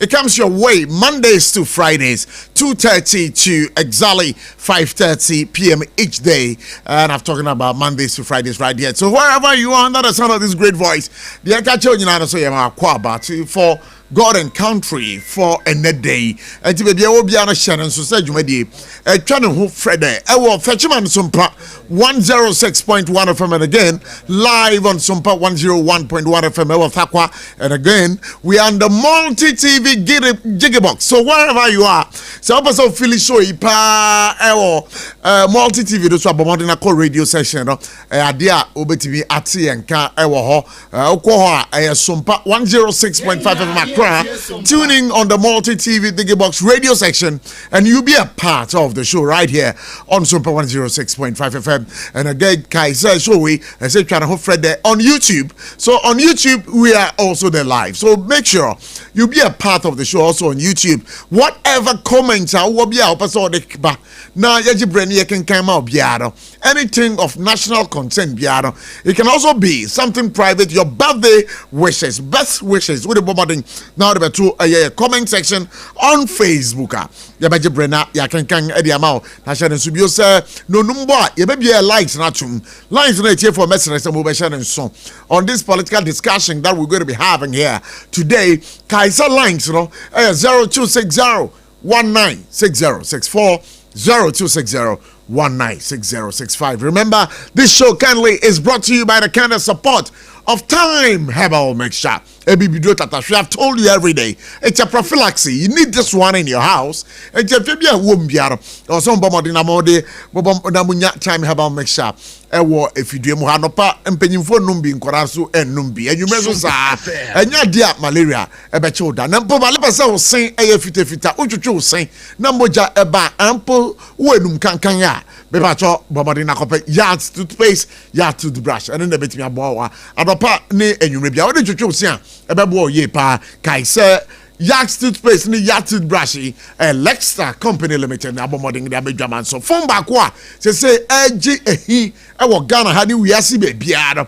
It comes your way Mondays to Fridays, 2:30 to exactly 5:30 p.m. each day. And I'm talking about Mondays to Fridays right here. So wherever you are under the sound of this great voice, the Akacho United so you for God and country for a day. And to be able to be on a channel, so said you may be a channel who Fred. I will fetch him on SOMPA 106.1 FM and again live on SOMPA 101.1 FM. And again, we are on the multi TV Gigabox. So wherever you are, so also feel so multi TV this one modern call radio session. Idea OBTV ati and ka ewo SOMPA 106.5 FM. Tuning on the multi TV Digibox radio section, and you'll be a part of the show right here on SOMPA 106.5 FM. And again, Kaiser show we say trying to Fred there on YouTube. So on YouTube, we are also there live. So make sure you'll be a part of the show also on YouTube. Whatever comments I will be out now you can come out anything of national concern biaro. It can also be something private, your birthday wishes, best wishes with the bombarding. Now the two comment section on Facebook. Ya baje brena ya kan edi amao na share nsubio say no number ya be likes na tum likes na tie for message say mo be share nso on this political discussion that we're going to be having here today. Kaiser lines 0260 196064 0260 196065. Remember, this show kindly is brought to you by the kind of support of Time Herbal Mixture. We have told you every day, it's a prophylaxis. You need this one in your house. It's a baby a womb or some Time Herbal Mixture. If you do Mohanopa and Penifo Numbi in Korasu and Numbi, and you measure and your dear malaria, a bechoda. Nampo Malipasa will say a fita, Uchu say, Namboja eba ample wenum kankanya, Bebacho, Bomadina Cope, yards toothpaste, yard toothbrush, and then the bit me a boa, and a part ne, and you may be out of the Ebebo ye pa Kaiser Yax toothpaste ni Yax toothbrushy Lextra Company Limited na bomoding da bedwaman so phone back wa say eji ehi e wo Ghana ha ni wiase be biara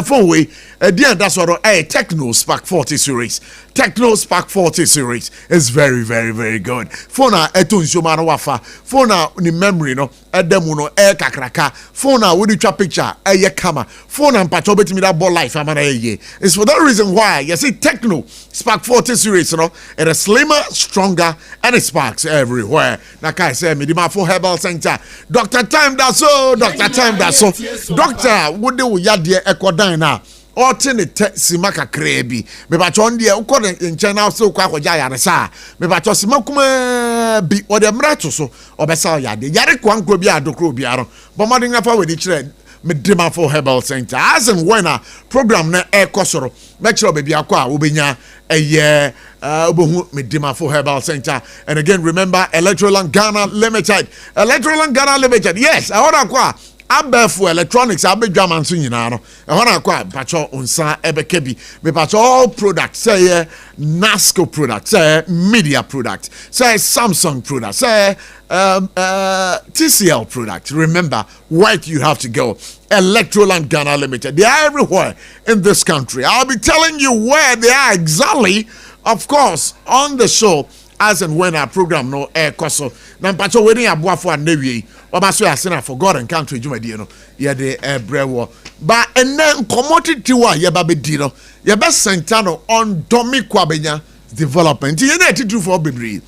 phone we that's what Techno Spark 40 series. Techno Spark 40 series is very, very, very good. Phone eto nsoma no wafa. Phone ni memory no edemu no kakraka. Phone we do trap picture ye camera. Phone mpacho betimi that ball life amana ye. It's for that reason why you see Techno Spark 40 series it is slimmer, stronger, and it sparks everywhere. Like I said, Midima for Herbal Center. Dr. Time that's so. Dr. Time that's so. Doctor, what do we have there Equadina? Alternate simaka krebi. Me ba chon dia ukọ in channel so kwa kwaja ya sa. Me ba chon simakuma bi o de mrato so obesa ya de. Yare kwa nkro bi adokro bi aro. Bomodin na fa we di kire me dema for Herbal Center. As and when a program na ekosoro. Make sure baby akwa obenya eye obohu me dema for Herbal Center. And again remember Electroland Ghana Limited. Electroland Ghana Limited. Yes, I want akwa Abefu electronics abedwaman so nyina no ehona akwa pacho unsa ebekebi me pacho all products say Nasco products say media products say Samsung products say TCL products. Remember where you have to go. Electroland Ghana Limited. They are everywhere in this country. I'll be telling you where they are exactly, of course, on the show as and when our program no air koso na mpacho we ni aboafo anewie obaso asena for God and country dwumadie no ye de brewo ba enen commodity wa ye ba be di no ye be center no on domi kwabenya development ye na atitu for bebre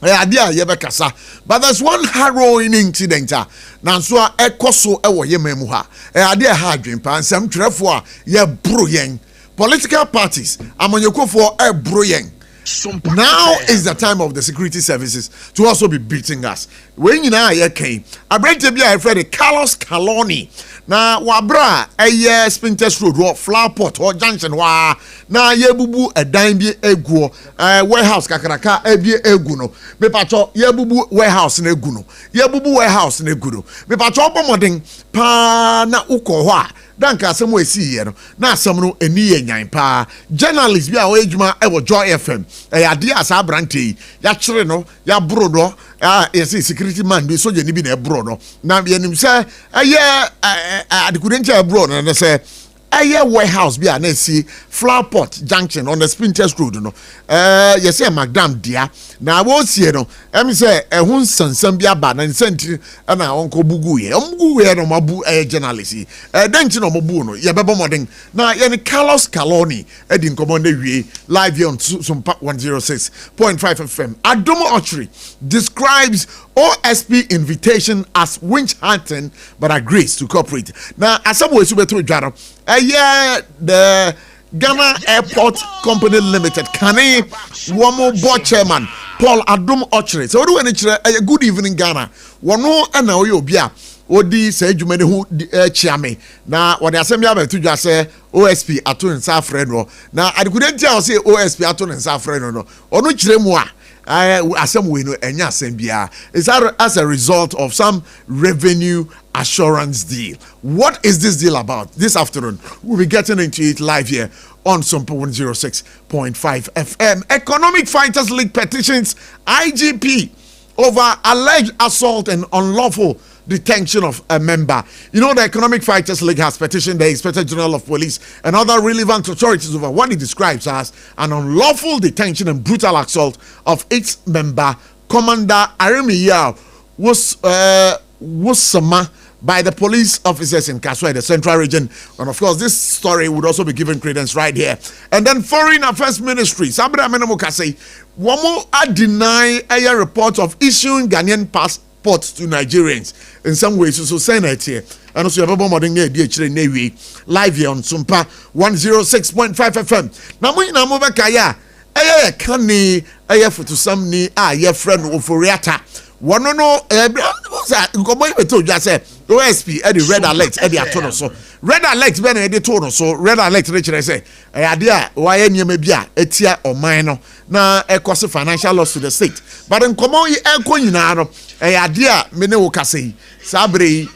idea ye be kasa. But there's one harrowing incident na so ekoso ewo ye mamu ha idea ha adwen pa nsem twerefo a ye bro yen political parties amanyekofo e bro yen. Now is the time of the security services to also be beating us. When you know I came, I bring to be a friend Carlos Caloni. Now wabra a Spinters Road flower pot or junction wa na ye bubu a dime be ego warehouse kakaraka ebie eguno. Me pacho ye bubu warehouse ne guno. Ye bubu warehouse ne guno. Me pacho pomoding pa na uko wa. Danka asem we see here no na asem no eni ye nyan pa journalist bi a we adwuma e wo Joy FM ade asa brante ya kire no ya bro no yes security man bi so je ni bi na bro no na ye nim say adekudenche bro no na say Aye warehouse be na see Flower Pot Junction on the Spinters Road no. You say Madam dear. Na wo sie no. Em say ehun sansam bi aba na nsenti na onko bugu ye. Ombugu ye no mabu journalist. Denti no mabu no. Ye bebo modern. Na ye ni Carlos Caloni edi nkomo na wie live here on SOMPA 106.5 FM. Adom Ochre describes OSP invitation as winch hunting but agrees to cooperate. Now asabo esu beto dwaro. The Ghana Airport Company Limited Kane Wamo board chairman Paul Adom Ochre. So do any good evening Ghana. Wano ana oyo bia odi say jumene hu chiame na what the assembly abeto dwa say OSP ato nsa friend no na adikudenti a say OSP ato nsa friend no ono kire mu a asem we no enya asem bia is as a result of some revenue assurance deal. What is this deal about? This afternoon we'll be getting into it live here on SOMPA 106.5 FM. Economic Fighters League petitions IGP over alleged assault and unlawful detention of a member. You know, the Economic Fighters League has petitioned the Inspector General of Police and other relevant authorities over what it describes as an unlawful detention and brutal assault of its member, Commander Arimi Yao, was summoned by the police officers in Kaswa, the Central Region. And of course, this story would also be given credence right here. And then Foreign Affairs Ministry, Sabra Menamukase, Wamo deny a report of issuing Ghanaian passports to Nigerians. In some ways, so Senate here. And also, you have a modern Navy live here on SOMPA 106.5 FM. Now, we know Kaya, a canny, a for to some ni, your friend Oforiata. One no, told you, I said, OSP, Eddie red alert, Eddie Atono. So, red alert, Ben Eddie Tono. So, red alert, Richard, I say, idea, why any mebia, etia or minor, na a cost of financial loss to the state. But in Comoy, Elcoinaro, idea, Mino Cassi, Sabri,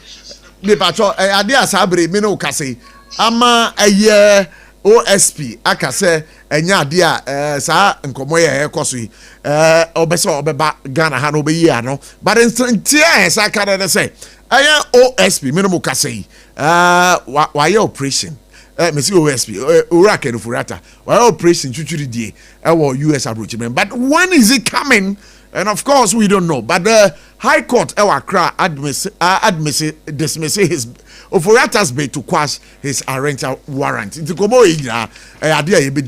the patro, idea, Sabri, Mino Cassi, Ama a year. OSP akase enya dia sa nkomoye ekoso obeso obeba Ghana ha no be yi ano but intia sa kada de say aya OSP minimum kase why operation mesi OSP ura ke no furata why operation chuchuri die US approach but when is it coming? And of course we don't know, but the High Court Accra dismiss his Oforiata's bid to quash his rental warrant. Into Komo idea you be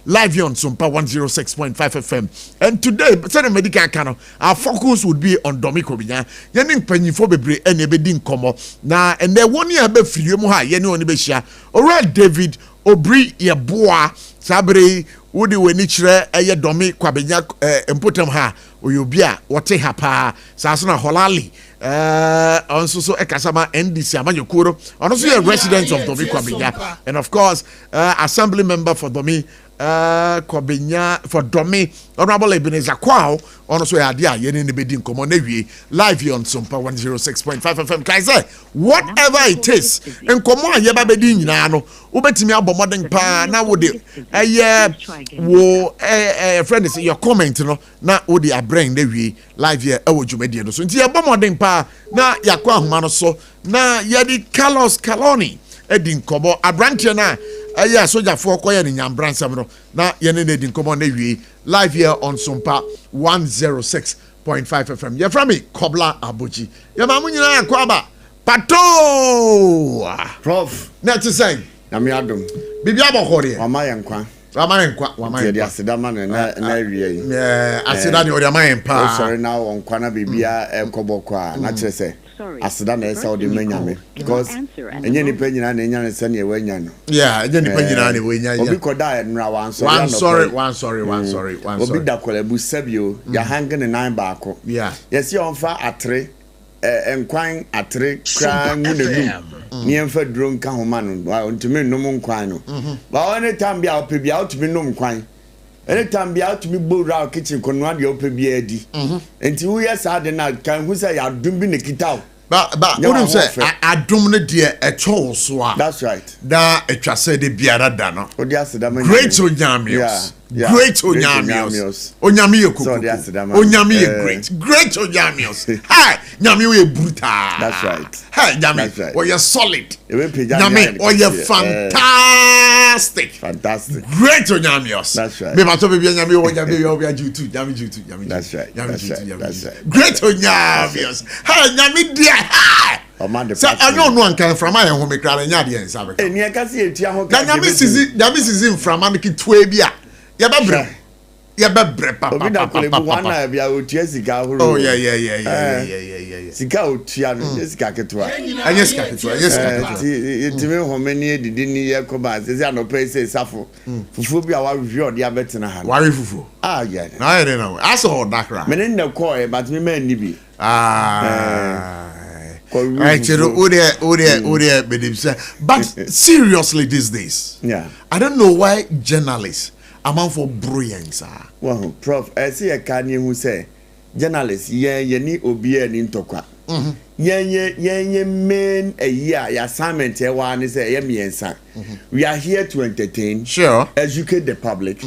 live on SOMPA 106.5 FM. And today, medical canon, our focus would be on Domiko Binya. Yening penny for bebre and ebedin komo. Na and there 1 year be filiumu yeni oni besha. Alright, David Obri ye boa sabre. Wodi weni chire eye domi kwabenya empotem ha oyobia wote ha pa saso na holali onso so ekasama NDC amanyokuro onso ye resident of domi kwabenya and of course assembly member for domi kwabenya for domi honorable Ebenezer Kwao onso ye ade a yene ne bedi nkomo na wie live here on SOMPA 106.5 FM kai say whatever it is nkomo aye ba bedi nyina no ubetimi abomoden pa na wode wo friend is your comment no na wode abrain na wie live here e wo dwumade no so nti abomoden pa na yakwa ahoma no so na yedi Carlos Caloni edi nkomo abrantie na soja for koye ni nyambransam no na yene edi nkomo na wie live here on SOMPA 106.5 FM. You from me Kobla Abochi. Ya mamu nyina akwaba pato Prof na to say na me adom bibia bokore wamayenkwa wamayenkwa aseda man na wie aseda ni odi amayenpa sorry na wonkwa na bibia enkobokọ a na kire se aseda na esa odi manyame because enye ni panyina na enya ne se na ewanya no enye ni panyina na ewanya obi koda nra one sorry obi da kolebu sabio ya hanging ne nine baako yes you onfa atre enkwan atre kra ngunenum ni emfa duro nka homa no ntumi nnum nkwan no ba one time bia opebia otumi nnum nkwan any time bia otumi gbora kitchen kono ade opebia adi enti wo yes ade na kan hu say adum bi ne kitao ba wouldn't say adum ne de so a that's right da etwa say de biara da no odi aseda man great onyamios Great Onyamios. Onyami ye kuku. Onyami ye great. Great Onyamios. Hi, Nyami ye brutal. That's right. Hi, Nyami. Or you're solid. Nyami, or you're fantastic. Fantastic. Great Onyamios. That's right. Me mato baby Nyami or Nyami Jutu. Nyami Jutu. That's right. That's right. Great Onyamios. Hi, Nyami dear. Hi. So I don't know can from my home cry nya de nsa be. Eni aka se etia ho ka. Nyami sizi from am ki twa bi a. Ya be bre papa. Obi da kole bu wana bia otua sika horo. Oh yeah. Sika otua no sika ketwa. Anya sika ketwa. Etime home ni edidi ni ye ko ba se anope se safo. Fufu bia wa hwe ode abetena ha. Ware fufu. Ah yeah. Na I don't know. I saw dakra. Me ne ko e but me man ni bi. But seriously these days, I don't know why journalists amount for brilliance. Well, Prof, I see a Kanye who say journalists, ye ni obi ni ntokwa. Ye main a year assignment here one is a miensa. We are here to entertain, educate the public,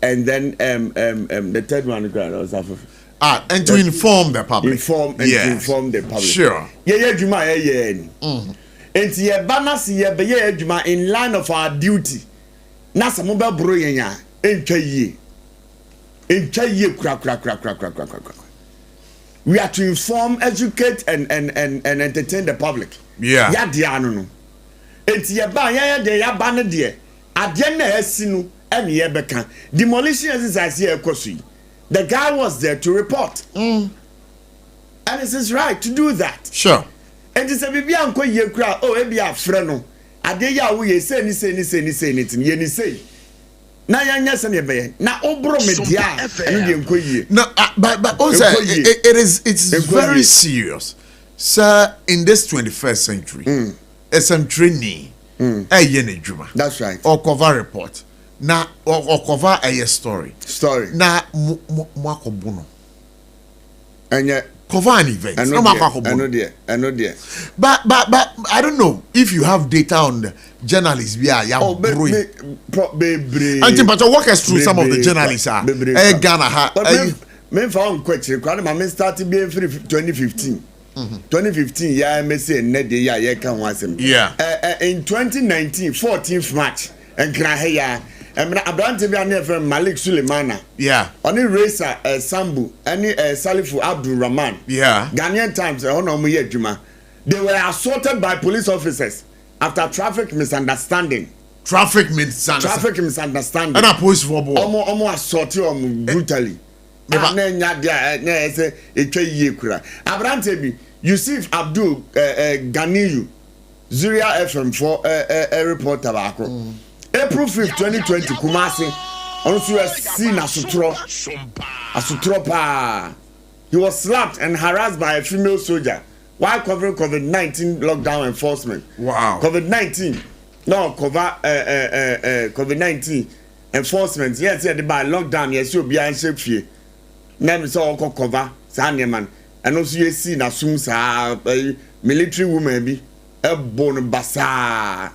and then the third one also. And to inform the public. Inform the public. Sure. Juma and ye banas ye be ye juma in line of our duty. Nasa mobile bro yenya. Enche ye crack. We are to inform, educate, and entertain the public. Yeah. Ya diano no. And ye ba ya de ya ban de. Adye na esinu and ye beka. Demolition exercise here kosi. The guy was there to report. And it is right to do that. Sure. And it's a baby uncle ye cry, oh, maybe a friend. I dare ya we say ni say. Na yes and ye na obro media and ye. No, but also it's very serious. Sir, in this 21st century, some training juma. That's right. Or cover report. Na or cover a story. Na mwakobuno. And yet cover an event. I know there. But I don't know if you have data on the journalists. But walk us through some of the journalists. Ghana. Men found question. I started being free 2015. 2015, yeah, I say net the year can once. Yeah. In 2019, 14th March, and Krahaya. Abraham Tibiane from Malik Suleimana. Yeah. Only racer Sambu, any Salifu Abdul Rahman. Yeah. Ghanaian Times, Juma. They were assaulted by police officers after traffic misunderstanding. Traffic misunderstanding. And a police for boy. Almost assaulted brutally. Abraham Tibi, Yusuf Abdul Ganiyu, Zuria FM for a report tobacco. April 5th, 2020, Kumasi, also seen Asutro pa. He was slapped and harassed by a female soldier while covering COVID-19 lockdown enforcement. Wow. COVID-19 COVID-19 enforcement. Yes, by lockdown, yes, you'll be in shape here. Name is all cover, Sanyaman, and also you see Nasum, military woman be a bone bassa.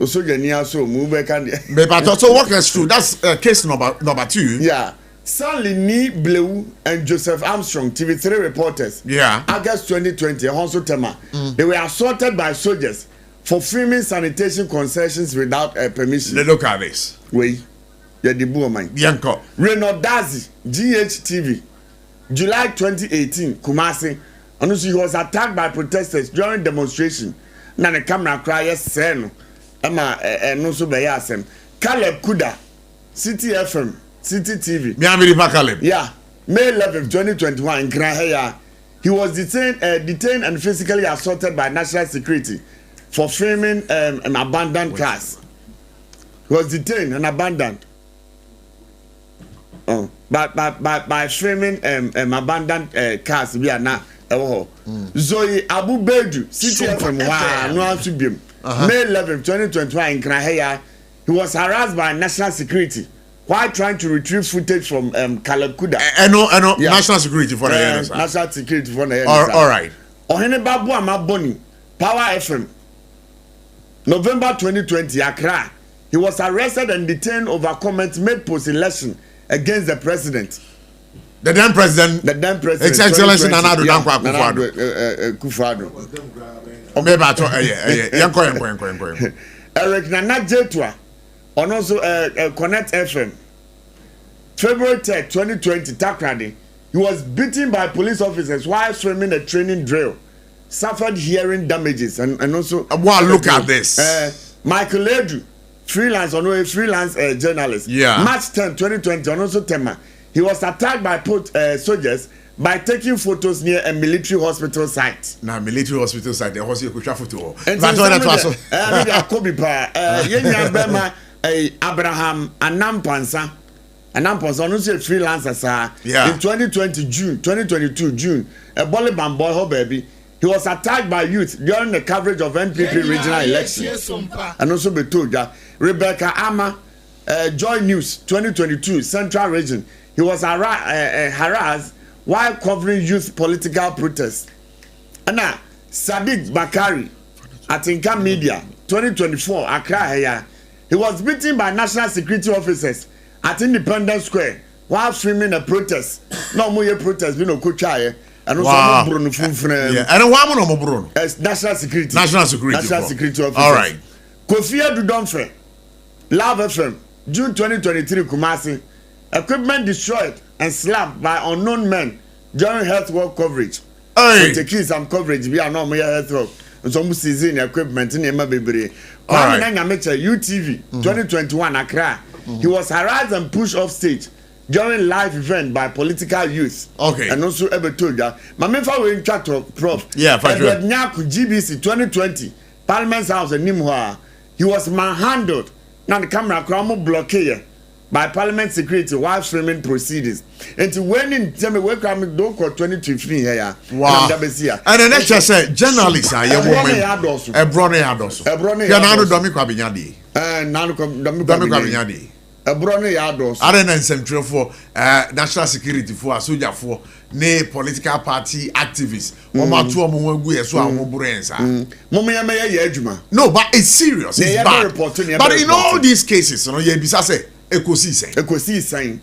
So but also walk us through. That's case number 2. Yeah. Stanley Nee Bleu and Joseph Armstrong, TV3 reporters. Yeah. August 2020, Honso Tema. They were assaulted by soldiers for filming sanitation concessions without permission. Look at this. Wait. You're the boy mine. Yanko. Renaud Dazi, GHTV. July 2018, Kumasi. And he was attacked by protesters during demonstration. Now the camera cries, Sen. Emma no so be yasem Caleb Kuda City FM City TV Caleb. Yeah, May 11, 2021 in Krahaya. He was detained and physically assaulted by national security for filming an abandoned class. He was detained and abandoned by filming an abandoned cars we are now. Zoe Abu Bedu City FM no answer. May 11, 2021 in Krahaya, he was harassed by national security while trying to retrieve footage from Kalakuda. I know, yeah. National security for the national security for the all right. Ohene Babu Amaboni, Power FM, November 2020, Accra. he was arrested and detained over comments made post-election against the president. The then president. His Excellency Nana Addo Dankwa Akufo-Addo. Eric Nana Jetua on also Connect FM. February 3rd, 2020, Takrady. He was beaten by police officers while swimming a training drill. Suffered hearing damages and also. Wow, look at this. Michael Edu, freelance journalist. Yeah. March 10, 2020, on also Tema. He was attacked by soldiers by taking photos near a military hospital site. Now, military hospital site, there was a photo. And Abraham Anampansa. Anampansa, also a freelancer, sir. Yeah. In 2022 June, a Bollywood boy, oh baby, he was attacked by youth during the coverage of NPP regional elections. And also be told that Rebecca Ama, Joy News 2022 Central Region, he was harassed while covering youth political protests. And now, Sadiq Bakari, Atinka Media 2024 Accra, he was beaten by national security officers at Independence Square while filming a protest. No more protest, we no kuchaye. And also Bruno yeah. And one more Bruno. National security. National security officers. All right. Kofi Adudonfe, Love FM, June 2023, Kumasi. Equipment destroyed and slapped by unknown men during health work coverage. Hey. So take some coverage. We are not more health work. Some season equipment in Emma Baby. UTV 2021 Accra. He was harassed and pushed off stage during live event by political youth. Okay. And also ever told that Mamefa were in chat of Prof. Yeah, for sure. Nyaku GBC 2020 Parliament House in Nimwa. He was manhandled. Now the camera cramo blockade by Parliament security while streaming proceedings. And when in Jimmy welcome don't call 2023 here. Wow. And the next just said journalists are young woman. Ebrone Hados. Yanado Domiko Abinyadi. Domiko Abinyadi. Ebrone Yados. I don't know some for national security for soldier for ne political party activists. Oma two omo so omo burensa. No, but it's serious. It's bad. But in all these cases, you know, you bisa say ekosi saying.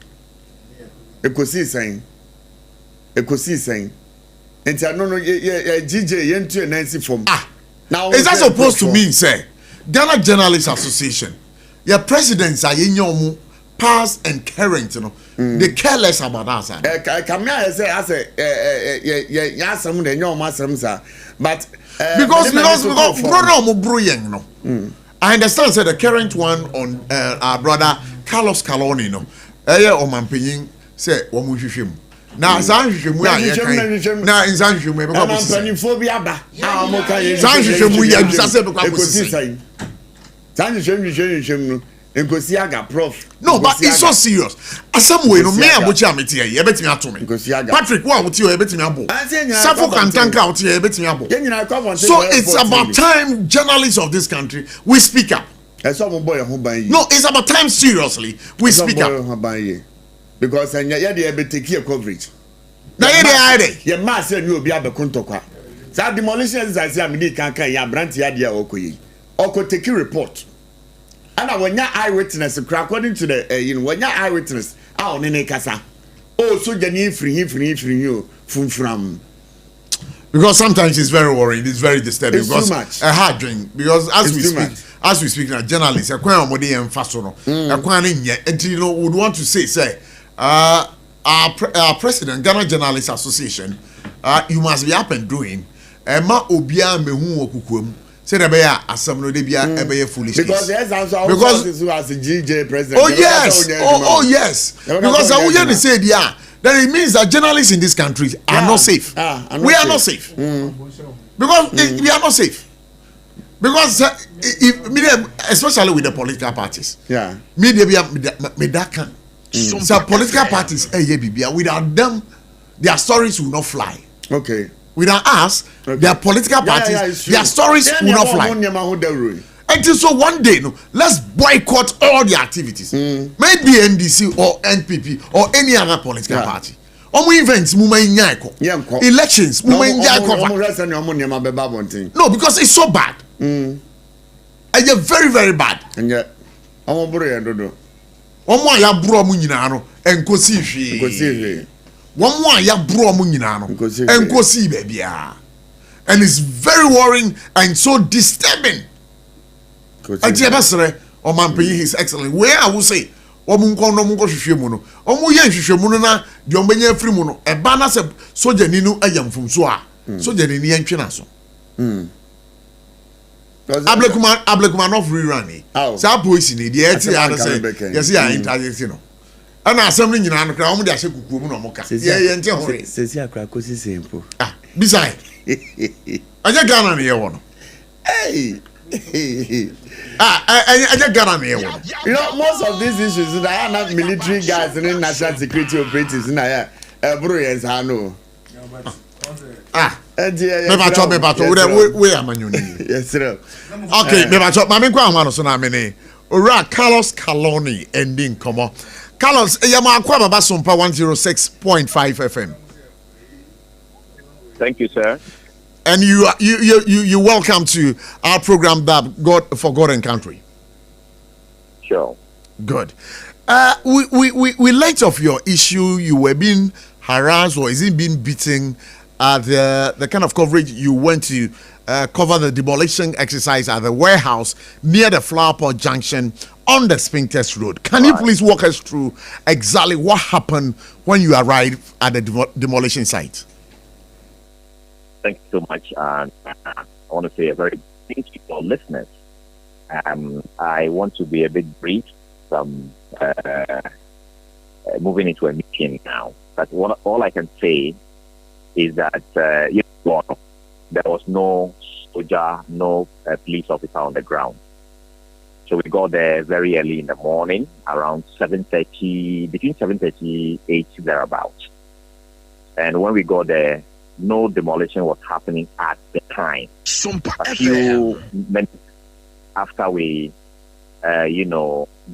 And I no GJ yentu Nancy from. Now is that supposed to mean say Ghana Journalists Association? Your presidents are in past and current, you know. They care less about us. But because I understand that the current one on our brother Carlos Caloni, you know, Omamping say Omushim. Now, Sanjum, now in Sanjum, Prof. No, but it's so serious. As some way, no matter what you are meeting here, bet me at me. Patrick, what would you bet me abo? Sarfo can tank out here, bet me abo. So it's about time journalists of this country we speak up. No, it's about time seriously we speak up. Because they take care coverage. Now you must say you be able to so demolition is I say I'm can ya branch ya okoyi. Oko take report. And when your eyewitness, according to the when your eyewitness, on any kasa. Oh, so you free you from. Because sometimes it's very worrying, it's very disturbing. It's because too much. A hard drink. Because as we speak now, journalists, and fast on, and you know would want to say, our president, Ghana Journalists Association, you must be up and doing. Ma obia mehu okukum. Say the bear as some no debia ebe foolish. Because yes, because who as a GJ president. Oh yes. Oh yes. Because I would say yeah. Then it means that journalists in this country are not safe. We are not safe. Because we are not safe. Because especially with the political parties. Yeah. Media can. Some political parties without them their stories will not fly. Okay. Without us, their political parties, their stories will not fly. Until so one day, no, let's boycott all the activities. Maybe NDC or NPP or any other political party. Events, elections, no, because it's so bad. And you're very, very bad. And yet, Omo bro ya dodo. Omo ya bro mu nyina no enkosi hwe. Omo ya bro mu nyina no enkosi bebia. And it's very worrying and so disturbing. Ajebasre o man pay his excellent. Where I will say omo nko no nko hwehwe mu no. Omo ye hwehwe mu no na de omo nya afiri mu no. Eba na se soja ni no ayamfumso a. Soja ni ni antwe na so. Ablekuma no free run. Sa police ni de eti ya say yes ya interject no. Ana asem ni nyina no kra omo de ahye kukuo mu no mo ka. Ye nte hore. Sesi akra kosi sempo. Ah, bisai. Aja Ghana na ye wo no. Hey. Aja Ghana na ye wo. You know, most of these issues that are not military guys and national security operatives in here. Bro, yes, I know. Me bato we amanyoni. Yes, sir. Okay, me bato ma me kwa amano so na me ne. Ora Carlos Caloni ending komo. Carlos, yama akwa baba SOMPA 106.5 FM. Thank you, sir. And you welcome to our program that for God and Country. Sure. Good. We learned of your issue. You were being harassed, or is it being beaten? The kind of coverage you went to cover the demolition exercise at the warehouse near the Flowerpot Junction on the Spintex Road. Can you please walk us through exactly what happened when you arrived at the demolition site? Thank you so much. I want to say a very thank you for listeners. I want to be a bit brief. Moving into a meeting now. But all I can say is that there was no soldier, no police officer on the ground. So we got there very early in the morning, around 7:30, between 7:30 and 8 thereabouts. And when we got there, no demolition was happening at the time. A few minutes after we,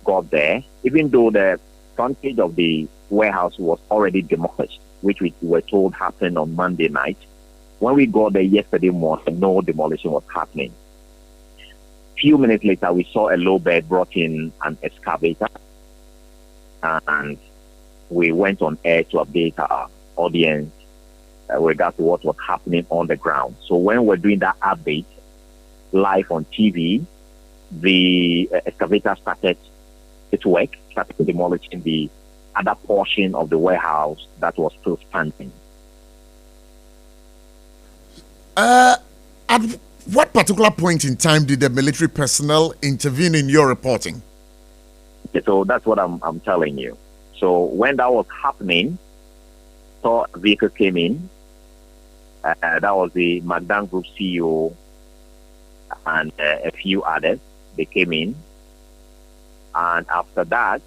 got there, even though the frontage of the warehouse was already demolished, which we were told happened on Monday night, when we got there yesterday morning, no demolition was happening. Few minutes later, we saw a low bed brought in an excavator, and we went on air to update our audience with regard to what was happening on the ground. So when we're doing that update live on TV, the excavator started its work, started demolishing the other portion of the warehouse that was still standing. At what particular point in time did the military personnel intervene in your reporting? So that's what I'm telling you. So when that was happening, saw a vehicle came in. That was the Magdan Group CEO and a few others. They came in. And after that,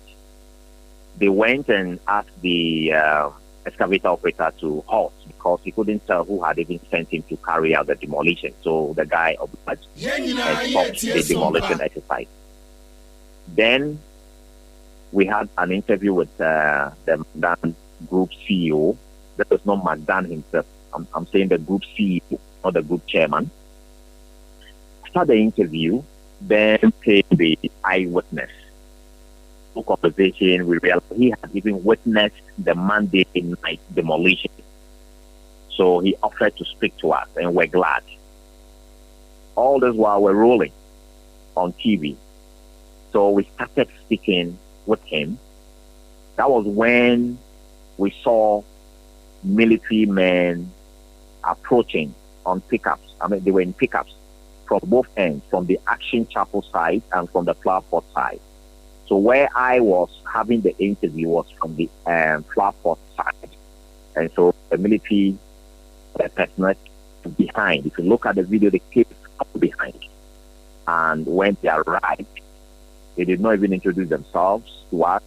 they went and asked the excavator operator to halt because he couldn't tell who had even sent him to carry out the demolition. So the guy obliged and stopped the demolition exercise. Then we had an interview with the Magdan Group CEO. That was not Magdan himself. I'm saying the group CEO, not the group chairman. After the interview, then came the eyewitness. Through conversation, we realized he had even witnessed the Monday night demolition. So he offered to speak to us, and we're glad. All this while we're rolling on TV. So we started speaking with him. That was when we saw military men approaching on pickups. I mean, they were in pickups from both ends, from the Action Chapel side and from the Flowerpot side. So where I was having the interview was from the Flowerpot side. And so the military personnel behind. If you look at the video, they came behind. And when they arrived, they did not even introduce themselves to us,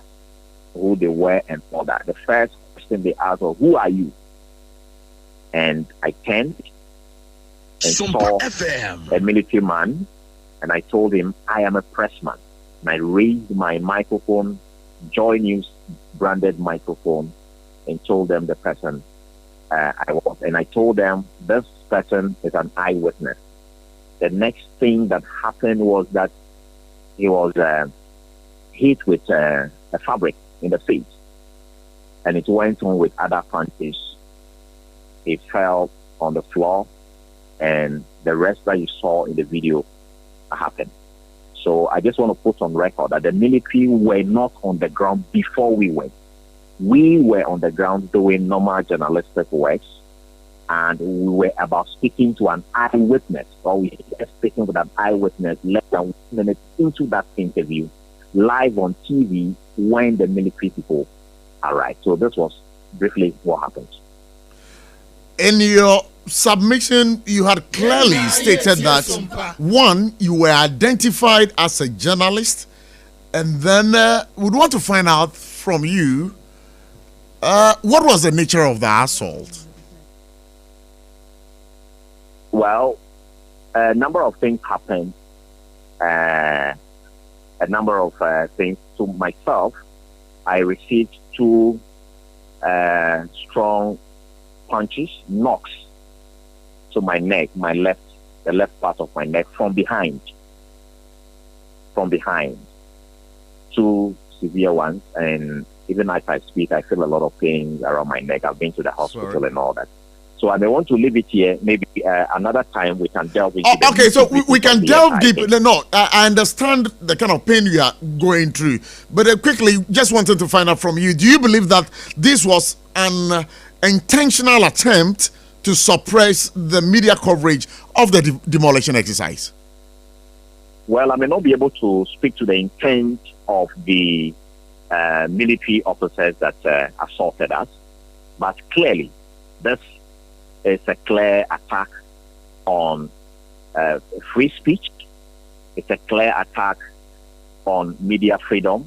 who they were and all that. The first question they asked was, "Who are you?" And I turned and saw a military man, and I told him, "I am a pressman." And I raised my microphone, Joy News branded microphone, and told them the person I was. And I told them, this person is an eyewitness. The next thing that happened was that he was hit with a fabric in the face, and it went on with other punches. It fell on the floor, and the rest that you saw in the video happened. So I just want to put on record that the military were not on the ground before we went. We were on the ground doing normal journalistic works, and we were about speaking to an eyewitness, or we were speaking with an eyewitness less than 1 minute into that interview, live on TV when the military people arrived. So this was briefly what happened. In your submission, you had clearly stated that one, you were identified as a journalist, and then we'd want to find out from you what was the nature of the assault. Well, a number of things happened. A number of things. To myself, I received 2 strong punches, knocks to my neck, the left part of my neck from behind. 2 severe ones, and even as I speak, I feel a lot of pain around my neck. I've been to the hospital and all that. So I may want to leave it here. Maybe another time we can delve into okay, so we can delve deep. No, I understand the kind of pain you are going through. But quickly, just wanted to find out from you, do you believe that this was an intentional attempt to suppress the media coverage of the demolition exercise? Well, I may not be able to speak to the intent of the military officers that assaulted us, but clearly this is a clear attack on free speech. It's a clear attack on media freedom.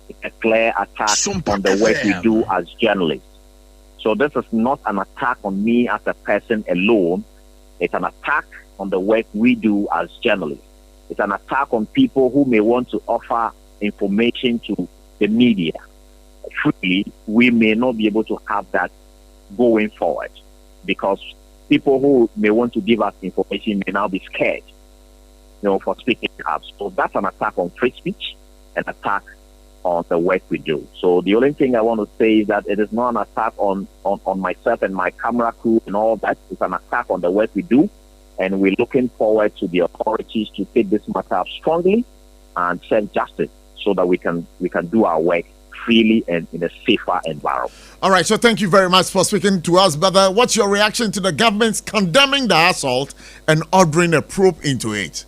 It's a clear attack on the work we do as journalists. So this is not an attack on me as a person alone. It's an attack on the work we do as journalists. It's an attack on people who may want to offer information to the media freely. We may not be able to have that going forward, because people who may want to give us information may now be scared, for speaking up. So that's an attack on free speech, an attack on the work we do. So the only thing I want to say is that it is not an attack on myself and my camera crew and all that. It's an attack on the work we do, and we're looking forward to the authorities to take this matter up strongly and serve justice so that we can do our work freely and in a safer environment. All right, so thank you very much for speaking to us, brother. What's your reaction to the government's condemning the assault and ordering a probe into it?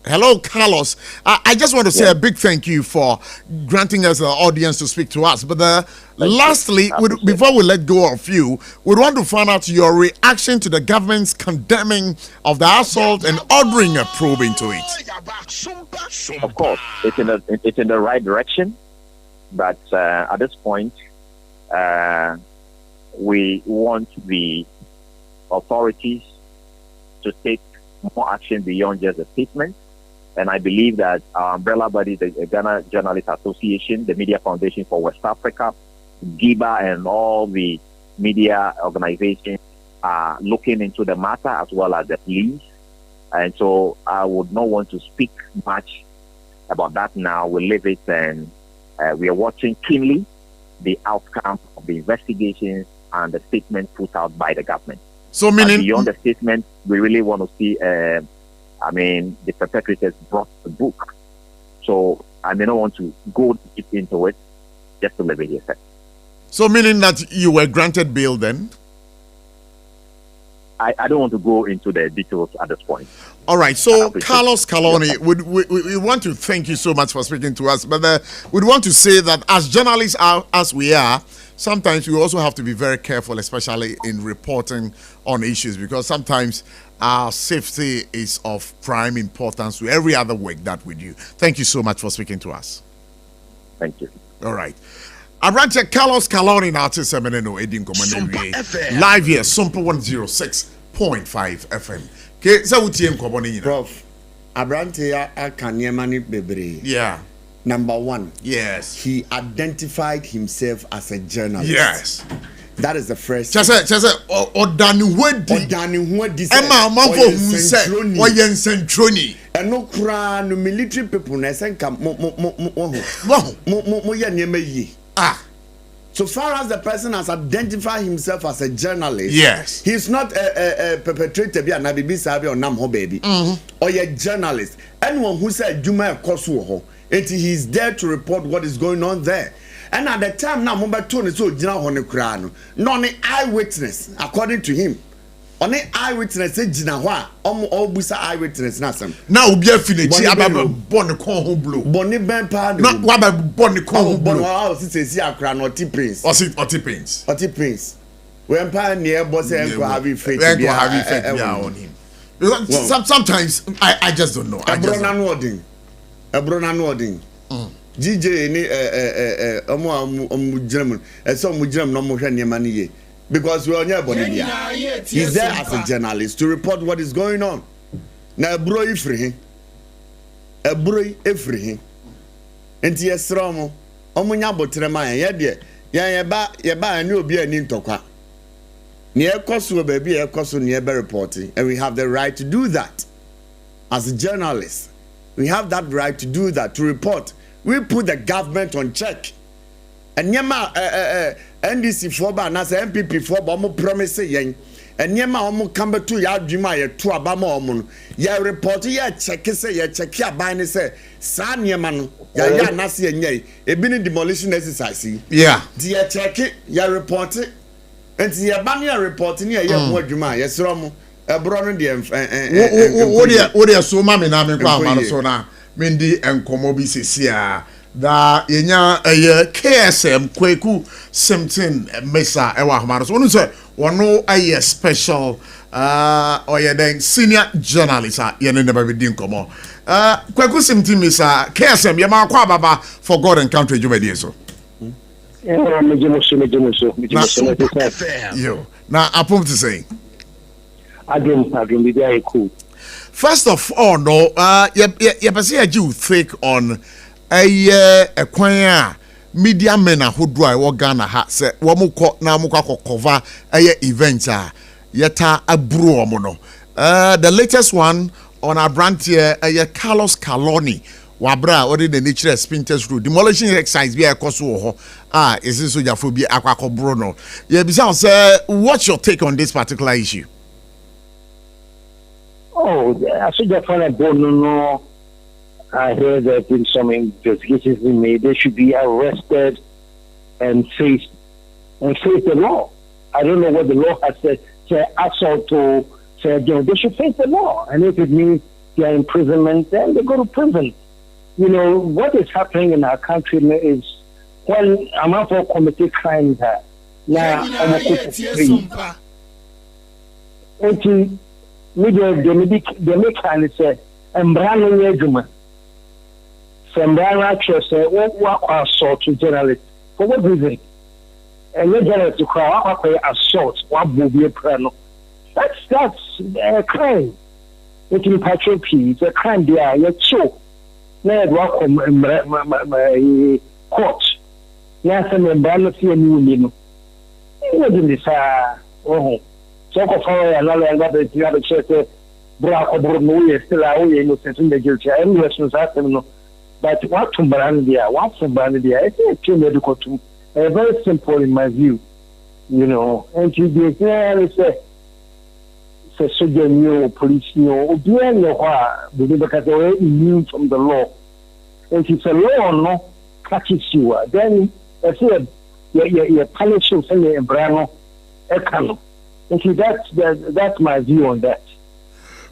Hello, Carlos. I just want to say a big thank you for granting us the audience to speak to us. But lastly, before we let go of you, we want to find out your reaction to the government's condemning of the assault and ordering a probe into it. Of course, it's in the right direction, but at this point, we want the authorities to take more action beyond just a statement. And I believe that our umbrella body, the Ghana Journalists Association, the Media Foundation for West Africa, GIBA, and all the media organizations are looking into the matter, as well as the police. And so I would not want to speak much about that now. We'll leave it, and we are watching keenly the outcome of the investigations and the statement put out by the government. So meaning, beyond the statement, we really want to see, the perpetrators brought the book. So I may not want to go deep into it, just to leave it here. So meaning that you were granted bail then? I don't want to go into the details at this point. All right. So Carlos Kaloni, we want to thank you so much for speaking to us. But we want to say that as journalists as we are, sometimes we also have to be very careful, especially in reporting on issues, because sometimes our safety is of prime importance to every other work that we do. Thank you so much for speaking to us. Thank you. All right. Abrante Carlos Kaloni na ate semeneno edin komane live here SOMPA 106.5 FM. Ke sa wutie nkobo ni nyina. Prof, Abrante ya aka niema ni bebre. Yeah. Number one. Yes. He identified himself as a journalist. Yes. That is the first. Just Odani Wedi. Emma Mamfo who said Oyen Centroni. And no crown military people na senka mo ya nyeme yi. So far as the person has identified himself as a journalist, yes, he's not a perpetrator be na bibi sabi or nam ho baby. Or a journalist. Anyone who said Juma Kosu ho, he's there to report what is going on there. And at the time now, Mumba Tony so Jina Honecrano, non eyewitness, according to him. Only eyewitness said Jina Hua, Obusa eyewitness Nasam. Now be a finish about Bonnie Con Blue. Bonnie Bempa, not what about Bonnie Con Blue. I say Siakran or T Prince. Or sit or T Prince. Or T Prince. When Pioneer Boss and having faith on him. Sometimes I just don't know. A Bronan Warding. A Bronan Warding. GJ ni German some German no more money because we are near Bolivia. He's there as a journalist to report what is going on. Now bro ifri enti yesromo omunya botrema ye de ye ba ani obi ani ntokwa ne ekoso baby ekoso ne be reporting, and we have the right to do that as a journalist. We have that right to do that, to report. We put the government on check. And yema NDC for ba na say MPP for ba mo promise yen. And yema omo kambe to ya adwuma ye to abama omo no. Ya report ya check say ya check ya ban ni say sa nyema no ya na se nyai. E bi ni demolition exercise. Yeah. Di ya check ya report. Enti ya ban ya report ni ya mo adwuma ye sro mo. E bro no de wo de so ma me na me kwa ma so na. Mendi enkomo bi sesia da yenya KSM Kweku something mesa ewa hamaro so say wono aye special oye den senior journalist ye ne never be din komo Kweku something mesa KSM ye ma kwa baba for God and country jumedi so yo na apom to say adum be very cool. First of all, no, you take on a choir media men who drive Ghana hat say Wamuko Namuka cover a event yeta a bruomono. The latest one on our brand here Carlos Caloni Wabra already the nature spinters through demolition exercise be a coso is this so phobia aquaco bruno. Yeah, besides what's your take on this particular issue? Oh, I should have found a no. I heard there have been some investigations being made. They should be arrested and face the law. I don't know what the law has said. Say assault to say they should face the law, and if it means their imprisonment, then they go to prison. You know what is happening in our country is when I'm out for committed crimes. Now I'm a the make and say embrano yeduma sembrano actually say what assault to journalists for what reason and the journalist to call assault what be a prano that's a crime. It in patrol p it's a crime there you so now welcome court now some embrano see you what in this so for another that you have a check Bra Obruno still are innocent in the guilty. I'm no. But what to Brandia, what from Brandia, it's a medical to very simple in my view. You know, and to be there is a soldier new police new because they were immune from the law. And if a law no catches you, then I said you're punishing something in Brano Ekano. Okay, that's my view on that.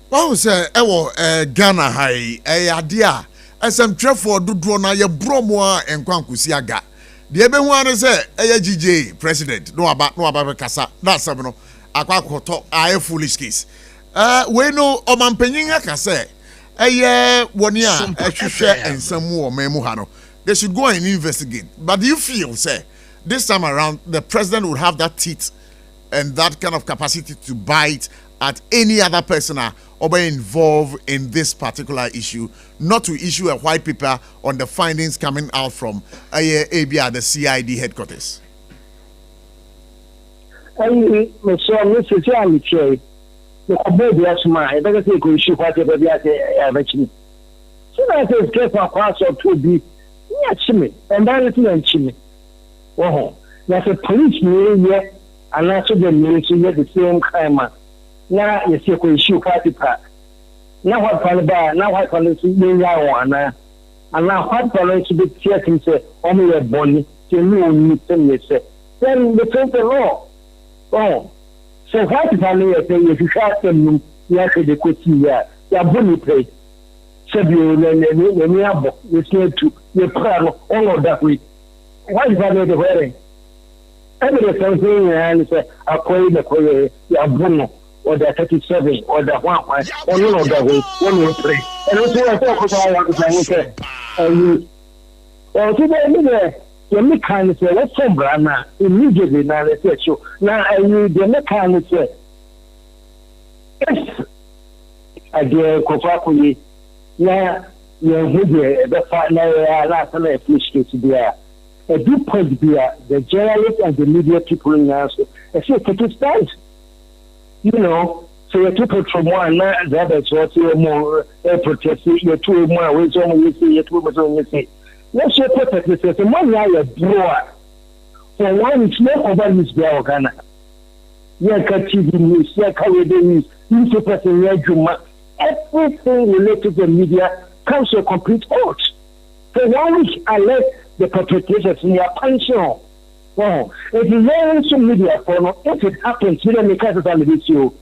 Well, say, Ghana high, idea. As I'm for do drona ye bromoa and Kwankusiaga. The Eben one is GJ president. No about Casa. That's something. Aquacoto, I foolish case. We know Oman Peninga Cassa. A 1 year, I should share and some more Memuhano. They should go and investigate. But do you feel, say, this time around, the president would have that teeth and that kind of capacity to bite at any other person or be involved in this particular issue, not to issue a white paper on the findings coming out from ABR, the CID headquarters? me so Mrs. Yami Cherry. The baby as mine, better take a shoe party baby at the so I said, get my pass up to be near Chimney, and directly on Chimney. Oh, that's a police near and also the military the same crime. Now you see a shoe party park. Now what for the bar, now what for the one, and now what for to be checking, say, only a bonnie, to know you say. Then the truth of law. Oh, so what if I may say if you shot them, you actually could see ya bully play. Said you, when you have you say to your plan all of that week. What if I made the wedding? Every something and say, I play the play, ya Bruno, or the 37, or the one, or no, that way, one will play. And also, I thought I want to say, the mechanic say, what's some brana immediately now, let's say, so now I need the mechanic say, yes, I get Kofakuli, now you're here, the final last and a fish to be a big point there, the journalists and the media people in answer. I say, take it stand. You know, so you took it from one, the other, so you're more protesting, you're two more ways on you see, you're two more on you see. Let's say perfectly says the money I draw for one it's not over this bill Ghana. Yeah, TV news, yeah, Caribbean news, newspapers in Juma. Everything related to the media comes to a complete halt. For 1 week I let the perpetrators in their pension. Oh, if you learn some media for if it happens, you don't make us on the video.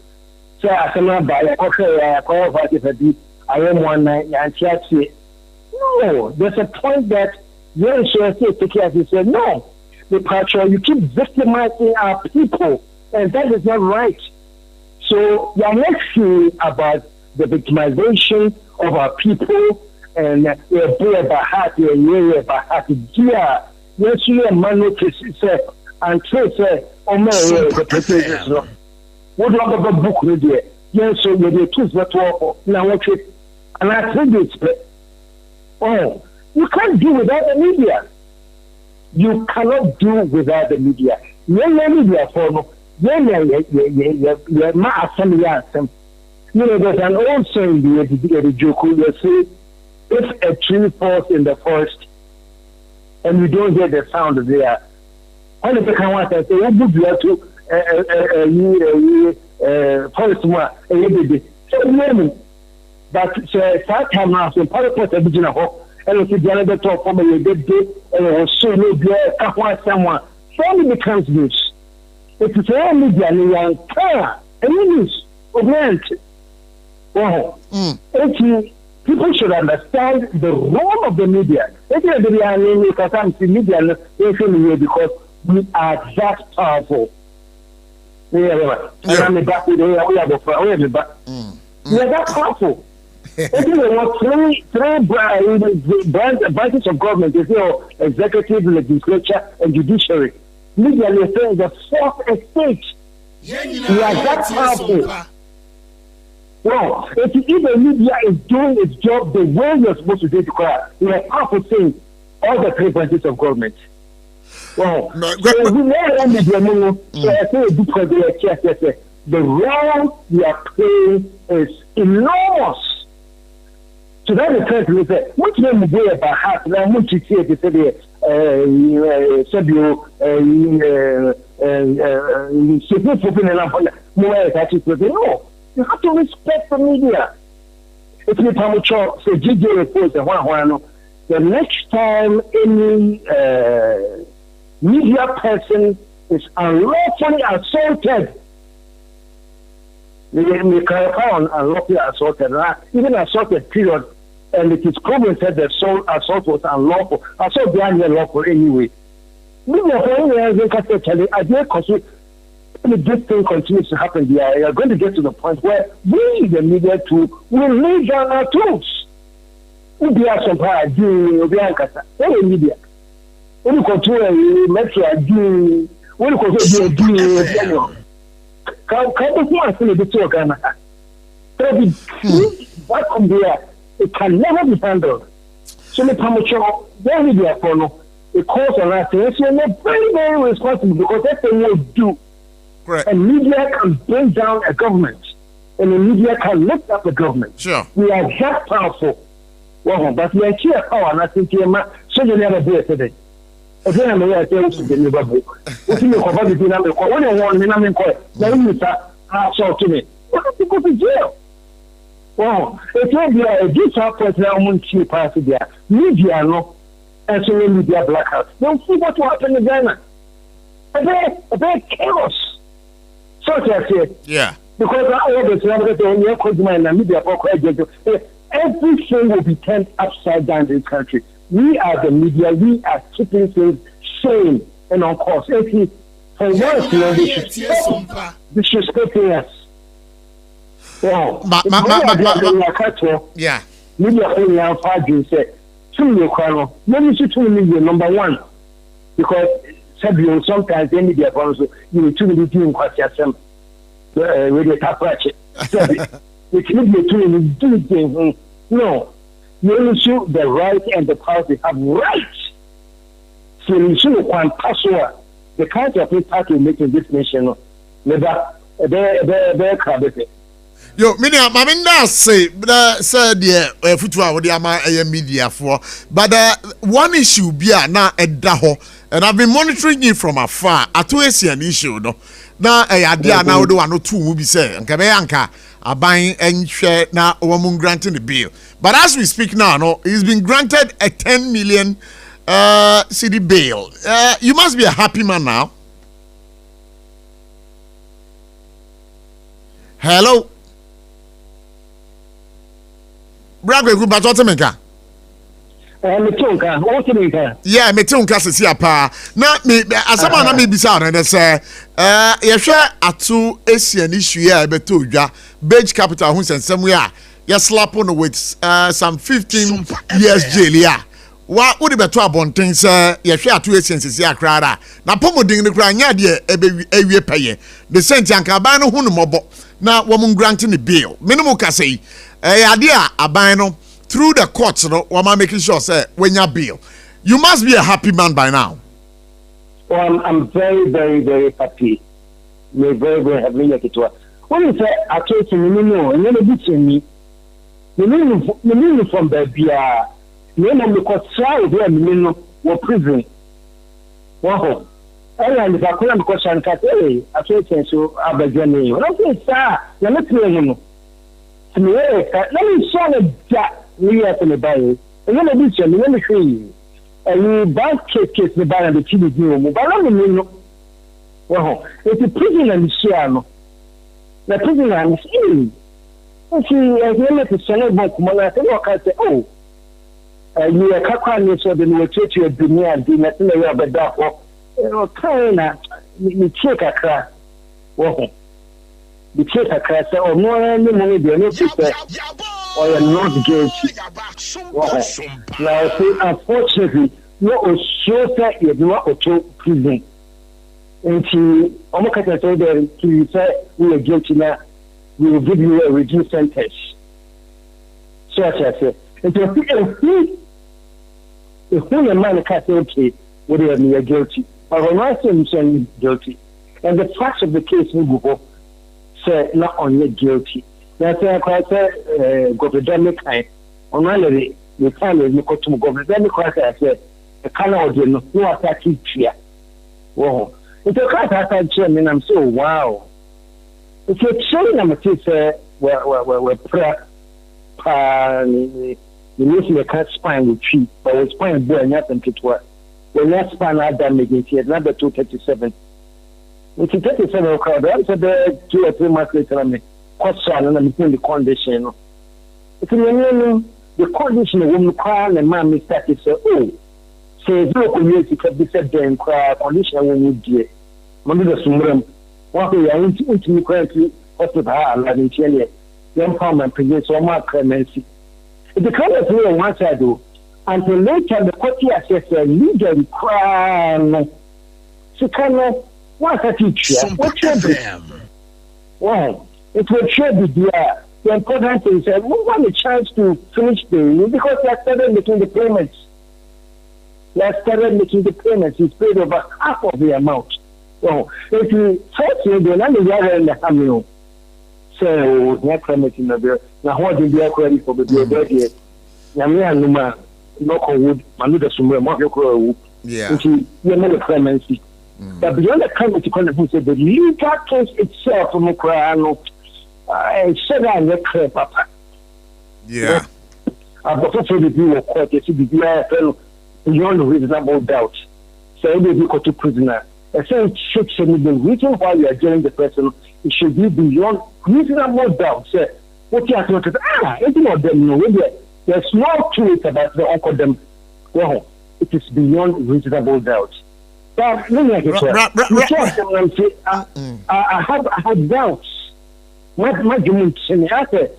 So I cannot buy a coffee, I am one night and chat. No, there's a point that you're sure take care of it. Say, no, the patrol, you keep victimizing our people, and that is not right. So you're not sure about the victimization of our people, and you're boy about heart, you're about heart, dear. Yes, you're a man who say, and say, oh, no, the president. What do I have a book with you? Yes, so you're the tools that walk now, watch it, and I think it's. Oh, you can't do without the media. You cannot do without the media. You're media for no. You're not a you know, there's an old saying the joke. You say, if a tree falls in the forest and you don't hear the sound there, all the can want to say, what would you have to forest more a baby? So, but that time now, so part of the whole, and if you get talk from a dead day, and so maybe someone, family becomes news. If it's all media, and you are any news of rent. Oh, people should understand the role of the media. It's not the media because we are that powerful. We are that powerful. Three branches of government, executive, legislature, and judiciary. Media is saying the fourth estate. We are that powerful. Well, if the media is doing its job the way you're supposed to do it, we are powerful saying all the three branches of government. Well, so we know only the so I say because the role we are playing is enormous. So that is first we say, which name we go about heart, now which you say they say no. You have to respect the media. If you tell me, say, GJ reports the next time any media person is unlawfully assaulted, we clarify on unlawfully assaulted, even assaulted period, and it is proven that the assault was unlawful. Assault is unlawful anyway. Media for if this thing continues to happen, we are going to get to the point where we, the media too, will lay down our tools. We'll be out some power, we'll be out of media. We'll continue metro, we'll continue doing what come there, it can never be handled. So the premature, their media follow, it calls on us, and it's very, very responsible because that's what we do. Correct. And media can bring down a government, and the media can lift up a government. Sure. We are that powerful. Well, but we are here power, and I think so you never do it today. Again, I'm going to tell you the new book. What you call the dynamic? What you want, the name call. Now you start to me. What do you go to jail? Well, if you are this point now, I'm going pass there. Media, no, and so media blackout. Don't see what will happen in Ghana. A bit chaos. So I say, yeah. Because I always remember the media everything will be turned upside down in this country. We are the media. We are keeping things sane and on course. For once, they should stop us. Well, yeah. Media only have 5 years. 2 million. Maybe 2 million. Number one, because sometimes the media also you 2 million question. Radio tap ratchet. We can be doing things. No, you only show the right and the power to have rights. So you should want password. The kind of impact we make in this nation. Never, they're crowded. Yo, Maminda say the futua with the media for, but one issue be na edaho, and I've been monitoring it from afar. Atuesi an issue no. Na idea now do one or two will be say and Kabeyanka are buying and share now woman granting the bill. But as we speak now, no, he's been granted a 10 million city bail. You must be a happy man now. Hello. Bragwe group but what make Yeah, me tunka sisi apa. Na me asama na me bisa na say ye hwe atu Asian issue ya beto dwa Beige Capital hu sensem ya ya slap on with some 15 years jail ya. Wa odi beto abonten say ye hwe atu Asian sisi akra na pomodin ne kra nya de ewie peye. The sent anka ban no hu no mobo na wo mun granting the bail. Minimum ka say ade a aban no through the courts, no, we're making sure say when you bill, you must be a happy man by now. Well, I'm very, very, very happy. We're very, very happy. When you say I told you, no, and then it's me. The meaning from the BR, you know, because trial there, you were prison. Wow. And if I couldn't question, I told you, so I'll be journey. What I'm saying, sir, you're not saying, let me show you that. We have to buy it. And then I did say, let me show you. And we buy case the buy and the TV room. But I don't know. Well, it's a prison and the share. The prison and the ill. And she has never to sell about money. I think I say, oh, you are Kakani, so then we'll take you a dinner and dinner. You have a dog. Kind of, you take a car. Well, you take a car. So, no, money, they're not or you're not guilty. Now, unfortunately, you are sure that you're not to prison. And to almost say that to say we are guilty now, we will give you a reduced sentence. So as I say, if a man can say, okay, whether you are guilty, but when I say you're guilty, and the facts of the case will go say not only guilty. That's why I say, go to Demic. On one of the time we go to Demic, I said, the color of the no attack here. Wow. It's a class I chairman, I'm so wow. If you're showing them a teacher, we're prep, you need to cut spine with cheap, but with spine boy, nothing to work. When that spine are damaging here, number 237. Which is 37 crowd, I said 2 or 3 months later, I mean. Question and I'm the condition. If you know the condition of woman cry and man mistake say, oh, say no community can be said then cry condition when you do. Maybe the sumrum. What we are into me currently hospital and in Chile. Young farmer present so much clemency. It becomes a thing on one side though. Until later the court assessor legally cry. So kind of what's a teacher? What's your wow. It will share the important thing is that we want a chance to finish paying because they started making the payments. They started making the payments. It's paid over half of the amount. Oh, if you first year, then I'm in the hamil. So, next climate in the beer. Now, what did you credit for the beer? Yamia Numa, local wood, Manuda Summa, Marco. Yeah. Which is the clemency. But beyond the climate, you can say the legal case itself from Ukraine, said I let her, Papa. Yeah. I've got to be a court, you see, beyond reasonable doubt. So, you go to prisoner. A certain section, the reason why you are jailing the person, it should be beyond reasonable doubt. Say, what you are going to it's not them, no, there's no truth about the uncle them. Well, it is beyond reasonable doubt. But let me I have doubts. My dimension, I said,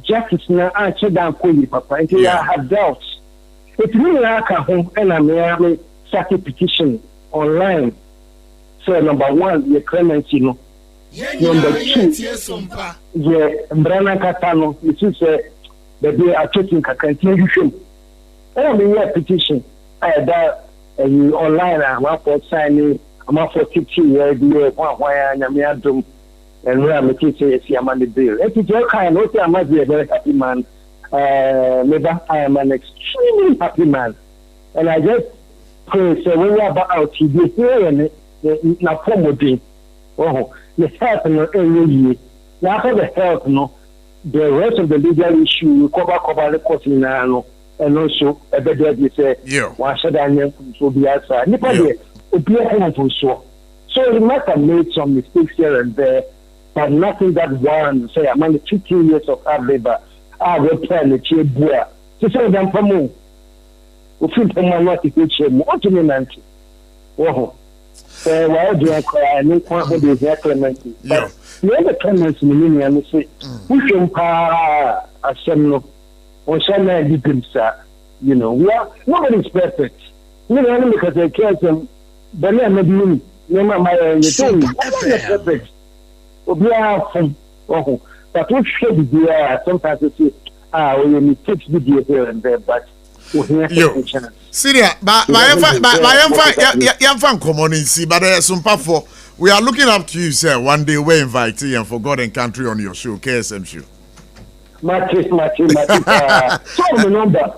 justice now, I said, down for you, Papa, until I have doubts. It's really like a home, and I'm a petition online. So, number one, the clemency, no. Number two, Brana Catano, which is that they are taking a continuation. I mean, petition. I had that online. I'm up for signing. I'm up for 15 years. And where I'm a teacher, I'm on the bill. If it's your kind, I must be a very happy man. Maybe I am an extremely happy man. And I just pray, so when we're about to be here and na promoting. Oh, the health no every now for the health no, the rest of the legal issue cover the court now and also a better say why should I so be outside. So he must have made some mistakes here and there, but nothing that warrants say I'm only 15 years of hard labor. I will plan the chair boy. To say them for more. We feel for my not to teach him what to me. Oh. Why do I cry? I don't want to be there, clemency. But the other clemency, and say, we can power a seminal or some you know, we are nobody's perfect. You know, because they care them, but let me be never my perfect. We are from, but we should be sometimes they say, we mistakes video here and there, but Syria, but my common see, but SOMPA 4. We are looking up to you, sir. One day we invite you and Forgotten Country on your show, KSM show. Matches. Show the number.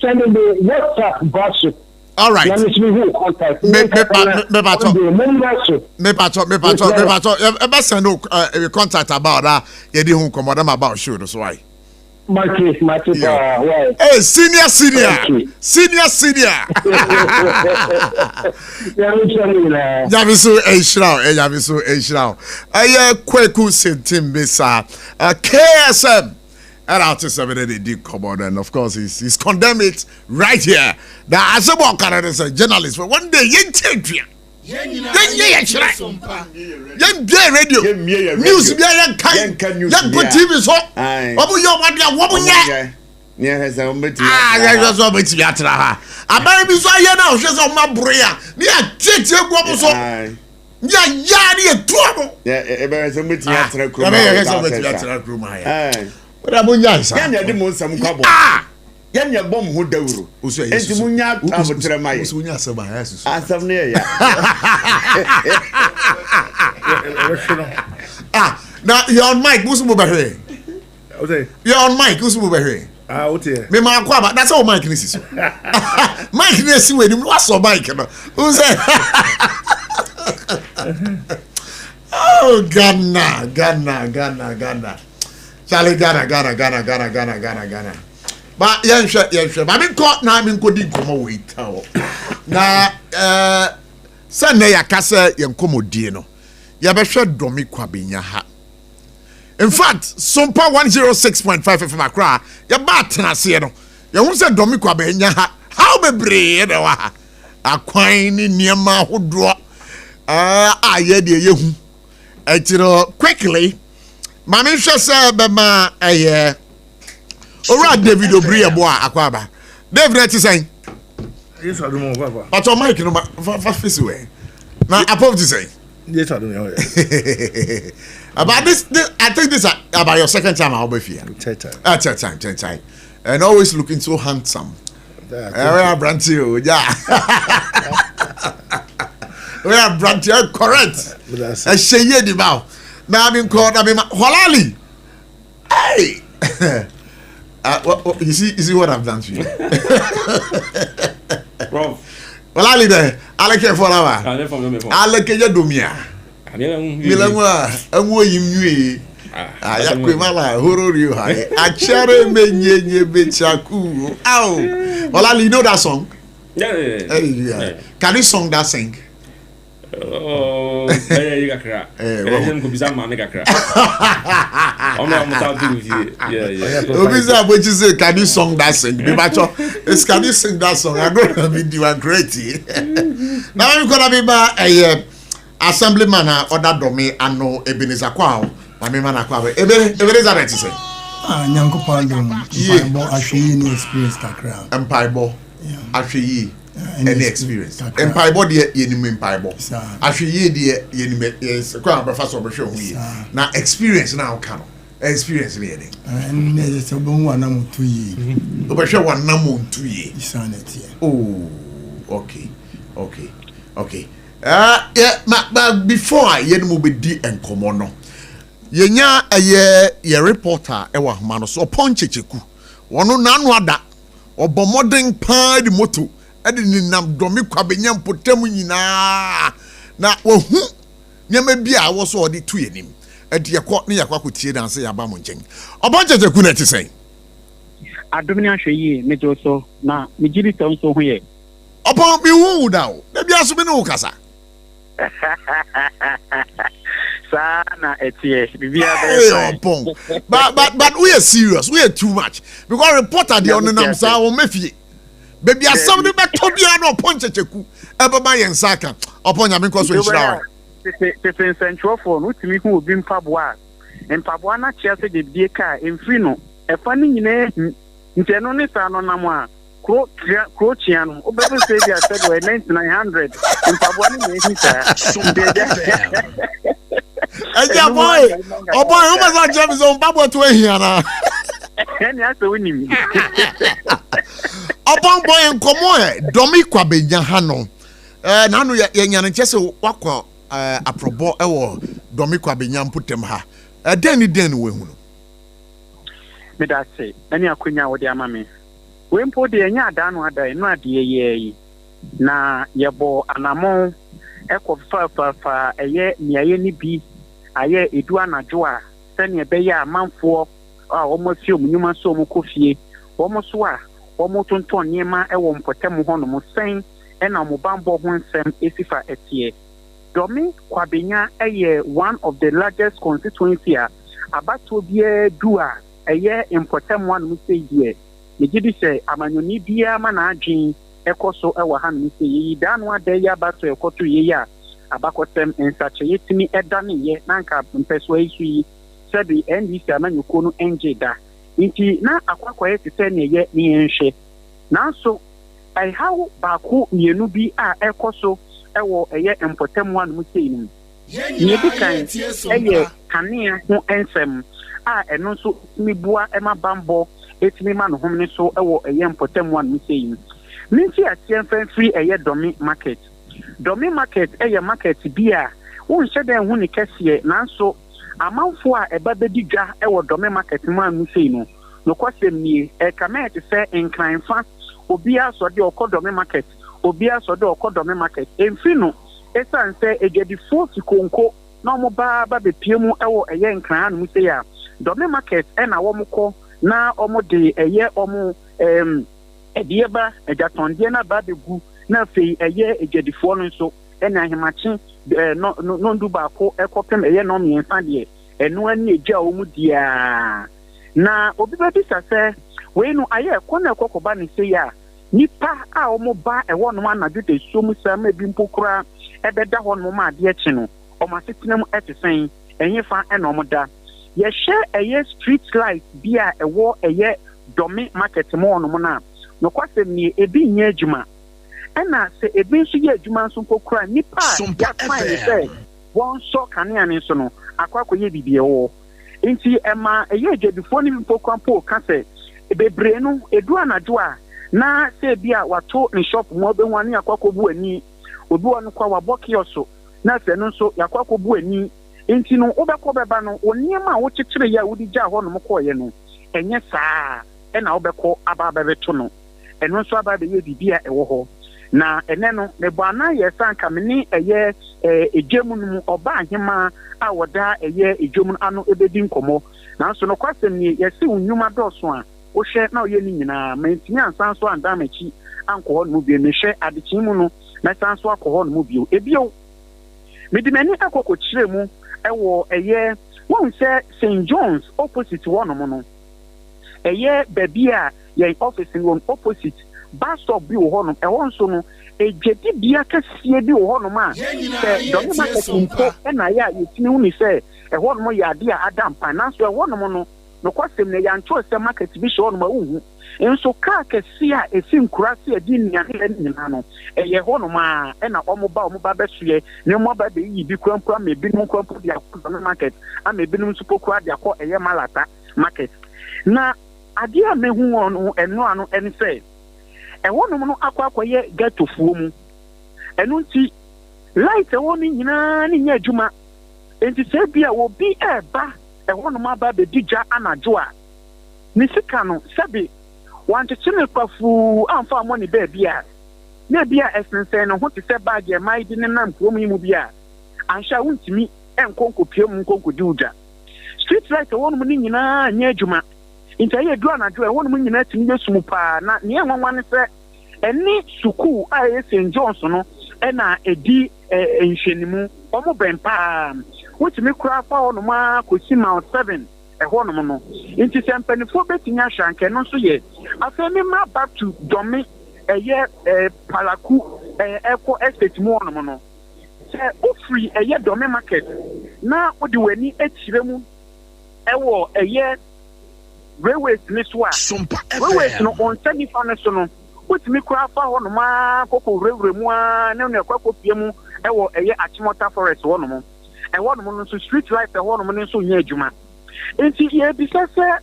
Send me WhatsApp browser. All right. Let me see who contact. Me contact about that. You didn't come about show. That's why. Matches. Hey, senior. Javiso Eshrao. Kweku Sentim Bisa. KSM. And out to 7 they did come on, and of course he's condemned it right here. Now as a walker as a journalist for one day you take you. Radio news be yan kan yan go TV so obu yo wadia yeah has ometi yeah so ometi atra ha abare bi so aye na o hwe so ma broya ni a tete egu so ya ni etuamo yeah ebe so ometi atra kro ma But I'm young, sir. Yan yadi mo nsam kwabo. Yan ya bom ho dawuro. Enti munya abotre mai. Usunya seba yesu. Asam ne ya. Now you're on mic, who's mo behwe? Okay. You're on mic, who's mo behwe? Okay. Me ma kwa ba, that's how mic ni siso. Mic ni si we ni what's so mic no. Who say? Oh, Ghana. Charlie Ghana. But yeah. But I'm caught now. I'm going to come wait. Now, Sunday ya kasa yenkomodie ya behwe domi kwabinya ha. In fact, SOMPA 106.5 FM Accra ya ba tenase no. Ya hu se domi kwabinya ha. How bebre de wa. Akwan ni niema hodo. Aye de yehu. Etiro quickly Mami hwe se be ma Ora David Obriye boa akwaba. David eti sen. Yes, I don't know, Papa. But your mic no fa face way. Na approve to say. Yes, I don't know. About this I think this about your second time I'll be here. Third time. Third time. And always looking so handsome. Yeah. We are brand correct. I say ye di ba. Na me call na me Holali. Hey. You see what I've done to you. Prof. Holali there. I like for lawa. I like you do me. Milanwa anwo yimnwe. Ya kwemala horori hai. Achere menyenye bechaku. Ow. Holali, you know that song? Yeah. Can you sing that sing? Oh, you got crack. Obisa, what you say? Can you sing that sing? It's can you sing that song? I'm gonna be doing great. Now I'm gonna be a assemblyman or that domain and no Ebenezer Kwao. I mean, man, Ebenezer, right to say. Nyanko Pardon, actually, experience that Empire Ball. Actually, any experience. Empire body, Empire Ball. Actually, yes, crown professor of show we now experience now can experience leading. And there's a one number 2 years. Over show 1 number 2 years. Oh, okay. Yeah, but before I will be D and Comono. Yenya a ye reporter, ewa manos or poncheku. One no nanwada. Obo modern pa di moto edi ni nam domi kwabenya potemu nyina na wohu nyama bia wo so odi tu enim edi yakọ ne yakọ akotie dan se yaba mo nchen obancheche ku na ti sen adomini ahwe me jo so na me gidi so ho ye oban bi hu da o na bia so bi no kasa sana etie bibia be but we are serious, we are too much because reporter the on nam sa wo mafie baby asam de beto bia no ponchecheku ebaba yen saka opon nya me nko so nhira te centrofo no timi hu obi mpaboa na chia se de bie ka emfri no efa ni nyina nte no ne sa no nam a kro chia no obebe say dia said 9900 mpaboa ni me hita Eja boy, o ma James on babo to ehia na. Eni aso woni. Obon boy nkomo e domi kwabenya ha no. Na no ye nya ne chese wakọ aprobo e wo domi kwabenya mputem ha. Den we hu no. Me da say, eni akonya wo de ama me. We mpo de nya ada no ada no ade ye yi. Na yebo anamon fa eye niaye ni bi aye edu anajo a sene ebe ya amanfo a omosi omunyuma so omukofie omoso a omotonton niema ewo mpotem ho no mo sen ena mo bambo ho nsem esifa etie domi kwabenya eye one of the largest constituency a abato bia du a eye mpotem one mo sei die megidi se amanyoni bia ma na adwen ekoso ewa ha no sei yi danu ade ya abato ekoto ye ya abakotem ensache yetimi edane ye nanka mpeso isu sebi NDC amanyuko no enje da nti na akwakoye tete ne ye ne yenhwe nanso ai how baako mienu bi a ekoso ewo eye empotem one mu sei ni ye bi kan eye kanea ho ensem a eno so mibua ema bambo etimi ma no homne so ewo eye empotem one mu sei ni nti asiemfen free eye domi market eye market bia won hye hu ni kese nanso amanfo a eba bedigwa ewo domi market mu anu sei no kwasem nie kamet se enkranfa obia so de okodomi market obia so de okodomi market emfi no esan se egedifo sikonko na mo ba bepiemu ewo eye enkran anu sei a domi market na wo mko na omo de eye omo edieba ejatonde na ba begu na fei eye egedifo no so ena ahemachi no ndu baako ekopem eye no mienfa de enu ani eja omu dia na obi ba bisa se we no aye kona ekokoba ni se ya nipa a omo ba ewo no anadu de somu sama bi mpokura ebeda ho no ma de echi no omo asetinam etesen enyefa ena omo da ye share eye street light bia ewo eye domi market mo no na no kwasem ni ebi nya adwuma ena se ebi nso ye adwuma nso mpokura nipa ya fine say won so kanea ne so no akwakoye bibie wo nti ema eye adwabifo ni mpokura mpo ka se ebebre no edu anajo a na se bia wato ne shop mo be wan akwakobu ani obi won kwa wabɔke oso na se no so yakwa kobu ani enti no wobɛkɔ bɛba no oniema wo kyekyere ya wodi gya hɔ no mkɔye no enye saa na wobɛkɔ aba bɛbeto no eno nso aba be ye bibia ɛwɔ hɔ na ene no mebana ye sanka meni eye ejemu no oba ahema a woda eye ejemu ano ebedi nkomo na so no kwasem ni ye se unyuma dɔso a wo hwɛ na oye ni nyina mentimi ansan so anda machi anko hɔ no bi me hwɛ adekyi mu no na san so akɔ hɔ no bio ebio medimani akɔkɔ kyerɛ mu ɛwɔ eye won sɛ St John's opposite wɔ no mo no eye baby a ye office won opposite bus stop bi wo hono e won so no ejedi bia kasie bi wo hono ma se do ma ketimpo e na ya yetini hu ni se e hono mo ya ade a adam pan na so e hono mo no no kwasem ne ya ncho se market bi so no ma uhu enso ka kasie a esi nkurase adi nia ne nyina no e ye hono ma e na omo ba besuye ne mo ba be yi bi kwampura me bi no kwampura dia ko no market a me bi no supokura dia ko e ye malata market na ade a me hu ono eno ano en se ɛwɔnom no akɔakɔyɛ gatofuo mu ɛno nti light ɛwɔ no nyinaa ne nyɛ adwuma enti sɛ bia obi ɛba ɛwɔnom aba bɛdi gya anadwo a ne sika no sɛbe wankyekye ne kwafuu amfa mmɔ ne baabi a na bi a ɛsensɛn no ho te sɛ baage ɛma de ne nam kurom yi mu bi a anhyɛ a wontumi ɛnkɔnkɔpie mu nkɔnkɔdi wogya street light ɛwɔnom no nyinaa nyɛ adwuma nti aye du anadwo ɛwɔ no mu nyina timi yesum paa na ne enwanwa ne sɛ ɛne suku a yɛ St John's no ɛna edi nhwenimu ɔmo bɛn paa wotimi kura fa hɔ no ma kosi Mount 7 ɛhɔ no no nti sɛ mpanifo betinya hwanke no so yɛ afɛ me ma back to domi ɛyɛ palaku ɛkɔ estate mu hɔ no no sɛ ofri ɛyɛ domi market na odi wani etire mu ɛwɔ ɛyɛ railways ni so a railways no on semi fan so no wotimi kura fa ho no ma kokɔ rewre mu a na ne kwakɔ pie mu ɛwɔ ɛyɛ Achimota forest ho no mo ɛwɔ no no so street light ɛwɔ no no so nya adwuma enti ye bi sɛ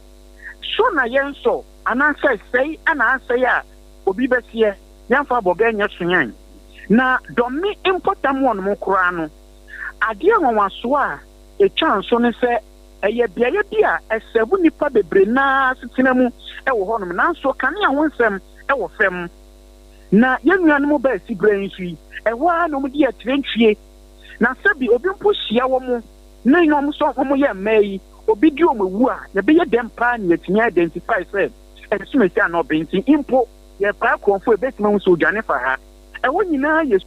so na yɛn so anasɛ sɛi ana asɛi a obi bɛsie yɛmfa bɔga nya sunyan na dɔmi importam ho no mo kura no adeɛ nwanwaso a etwa so ne sɛ ɛyɛ biaye bia ɛsɛbu nipa bebre na sitina mu ɛwɔ hɔ nom nanso kanea ho nsɛm ɛwɔ fam na yɛnua no mo ba si bran nsu ɛwɔ a no mo de atrentwie na sɛbi obi mpo hyia wɔ mo na nyom so mo yɛ mmaa obi di o mawu a yɛbɛyɛ dɛm paa ne yɛtumi identify sɛ ɛsumesi a na ɔbɛnti impo yɛ paa kɔnfo ebɛtumi ho so odwane fa ha ɛwɔ nyinaa yɛ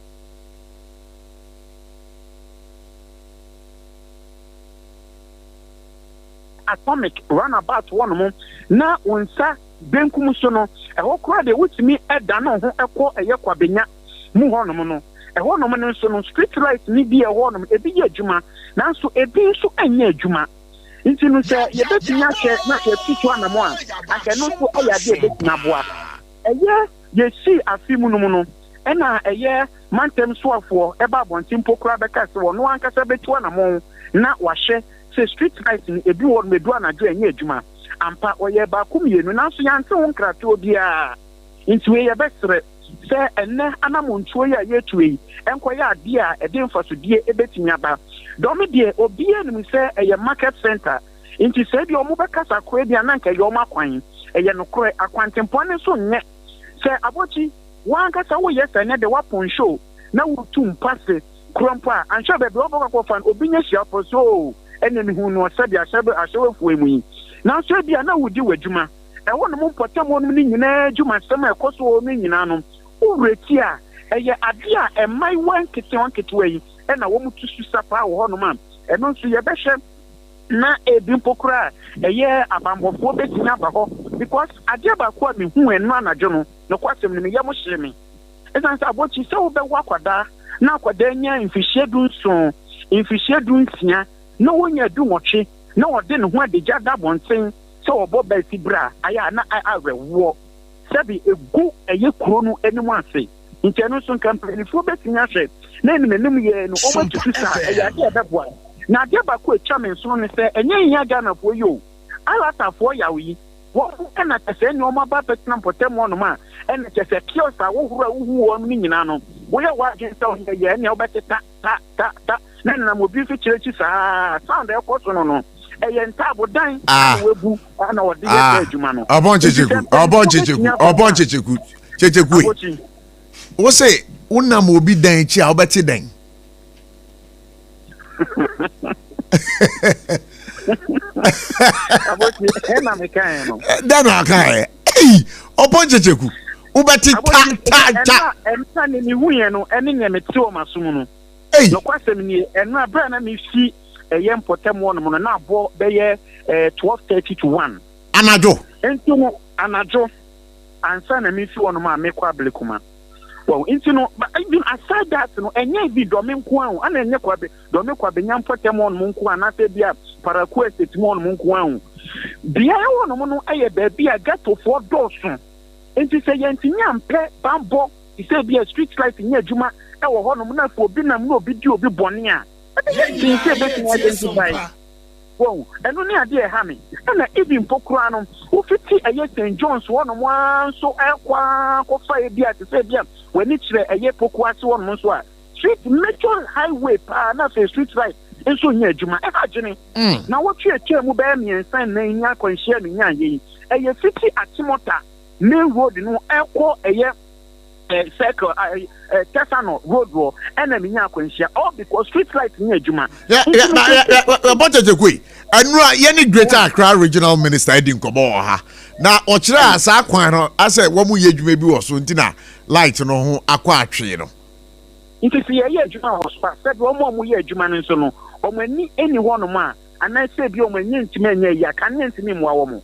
atomic runabout one mo na onsa benkum so no ɛhɔ kora de wutimi ɛda no ho ɛkɔ ɛyɛ kwabenya mu hɔ no no ɛhɔ no no nso no street light ni bi ɛhɔ no ebi yɛ adwuma nanso ebi nso ɛnyɛ adwuma nti no sɛ yɛbɛtumi ahyɛ na yɛtutu anamo a ahyɛ no nso ɛyɛ ade ɛbɛtumi aboa ɛyɛ yɛsi afi mu no ɛna ɛyɛ mantem soafoɔ ɛba abɔnten pokora bɛka sɛ wɔn ankasa bɛtu anamo na wahyɛ se street light ni ebi wɔ medu anadwo enye adwuma ampa oyɛ ba kum yenu nanso yante ho nkrato bia nti we yɛbɛsrɛ sɛ enne anamontuo ya yɛtuei enkoyɛ ade a ɛde mfasodie ebetimi aba dɔm de obi anim sɛ ɛyɛ market center nti sɛ bi ɔmo bɛkasa koe bia na nka yɛ ɔmo akwan ɛyɛ nokore akwantempɔ ne so nyɛ sɛ abɔkyi wankasa wo yɛ sɛ ne de wapon show na wotu mpase krompo a anhwɛ baabi wɔbɔkɔ fan obi nya hia pɔ so ɛne hu no sɛ bi ahyɛwefoɔ mu yi nanso bia na wodi wadwuma ɛwɔ no mo mpɔtam no ne nyinaa dwuma sɛm a ɛkɔ so no nyinaa no wureti a ɛyɛ ade a ɛman wanketewa yi ɛna wɔn tusu sapa wɔ hɔ no ma ɛno nso yɛbɛhwɛ na ebi mpokura ɛyɛ abambɔfoɔ bɛtumi aba hɔ because adeɛ baako a mehu ɛno anadwo no kwasɛm no meyɛ mo hyere me ɛsan sɛ abɔkyi sɛ wobɛwɔ akwadaa na akwadaa nya mfihyia 17 mfihyia 16 na wonya du nwɔtwe na wɔde ne ho adagya da bɔnten sɛ wɔbɔ baasi bra ayɛ na awerɛwoɔ sɛbi egu ɛyɛ kuro no anim ase nti ɛno nso nkampanifoɔ bɛtumi ahwɛ na anim yɛ no ɔmatutu saa ɛyɛ adeɛ ɛbɛboa na adeɛ baako atwa me nsono ne sɛ ɛnyɛ nhia Ghanafoɔ yi o alatafoɔ yawo yi wɔn ɛna kyɛ sɛ nneɛma aba bɛtena mpɔtam hɔnom a ɛna kyɛ sɛ kios a wohoro a wohu wɔn no nyinaa no we are watching so here and you better ta na mo bi fi chire chi saa sound e ko so no e ntabo dan webu na wo de adwuma no obon checheku wo say unam obi dan chi a obeti dan abochi e na me kan no dan akai obon checheku ubeti ta enta ni huye no ene ne meti o masum no no kwasem ni eno abra na me fi eye mpotem wo no na abo beye 12:30 to 1 anajo ento anajo ansa na me fi wo no ma me kwa blekuma well into no but even aside that no enye bi do me nko an ana enye kwa be do me kwa be nyam mpotem wo no nko an ase bia para ku eseti wo no nko an bia wo no no aye ba bia gato for dosun enti se yentinya mpe bambo ise bia street light nya adwuma e wo ho no na ko bi nam na obi di obi bone a enti se be tin identify wow eno ni ade e ha me na even pokura no wo fiti aye St John's wo no wan so ekwa ko fa e bia se bia wani kire aye pokua se wo no so a street major highway pa na fe street light enso nya adwuma e ha gene na wo tue mu ba mi ensan na nya kwanhia no nya ye eye fiti atimota main road no eko eye circle Tesano road ro enemy nya kwanhia all because street light nya adwuma Abotchie anu a ye ni Greater Accra Regional Minister Edin Kobo ha na ochire asa kwan no ase wo mu ye adwuma bi wo so ntina light no ho akwa atwe no nti ye adwuma ho so said wo mu ye adwuma no so no o mani eni ho no ma ana se bi o mani ntime anya ya kan ntime mu awo mu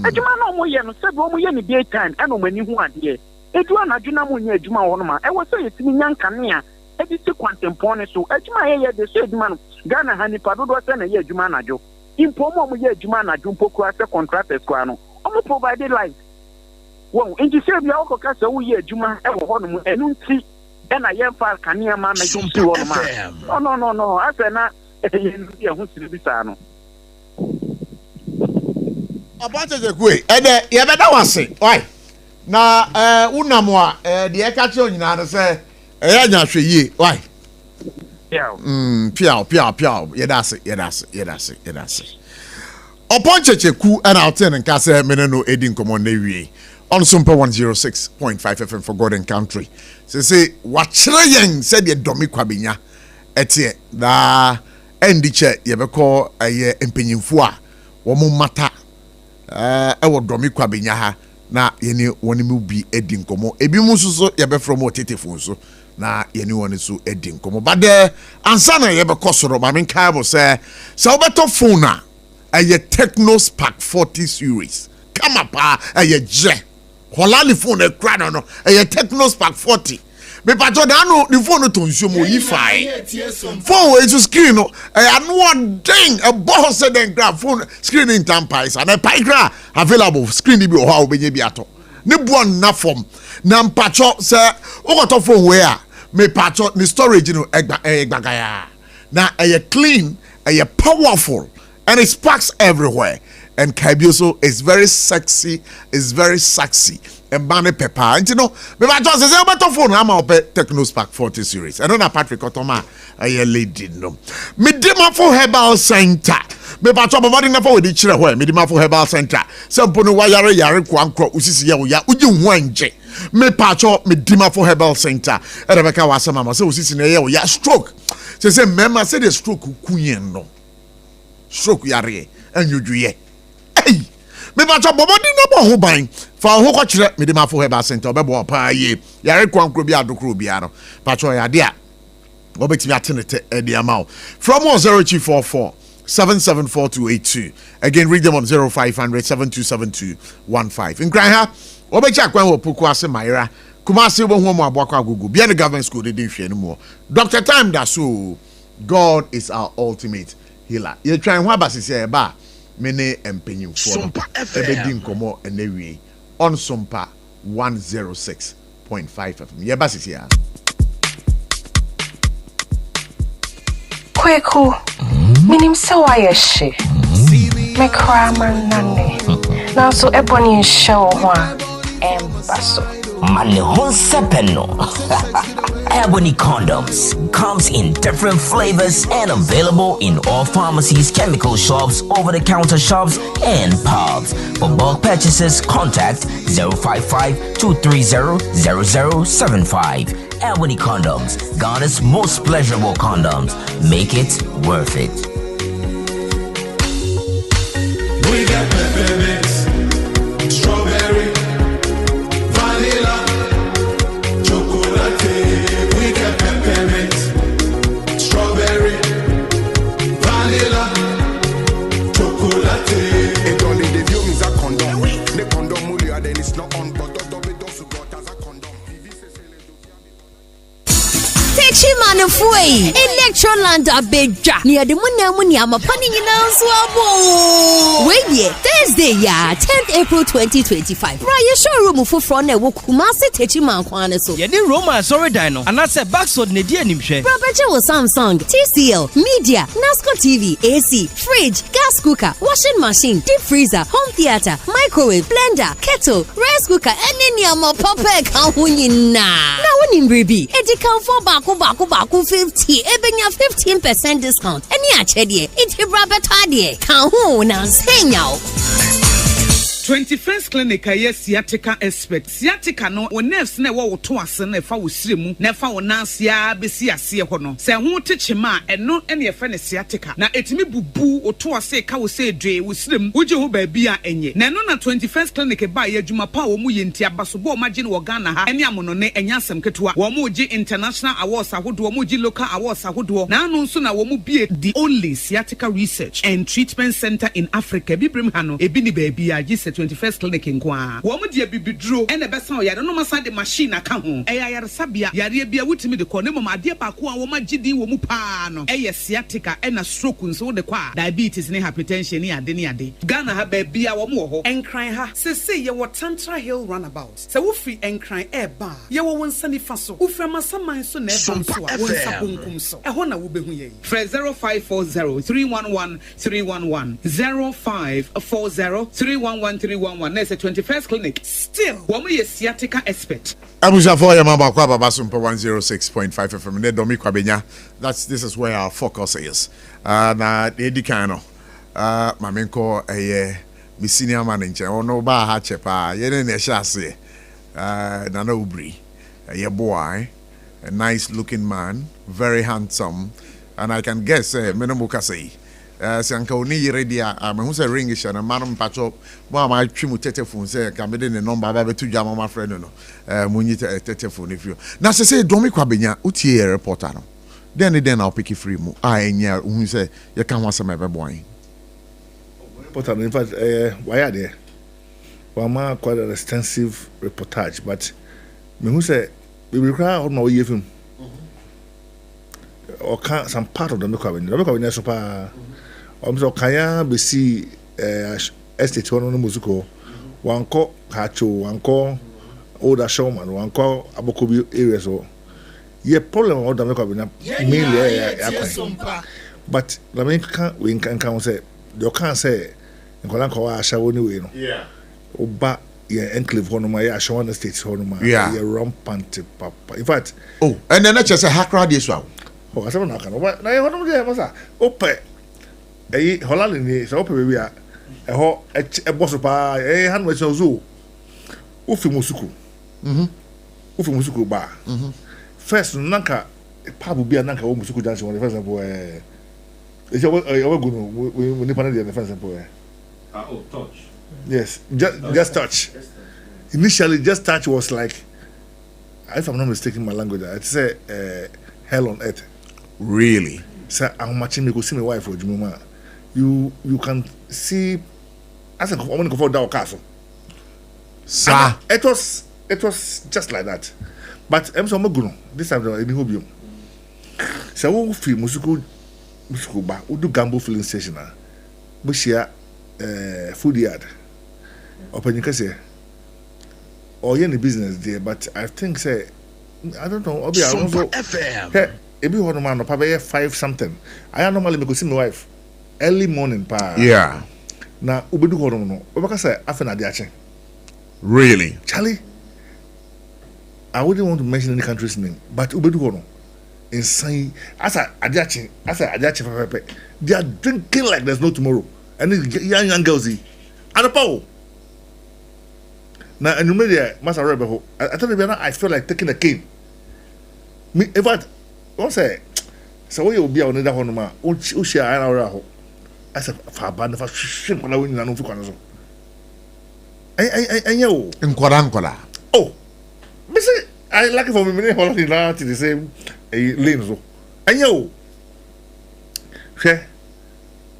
adwuma no mo ye no said wo mu ye ni daytime ana o mani hu ade edu anadwuna mu nya adwuma ho no ma e wo se yetimi nyankanea e di se kwantempone so adwuma ye de se adwuma no Ghana hani padodo se na ye adwuma anadwo impo mo ye adwuma anadwo mpoku ase contractors kwa no omo provide light wo nti se bia wo ka se wo ye adwuma e wo ho no mu enu nti e na ye fa kanea ma na jumpi wo no ma no ase na ye hu sire bi sa no Abotchie kwe ede ye beda wase oi na unamo a de e ka che onyina no se ya nya hwe yie oi piao yedase Abotchie ku ana oten nka se mene no Edin Komo na wie on SOMPA 106.5 FM for God and Country say wachire yen se de domi kwabenya etie da endiche yebeko aye empenyimfo a wo mu mata wo domi kwabenya ha na yeni woni mu bi Edin Komo ebi mu so yebefro mo tetefo so na yeni woni so Edin Komo bade ansa na yebeko soro ma men kai bo se obeto phone a aye Techno Spark 40 series kama pa aye je holali phone e kra no aye Techno Spark 40 me pa jo da no the phone to nsuo mo yi fai phone we to screen no anu ding a boss den grab phone screen in tampais and a pai gra available screen bi o ha obenye bi ato ne buon na form na mpacho se o to phone we a me pacho ni storage no egbagaya na clean powerful and it sparks everywhere and Kabioso is very sexy and Bane Pepper and you know me pacho se o beto phone am o Techno Spark 40 series and na Patrick Otoma lady no me dem for herbal center me pacho body na for we di kire ho me dem for herbal center se mpo no yare kwankro usisi ye wo ya uji hu anje me pacho me dem for herbal center e Rebecca wasama ma se usisi na ye wo ya stroke se mema se the stroke kunyen no stroke yare anyodwie hey me pacho body na bo ho ban fa ho ko kire me dem for herbal center obebo pa ye yare kwankro bi adokro bi ano pacho ya de a obetimi atenete e de amount from 0244 774282 again read them on 0500 727215 in Granja obecha kwan wo poku ase Maira Kumasi wo ho mo abakwa agugu bia the government school dey hwe no mo Dr. Time da so God is our ultimate healer ye twan ho abasese e ba me ne empenyimfo no Edin Komo enewie on SOMPA 106.5 FM ye basese ya Kweku, minim se waye she. Me cry man nane. Now so ebony show one embasso. Manihon Sepeno. Ebony Condoms comes in different flavors and available in all pharmacies, chemical shops, over-the-counter shops, and pubs. For bulk purchases, contact 055-230-0075. Ebony Condoms, Ghana's most pleasurable condoms. Make it worth it. We got peppermint, strawberry, vanilla, chocolate. We got peppermint, strawberry, vanilla, chocolate. It only the view is a condom. The condom only then it's not on, but Chimano Fui, Electroland Abeja, near the Munamunyama Panina Swabo. Wait, Thursday, 10th April 2025. Raya showroom for front a Kumasi Techiman Kwanaso. Yedi Roma sorry dino, and that's a backsword Nedia Nimshe. Property was Samsung, TCL, Media, NASCO TV, AC, fridge, gas cooker, washing machine, deep freezer, home theater, microwave, blender, kettle, rice cooker, and any more papa kahunina. Now when in baby, Edican for Baku 50, ebenya 15% discount. Any achedie, it's Brabetadie. Kahu na senya. 21st clinic aye sciatica expert sciatica no wo nerves na wo to ase na fa wo siremu na fa wo nansia besi ase ho no se ho techema eno ene ye fa ne sciatica na etimi bubu wo to ase ka wo se dwe wo siremu wo je ho ba bia enye na no na 21st clinic ba ye adwuma pa wo mu ye ntia basobo ma je no Ghana ha ene amono ne enya asem ketewa wo mu je international awards ahodo wo mu je local awards ahodo na anu nso na wo mu bie the only sciatica research and treatment center in Africa bibrim ha no ebi ni ba bia 21st clinic nkwa wo mu de bibidro ene besa o yare no masa de machine aka ho e yare sabia yare bia wutimi de ko ne mama de pa ko a wo magidi wo mu pa no e sciatica ena stroke nso de kwa diabetes ne hypertension ne ade Ghana ha ba bia wo mu ho enkran ha sese ye wo Tantra Hill runabout se wo free enkran e ba ye wo wonsani fa so wo fra masaman so na e ba so a wonsa bonkum so e ho na wo behu ye 0540-311-311 0540-311-311 There's a 21st clinic. Still, woman is sciatica expert. Abuja for your mama Kwaba SOMPA 106.5 FM. Nedomi Kwabenya. This is where our focus is. Na edikano. Mamenko mi senior manager. Ono ba ha chepa. Yene ne shase. Nana Ubri. Ye boy. A nice looking man, very handsome, and I can guess Menomukase. Sanka oni redia me hu say ring is na manum pacho mo ma twimu telephone say ka me de ne number ba betu jama ma friend no munyi telephone if you na say domi kwabenya utie reporter no then na pick free mu enya hu say ye kan wasa me be boy reporter in fact why are there ma quite an extensive reportage but me hu say we require no ye film or can some part of the kwabenya so pa so kaya be see estate one no musical wanko hacho wanko older showman wanko abokobi areas so ye problem all the make mainly but la me can we can say you can't say nkola ko ashawo ni we no yeah oba ye enclave hono ma ya ashawo na state hono ma ye rampant papa in fact and then just say hakra dey so oh asema na kan na ye hono dey masa ope Holland ni so pe we a ho e boso pa han we so ufi musuku ufi musuku ba first nanka pabu bia nanka wo musuku dance one first example e je we gunu we ni panel the first example touch yes just touch initially just touch was like if I'm not mistaken my language I'd say hell on earth really say I'm matching me go see my wife for Jumuma you can see as a woman go for that castle. Sir, it was just like that. But I'm so maguno. This time I didn't hope you. So we feel musical ba. We do gamble filling station na. We share food yard. Open you can say. Or you in the business there, but I think say I don't know. Obi SOMPA FM. Hey, every one man no probably 5 something. I normally go see my wife. Early morning pa. Yeah. Na ubedu hono no. Obaka say afa na de ache. Really? Charlie. I wouldn't want to mention any country's name, but Ubedu insane. As I Adiachi, they are drinking like there's no tomorrow. And young girls, and a power. Now, and you made it, Master Rebel. I told you, I feel like taking a cane. Me, in fact, what's that? So we will be on the Honoma, Ushia, and our as a Faban for shrimp when I win an Ufukan. I know. In Korankola. Oh, I like it for me, many holiday now to the same lane. I know.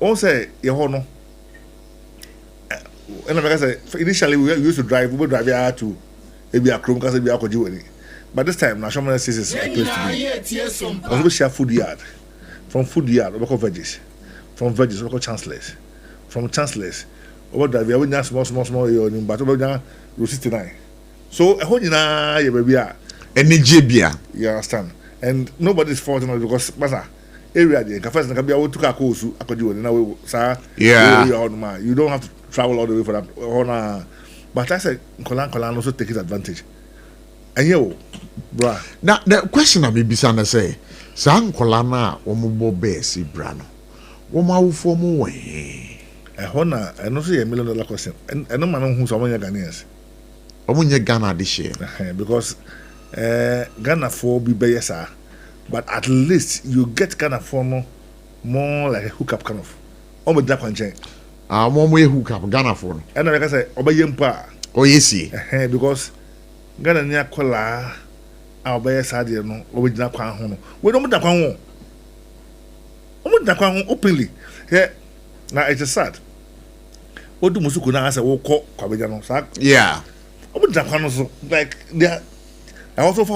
Also, your honor. And like I said, initially we used to drive, we would drive here to maybe a Chrome because we are going. But this time, National says it's a place to be. Also, we share food yard. From food yard, we call veggies. From veggies, we call chancellors. From chancellors, we drive here, we have small, but we have 69. So, a whole year, baby, and Nijibia. You understand? And nobody's fault because, Baza, area there, first, I can be able to go to a could now, sir. Yeah. You don't have to travel all the way for that. But I said, Kolan also take his advantage. And you, bruh. Now, the question I may be say, San Colana, Omubo Bessie Brano, Woma for more. A honor, and also $1 million question. And no man who's among your Ghanaians. Among your Ghana this year. Because Ghana for be better, but at least you get Ghana for more like a hookup kind of. Oh, but that one change. One way hookup Ghana for. And like I say, Obey Yempa. Oh, yes, because Ghana near Kola, our bear sadia no, original Kwan. We don't want that one openly. Here, now it's sad. What do Musukuna as a walk Kwabejano sack? Yeah. Like, I also I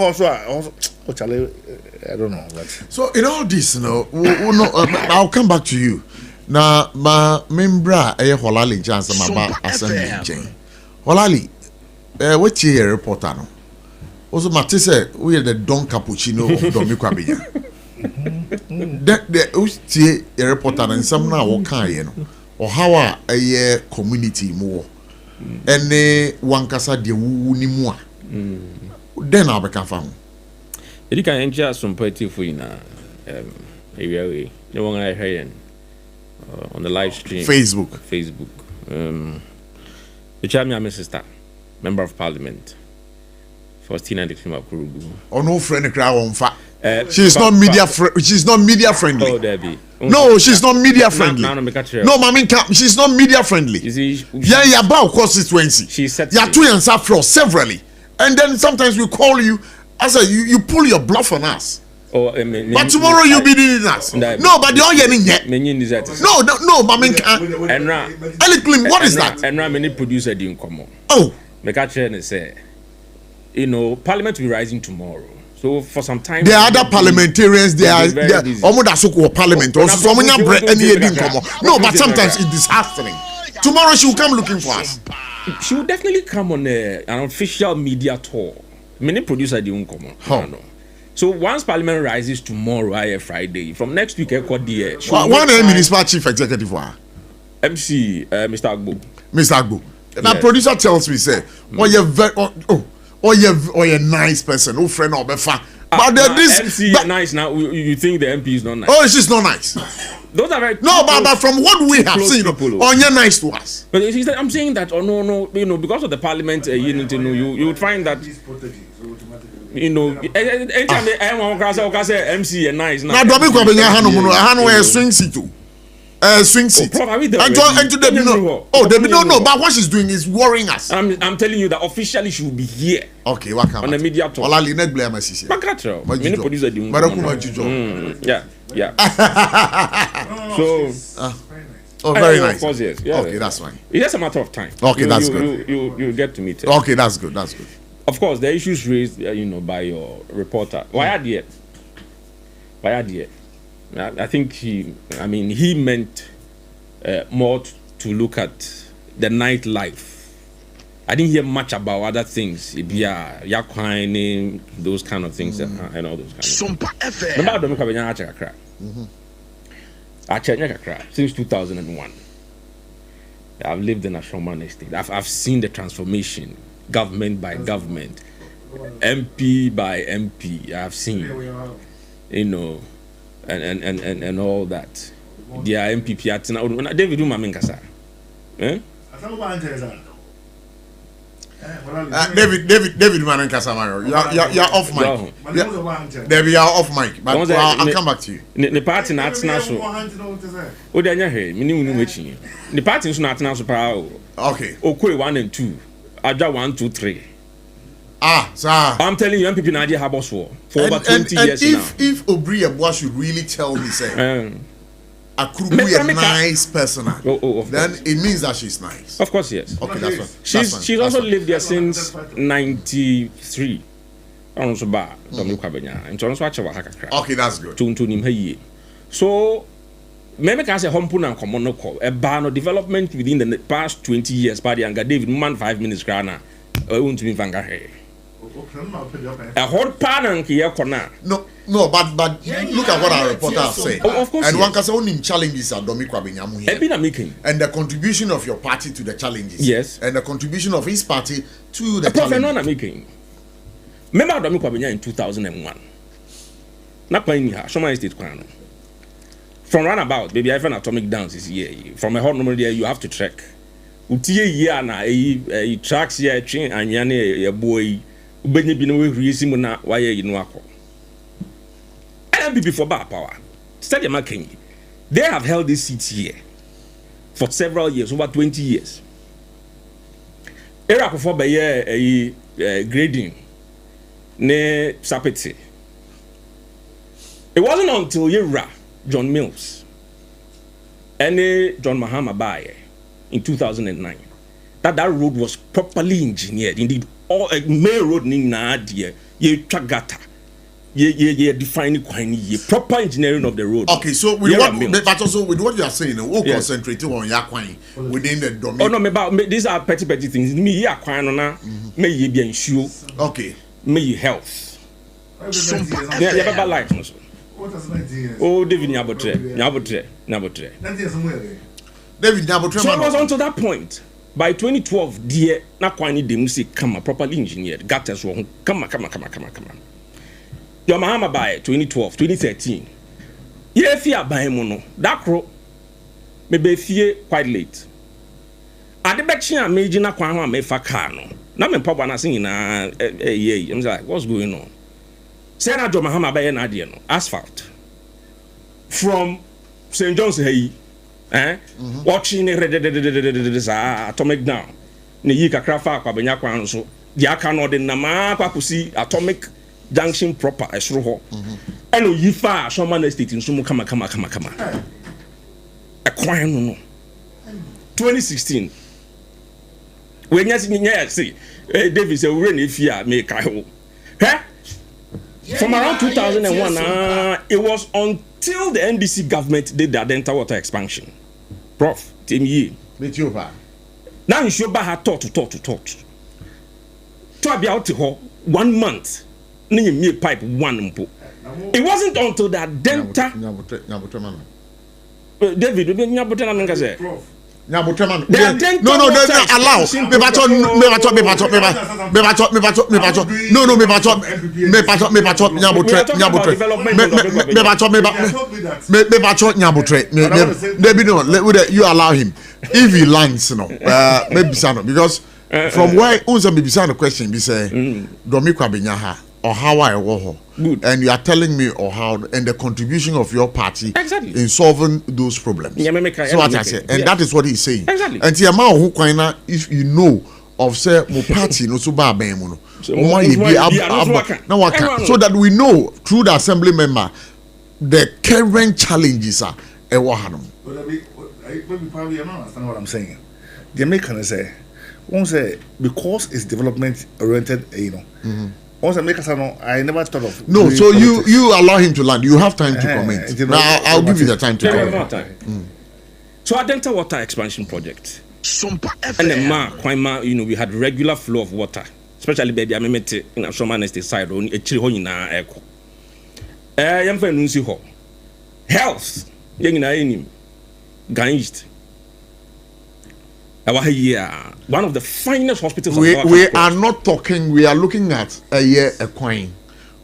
don't know. But. So, in all this, I'll come back to you. Now, my membra, Holali chance about assembly. Holali. What year reporter no? Also, Matisse, we are the Don Cappuccino of Dominic. That the reporter and some now okay, or how a year community more. And one casa de ni moi. Then I'll become found. You can enjoy some pretty for you now. The one I heard on the live stream. Facebook. The chairman, my sister. Member of Parliament, Faustina de Klimakurugu. Oh no, friend, she's not media. She's not media friendly. Oh, Debbie. No, she's not media friendly. No, mommy, she's not media friendly. You see, yeah, about constituency. She said, "You are two and Sarfo severally," and then sometimes we call you. I say, you pull your bluff on us. Oh, but tomorrow you'll be needing us. No, but you're getting yet. No, mommy. What is that? And now many producer didn't come. Oh. Make say, Parliament will be rising tomorrow. So for some time, there are other parliamentarians. They are almost Parliament. Also, no, but sometimes it's disheartening. Tomorrow she will come looking for us. She will definitely come on an official media tour. Many producers didn't come. So once Parliament rises tomorrow, Friday, from next week, one municipal chief executive, MC Mr. Agbo. Mr. Agbo. Now, producer tells me, say, you're nice person, no friend or befa. But this MC nice now. You think the MP is not nice? Oh, she's not nice. Those are very but from what we have seen, you're nice to us. But I'm saying that, no, because of the Parliament, you would find that. Anytime anyone say MC and nice now. Now, don't swing seat. Swing seat. No, but what she's doing is worrying us. I'm telling you that officially she will be here. Okay, what can on the media talk. Yeah. So very nice. Of course, yes. Yeah. Okay, that's fine. It's just a matter of time. Okay, that's good. You get to meet her. Okay, that's good. Of course, the issues raised, by your reporter. Why are there? I think he meant more to look at the nightlife. I didn't hear much about other things. Yakwine, those kind of things, and all those kind of things. SOMPA FM. Since 2001. I've lived in a Shoman estate. I've seen the transformation, government by government. MP by MP. I've seen, you know, and all that. They are MPP at now. David Umamenkasa. Eh? David Manankasa, you're off mic. David, you're off mic. But I'll come back to you. The party not now so. Oh, then you hear me. The party is not now so. Okay. Okay, 1 and 2. Aja 1, 2, 3. Sir. I'm telling you, MPP Nadia have us for over 20 years now. If Obri Abua should really tell me, say, Akurubu is a nice person, then it means that she's nice. Of course, yes. Okay, that's fine. She's also lived there since 93. Okay, that's good. So, maybe can say Hompun and Common call a ban of development within the past 20 years. By the younger David man 5 minutes grana. I want to be Vangahe. A hot pan and Kia Kona. No, but look at what our reporter has said. Of course, and one can say only challenges are Domikwa Benyamu here. Making. And the contribution of your party to the challenges. Yes. And the contribution of his party to the challenges. Making. Remember Domikwa Benyamu in 2001. Not playing here. Shoma State Kwano. From roundabout, baby, I found atomic dance is here. From a hot number there, you have to trek. Utie here na a tracks here train and yane a boy. Ubenye binowe releasing na why you know. MPP for bar power. Study Makenyi. They have held this seat here for several years, over 20 years. Era for by year grading ne sapete. It wasn't until Yera John Mills and John Mahama Baye in 2009 that road was properly engineered. Indeed, all main road in Nadia, ye Chagata. Yeah, defining proper engineering of the road. Okay, so with but also with what you are saying, we'll concentrate on Yakwine within the domain. Oh no, about these are petty things. Me Yakwine na may you be ensure. Okay. May you health. Yeah, about life. Oh, David Nyabotre. David Nyabotre. So it was until that point. By 2012, dear, na kwani demusi kama properly engineered. Gutters were come. Your Mahama by 2012, 2013. Yeah, fear by mono. That crow may be fear quite late. At the back, she made na kwama me fakano. Now, me papa na singing I'm like, what's going on? Say na John Mahama by an idea no asphalt from St. John's Hey, watching atomic down. Ne yika krafa kwa benya kwan so. Dia cannot in nama kwa kusi atomic junction proper esro ho eno yifa Shoma Estate nso kama a kwan no 2016 we nya see David say we na fia me kai ho from around 2001 it was until the NDC government did the Adenta water expansion. Prof team ye met you ba now you should ba ha talk to be out ho 1 month. Pipe one. It wasn't until that Adenta. David, no, allow. You allow him. If he lands, maybe because from where Unza maybe the question be say Domikwa Benyaha. Or how I war, and you are telling me or how and the contribution of your party in solving those problems. So what I say, and that is what he's saying. Exactly. And the amount who kind if you know of say my party no so bad so that we know through the assembly member the current challenges are a wahanum. Maybe probably not understand what I'm saying. The American say, won't say because it's development oriented, Once I never thought of. No, so you allow him to land. You have time to comment. Now I'll give you the time to comment. So Adenta water expansion project. And then we had regular flow of water, especially baby I met in Shoma Estate side on a chiri na echo. Yamfa nunsi ho. Health. Yengina enim. Ganist. One of the finest hospitals. We are not talking. We are looking at a coin.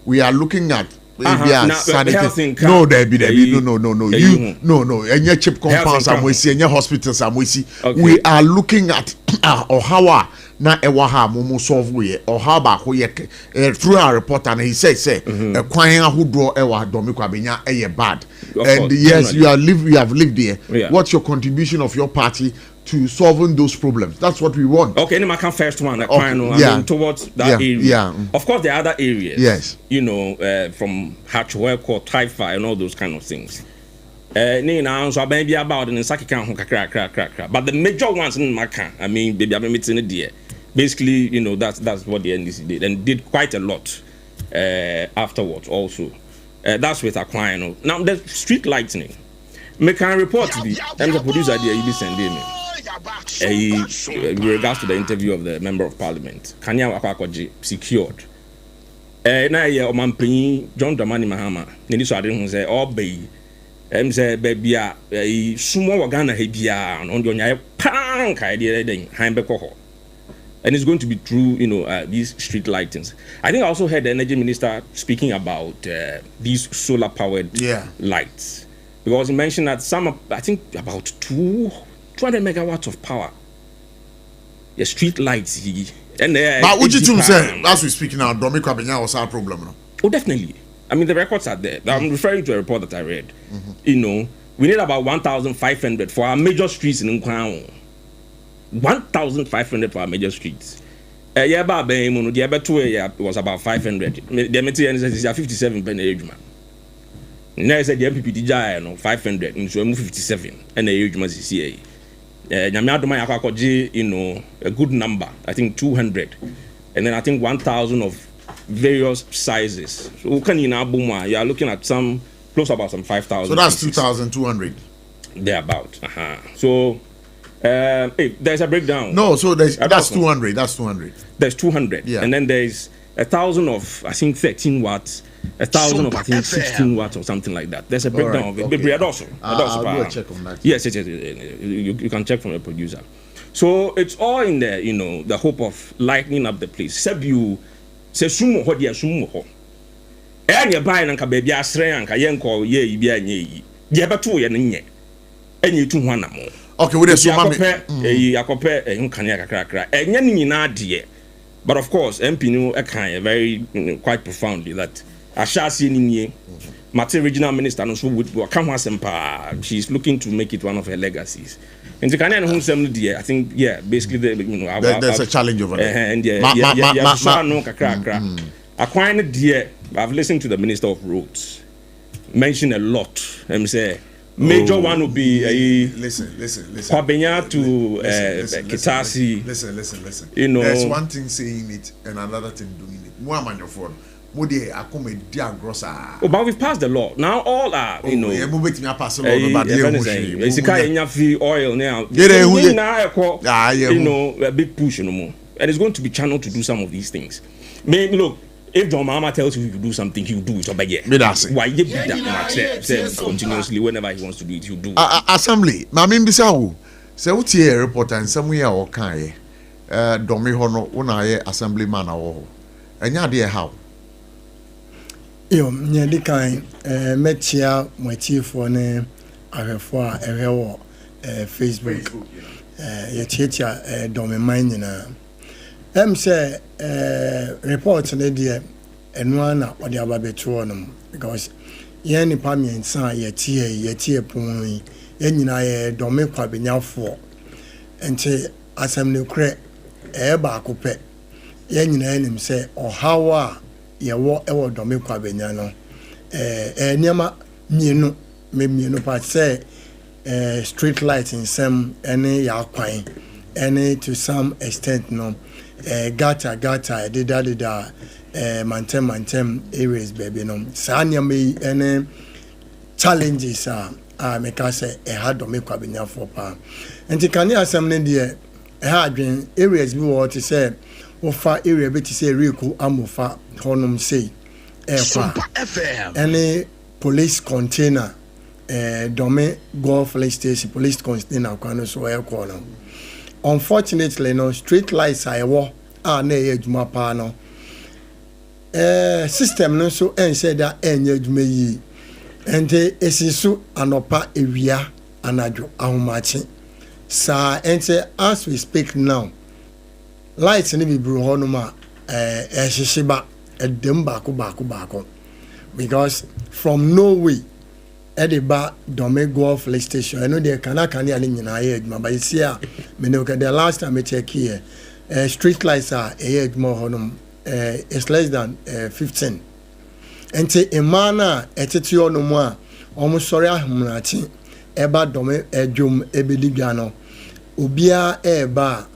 We are looking at. No, there be no. You no. Any cheap compounds and we see any hospitals and we see. We are looking at or how na ewaha mumu solve we or how ba ho ye through our report and he say a kwan ahodo ewa domi kwabenya bad. And yes, you have lived there. What's your contribution of your party to solving those problems? That's what we want. Okay, and I can first one towards that area. Yeah. Of course, there are other areas. Yes. From Hatchwork or Taifa and all those kind of things. So maybe about in Saki but the major ones in Macan, I mean, baby, I'm meeting it there. Basically, that's what the NDC did and did quite a lot afterwards also. That's with Aquino. Now the street lighting. Me can report to the producer idea you be sending me. With regards to the interview of the member of parliament, Kanya Wakwaji secured. Na ye Omanpin John Dramani Mahama, Nini so adin say obey. Say baby sumo wagana hebia on your pank idea then Heimbeko. And it's going to be through, these street lightings. I think I also heard the energy minister speaking about these solar powered lights. Because he mentioned that I think about 200 megawatts of power. The street lights. But would you say, as we speak now, Dominic Abenya was our problem? No? Oh, definitely. I mean, the records are there. I'm referring to a report that I read. We need about 1,500 for our major streets in Nkwan. 1,500 for our major streets. It was about 500. The material is 57 penny. Now I said the MPP DJ 500 and so 57 and the age must see a good number. I think 200 and then I think 1,000 of various sizes. So can you now boom? You are looking at some close about some 5,000. So that's 2,200. Thereabout. So there's a breakdown. No, so that's 200. That's 200. There's 200. Yeah. And then there's 1,000 of I think 13 watts. 1,000 of I think 16 watts or something like that. There's a breakdown of it. Okay. I'll do a check on that. Yes. You can check from the producer. So it's all in there, the hope of lightening up the place. Except you say sumo ho dia sumo ho. Anya buy nanka baby asre anka yenko ye bi anya yi. Ye beto ye nye. Enye tu ho anamo. Okay, we dey so mama. Yakope nkanya kakra. Enya ni nyina de. But of course, MP very quite profoundly that Ashasi Ninye, Mate regional minister, no she's looking to make it one of her legacies. And the Canadian home assembly, I think, basically, there's a challenge over there. And I've listened to the Minister of Roads mention a lot. Say major one would be a listen. Kwabenya to Kitasi. Listen. There's one thing saying it and another thing doing it. But we've passed the law. Now all are, oil now. A big push, and it's going to be channeled to do some of these things. Maybe look, if John Mama tells you to do something, he'll do it. Why you do that continuously whenever he wants to do it, he'll do it. Assembly, Mamim Bissau, say what here report and somewhere or Kai, Domi Hono, Unaye, Assemblyman or and ya how. Yo, nearly kind, Metia, my chief for name, I have for a Facebook, your teacher, Domi Mindina. Say reports in the and one or the other betronum because Yanni Pami and San Yetia Pony, Yanina Domi Pabinia for and say Assembly Crack, Eba Coupe, Yanina him say, or how are ye walk ever Domi Pabiano, Nyama Mino, maybe no part say street lights in some any yaquine, any to some extent no. Gata dida mantem areas baby no sanya me any challenges make us say a hard to make kwabenya for pa enti kan ya assembly there hadwen areas bi what say ofa area be to say reku amofa honum say SOMPA FM any police container dome golf police station police container kwano so e call unfortunately no street lights are ɛwɔ a na ɛyɛ adwuma paa no system no so ɛnhyɛ da ɛnyɛ adwuma yi ɛnte esi so anɔpa ewia anadwo ahomakye saa ɛnte as we speak now lights ne bibiri hɔ nom a ɛhyehyɛ ba ɛdɛm baako because from Norway Ediba Dome Golf Lake Station. I know they cannot any adwuma, but you see the last time I check here, street lights are it's less than 15. And say a mana etitio no more almost sorry ahumrachi eba dome ejum ebedigiano ubia eba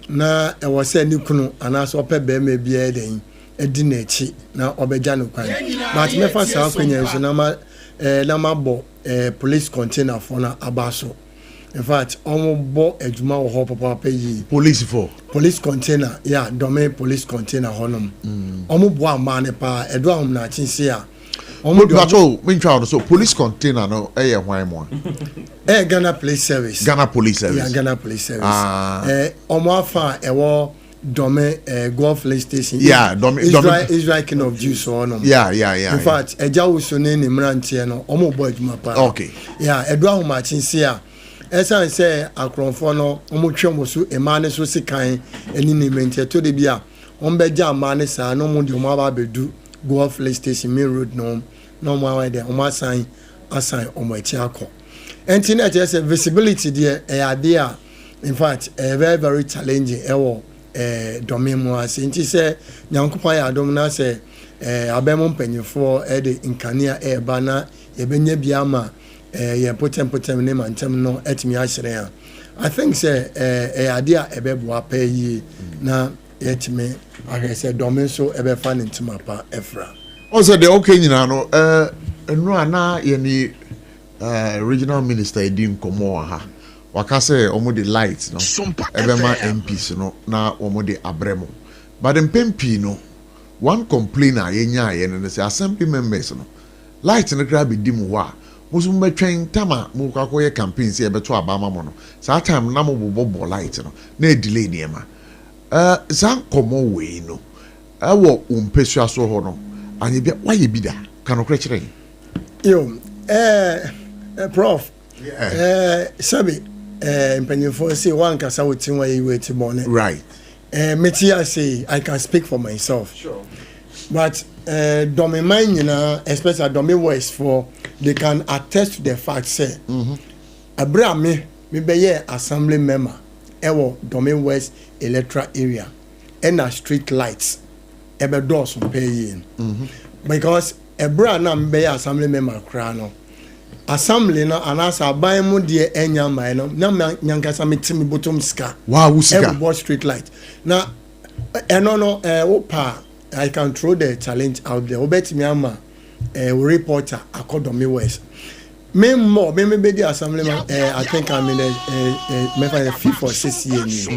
na e was say nikunu anaso pe be me bia den edi na echi na obeja no kwan but me fa sa kwanya so na mabo police container for na abaso in fact bo ejuma wo ho papa yi police container yeah dome police container honom bo amane pa edo ahom na chinse a so police container no hwan mo Ghana police service yeah Ghana police service afa ewo Dome Golf Lake Station. Yeah, Israel King of Jews or no. Yeah. In fact, Eja Usone ni Mrantie no. Omo boy juma pa. Okay. Yeah, Edwa ho machin sia. Esa say akronfo no omo twem so emane so sikan eni ni mente to de bia. Ombeja amane sa no mo de omo aba bedu Golf Lake Station main road no. No mo awa de omo asan omo echi akọ. Enti na just visibility there ade in fact very very challenging dome mu ase nti se nyankopa ya dom na se abemo mpanyefo de nkania eba na ebenya bia ma ye potem ne mantem no etimi ahyere a I think say ade a ebeboa pa yi na yetimi agese dome so ebefa ne ntima pa efra o se de okay nyina no enu ana ye ni regional minister Edim Komo ha waka say omo the lights no ebema MPs no na omo the abremo but them MP no one complainer yenya ye no say assembly members no light no grab dim ho a musum betwen tama mu kwakoye campaign say ebeto abama mo no sa time na mo bobo light no na delay niema san komo we no ewo umpesua so ho no anye bia waye bi da kanokre kire yo prof sabi mpanyefo say one kasa wetin wa you wait morning right metia say I can speak for myself sure but domain mine especially domain west for they can attest to the fact say abra me be assembly member ewo domain west electoral area and street lights ebe doors pay because abra na be assembly member kra no assembly no anasa aban mu de enya man no na nyankasa metimi bottom ska wow sika every street light na no opa I can throw the challenge out there obetimi ama reporter akodomi west me be the assembly man I think I'm in the 5 or 6 years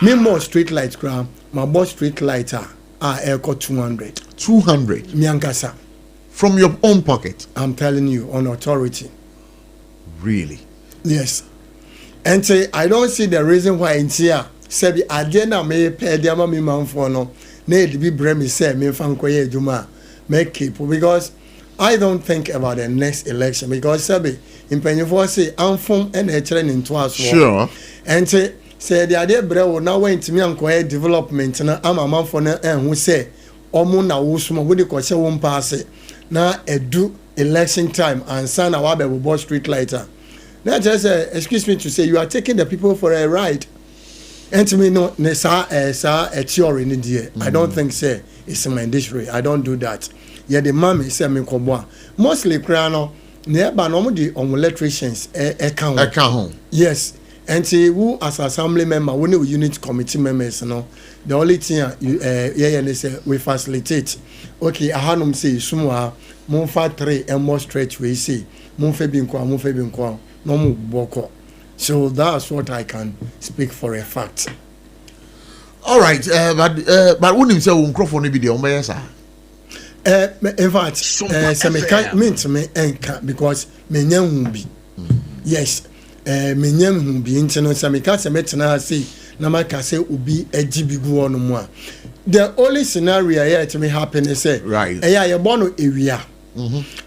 me more street light crowd my boss street lighter got 200 nyankasa from your own pocket. I'm telling you, on authority. Really? Yes. And say I don't see the reason why in here. Say I didn't make pay the amount me for no. Need be bremi say me fan koye juma make keep because I don't think about the next election because Sabi in Pennyfor say I'm from and a training to us. Sure. And say the idea bro now went to me and koye development na I'm a man for na and who say omo na wo suma wo de ko se won pass na edu election time and sana wabe bo street lighter na just excuse me to say you are taking the people for a ride and to me no ne sa a theory ni there I don't think say it's in my dictionary I don't do that yeah the mommy say me kobo mostly kra no ne ba no mo di on electricians account yes and say who as assembly member we need unit committee members no the only thing they say we facilitate okay ahanum say sumwa mon fa 3 and more stretch we say mon fe bi nkwa no mo boko so that's what I can speak for a fact. All right but unim say wo microphone bi de o meya sa in fact say me enka because me nyanwu bi yes menyam hu bi ntino se me ka se metena ase na maka se obi agibi gu ono mu a the only scenario here to me happen is say right you born ewia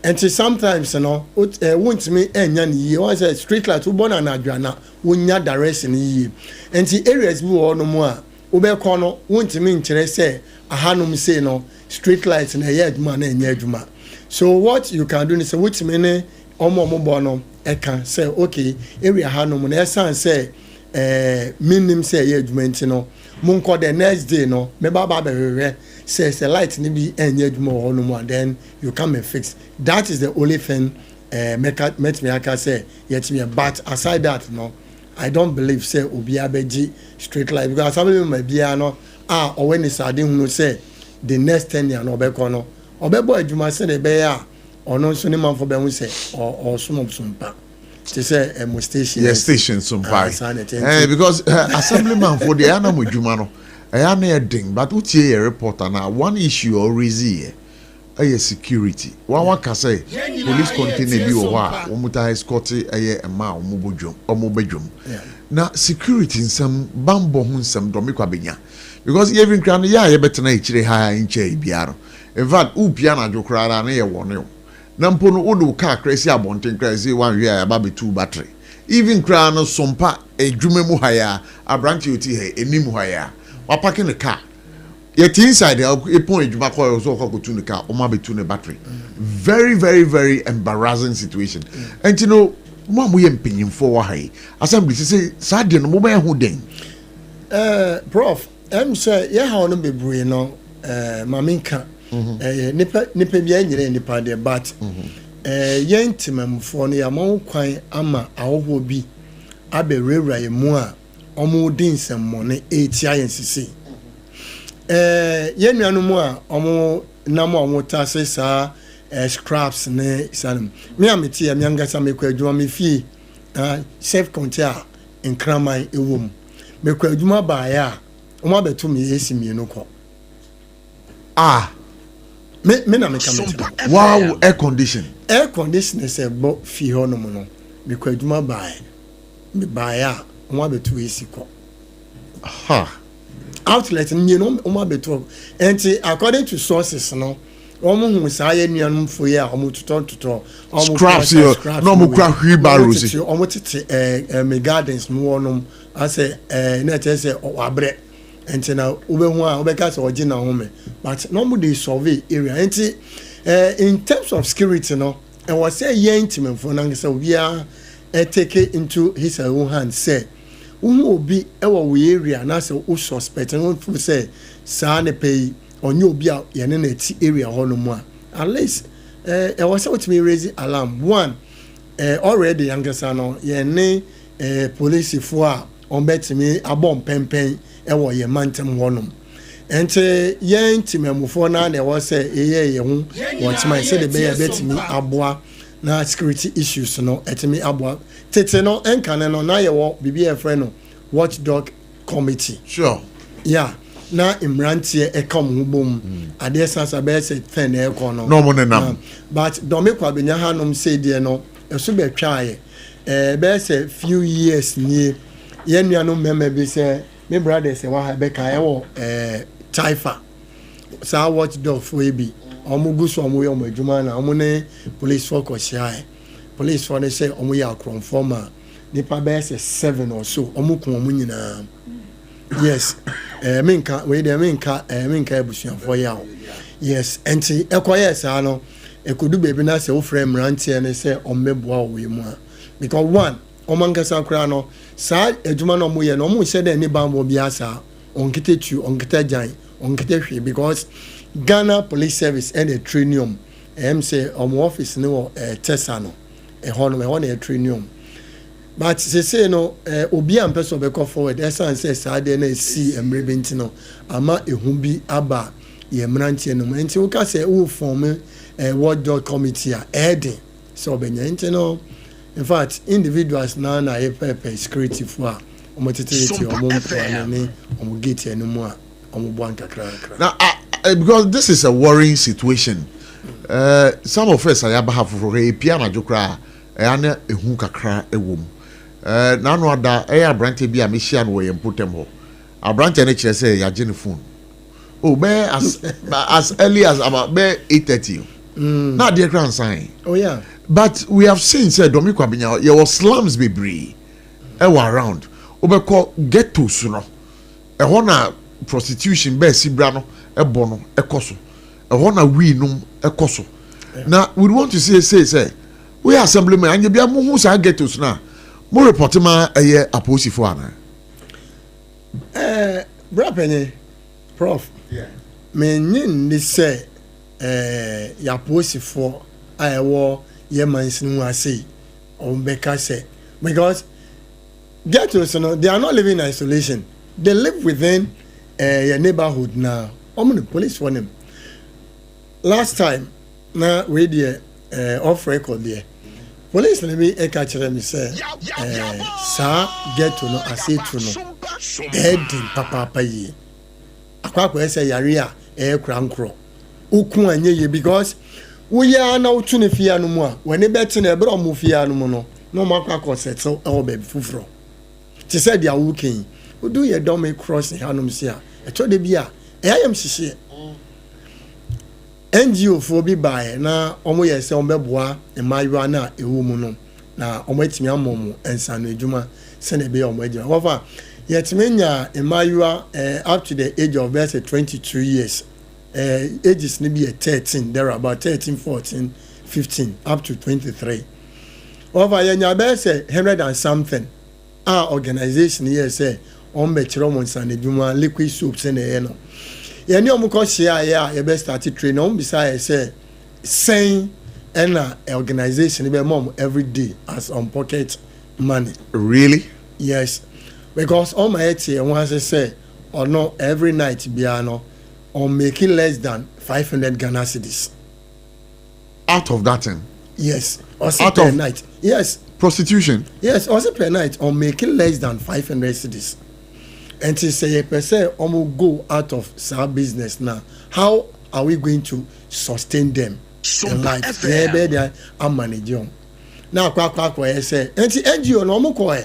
and sometimes won't me enya ni ye one say street light wo born na adwana wonya direction yi and areas bi wo no mu a wo be ko no won't me nkire say ahanum say no street light na ye aduma na enya aduma. So what you can do is say which me omo bono eka say okay area hanum na esan say minim say ye aduma ntino munko the next day no me baba be says the light ni bi enye more no more then you come and fix. That is the only thing met me aka say yet me, but aside that no I don't believe say obi abeji street light because some of my bia no or when is ade hu say the next 10 years no be kono obebo adwuma say the be ya ono so ni man for be hu say or sumpa to say a station yes station sumpa because assemblyman for the anam adwuma no I am a ding, but what's a reporter now? One issue or reason a security. One can say police continue be or muta escort a ma or mobile. Now security in some bambo some domiko benya because even crown ya better nature higher in che biaro. In fact, piano jocrana near one. Nampono odo car crazy abonting crazy 1 year baby 2 battery. Even crown sompa a jumemu haya a branch uti a nimu haya. Or parking the car. Yet inside a point you back also to the car or maybe to the battery. Very, very, very embarrassing situation. And you know, mom we opinion for high. Assembly say Sadian mobile who den. Prof, I'm say yeah how no be no maminka nipa bia nyire nipa de but yentimam for no yamon kwan ama awo bi aberewra yemu a omo din sem money etia yensisi yenuanu mu a omo namo omo tase sa scraps ne sanum me ameti am yangasa mekwa adwuma me fie chef container enkraman ewom mekwa adwuma ba ya omo abeto me yesi mienu ko me na meka meti wow air condition is a bo fie hono mo no mekwa adwuma ba me ba ya omo abeto yesi ko outlet you know omo abeto and according to sources no omo hu sa ye nuanum fo ye omo tuto scraps no mo kwa wheelbarrows omo tete me gardens no wonum ase na tese owabre enti na obehu a obeka se oje na home but no mo dey survey area enti in terms of security no and was say ye intimate for na say we are take it into his own hands say obi ewo we area na say o suspect and we say sa ne pay onye obi a ye ne na ti area ho no mu a at least e was say what me raise alarm one already youngster no ye ne police fo a on betimi abom pempen ewo ye mantem ho no ente ye ntimamufo na na we say ye hu what my say the be betimi aboa na security issues no etimi aboa tete no enkane no na ye wo bibi e friend no watchdog committee sure yeah na imrantie e come hubom ade sansa be say ten e ko no no mo nenam but domekwa benya hanom say de no eso be twae be say few years ni ye nuanom mema bi say me brother say wa be ka e wo taifa sa watchdog for ebi omugu so omo ye omo adwuma na omo ne police for ko share police for they say omo ya conformer nipa be say 7 or so omo kun omo nyina yes minka we dey minka ebusuan for ya yes enti ekoye sa no ekodu baby na say wo frame rantie ne say omeboa we mu a because one omangasa kra no sa adwuma no omo ye no omo hye dey ni bambo bia sa onkete tu onkete jan onkete hwe because Ghana Police Service and a trinium say office no tesano a trinium but say no obi am person be come forward esan say sade na see emrebenti no ama ehun bi aba ye mrantie no enti wo ka say wo form watchdog committee a eden so benya enti no in fact individuals na ye pepper security for omo teteleti omo mpo ne omo gate enu mu a omo bo ankakra now because this is a worrying situation. Some of us are have for a piano jokra and a hun kakra a womb. nano ada abrante bi a mehia no we yempotem ho abrante ne kire say ya gene phone as early as about 8:30 na dey grand sign but we have seen say Domi Kwabenya there was slums bebree around obekọ ghettos no na prostitution be sibra no ebo no ekoso na we num ekoso na we want to say we assemblyman anya bia mo hu sa ghettos na mo report ma aposifo ana bra penye prof me nyin ni say ya aposifo ayewo ye mansin ase on beka say because ghettos they are not living in isolation. They live within your neighborhood now. The police for them. Last time, now we the off record there. Police let me catch them say, "Sir, ghetto no, I say to no, dead in papa ye." Akwa say yaria krankro. Uku anye ye because we are now tune fia no more. When they bet in a bro mu fia no more no makwa settle our baby fufro. She said they are working. We do your dome cross in Hanumsia. I told the beer. I am she. NGO for be by now. Omo say Ombeboa and my rana a woman. Now omwet me amomo and San Juma send a be on wedding. However, yet menya in my up to the age of 22 years. Ages maybe 13. There are about 13, 14, 15 up to 23. However, yenya best 100 and something. Our organization here say on Betron San Juma liquid soups and no. Yani omukoshi ya best started train on beside say saying and organization be mom every day as on pocket money. Really? Yes. Because all my eti once say or no every night biano on making less than 500 Ghana cedis. Out of that thing? Yes. Also out per night. Yes. Prostitution? Yes, also per night on making less than 500 cedis. And to say a person almost go out of our business now, how are we going to sustain them in life? They are managing. Now, I say, and the NGO no more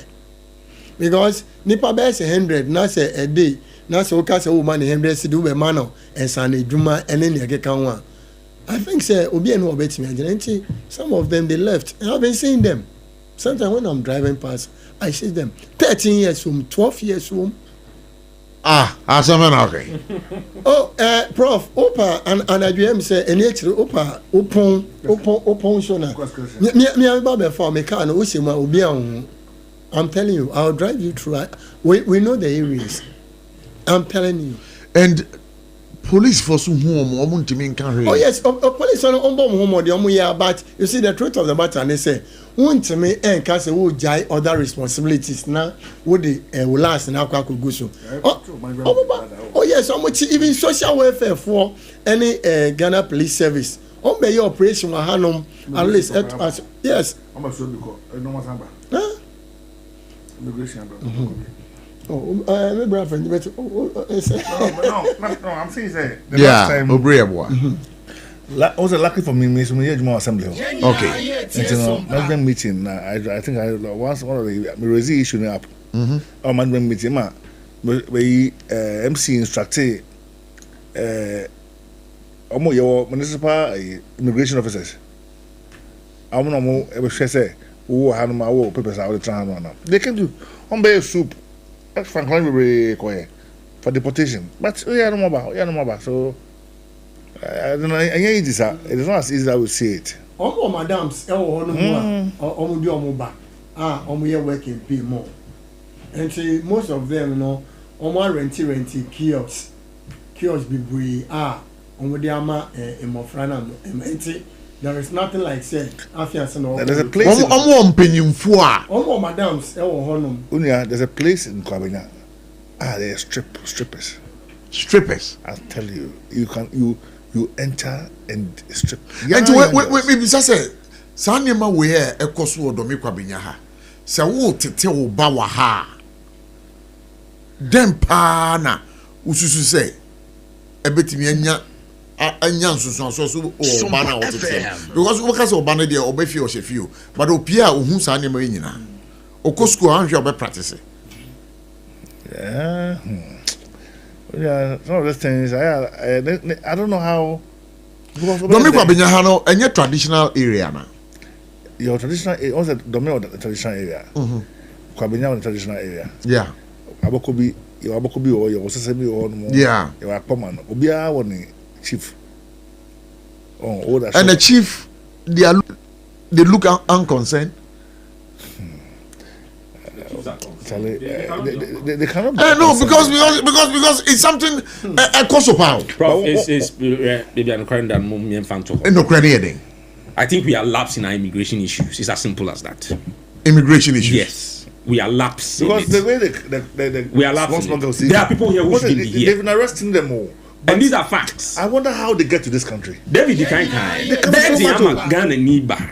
because nipa best 100, now say a day, now say okay, say woman 100 cedis be man and Sunday Juma and then you get one. I think say obi and obet me. Some of them they left, and I've been seeing them. Sometimes when I'm driving past, I see them 13 years home, 12 years home. As a man, okay. Oh, Prof, Opa and IBM say, and yet, Opa, Opon, Shona. Me, I'm about before me car, no, I'm telling you, I'll drive you through. We know the areas. I'm telling you. And police for some home, oh, yes, police on home, but you see, the truth of the matter, and they say, want to me and cast a wood jai other responsibilities now would the will last in our go so. Oh yes, how much even social welfare for any Ghana police service. On may your operation or Hanum at least yes. I'm a sure oh, my brother, no, I'm saying that. Yeah, also lucky for me, so we more assembly. Okay. Management meeting. I think I once one of the issue up. Our management meeting, we MC instructed your municipal immigration officers. I'm no more ever say, "Oh, I have my papers out of town." They can do on soup. That's frankly very quiet for deportation. But we are no more. So. I don't know. It is not as easy as I would say it. All madams, working pay more. And see, most of them, you know, renty kiosks be brave. There is nothing like say. There's a place. Madams, there's a place in Kwabenya. They are strippers. Strippers. I'll tell you, you enter and strip. And we say, Sanima we here a cosu Domi Kwabenya ha. Sa wo tete wo ba wa ha. Dem pa na ususu say ebetimi anya nsusu so o ba na wo tete. Because we ka say o ba na dey o be fi o she fi o. But opia o hu sa nima nyina. oko school how you be practice. Yeah, some of those things I don't know how. Domi kwa binya no any traditional area na. Your traditional area, also Domi the traditional area. Kwa binya the traditional area. Yeah. Abokobi or your Sesame or no. Yeah. You are common. Obia one chief. Oh, and the chief, they look unconcerned. They cannot. No, because it's something a cost of power. Maybe I'm crying that me and Fanto. No credit. I think we are lapsed in our immigration issues. It's as simple as that. Immigration issues. Yes, we are lapsed. Because the way we are lapsed. There are people here who shouldn't be here. They've been arresting them all. And these are facts. I wonder how they get to this country. David the kind. Ghana need bar.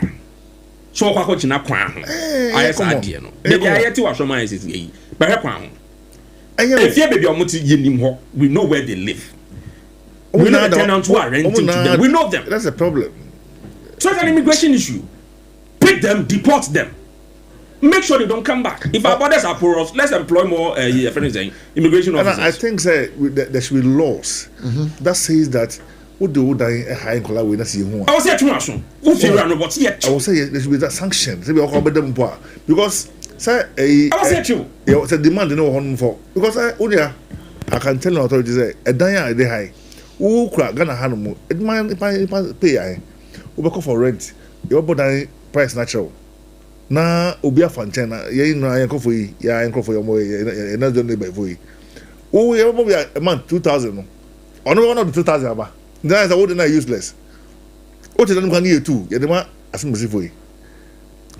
So kwa china kwa ho. Ayesa ade no. Baby ayeti wa shoma is yi. Ba kwa ho. If you baby omuti yenim ho, we know where they live. We know the tenants who are renting to them. We know them. That's a problem. So it's an immigration issue. Pick them, deport them. Make sure they don't come back. If our borders are porous, let's employ more immigration officers. And I think there should be laws that says that what the die high in color will see who. I was here too much. I will say there should be that sanction. Because say I was here too. It's a demand no one for. Because I can tell the authorities a die they high. Who crack Ghana Hanumu? It might pay. We go for rent. Your body price natural. Na obi afanche na ye no ayen kofo yi ya ayen kofo yo mo ye na do ne ba fo yi o ye mo be a month 2000 no ono one of the 2000 aba then is what na useless o te dan kan ye 2 ye de ma asimisi fo yi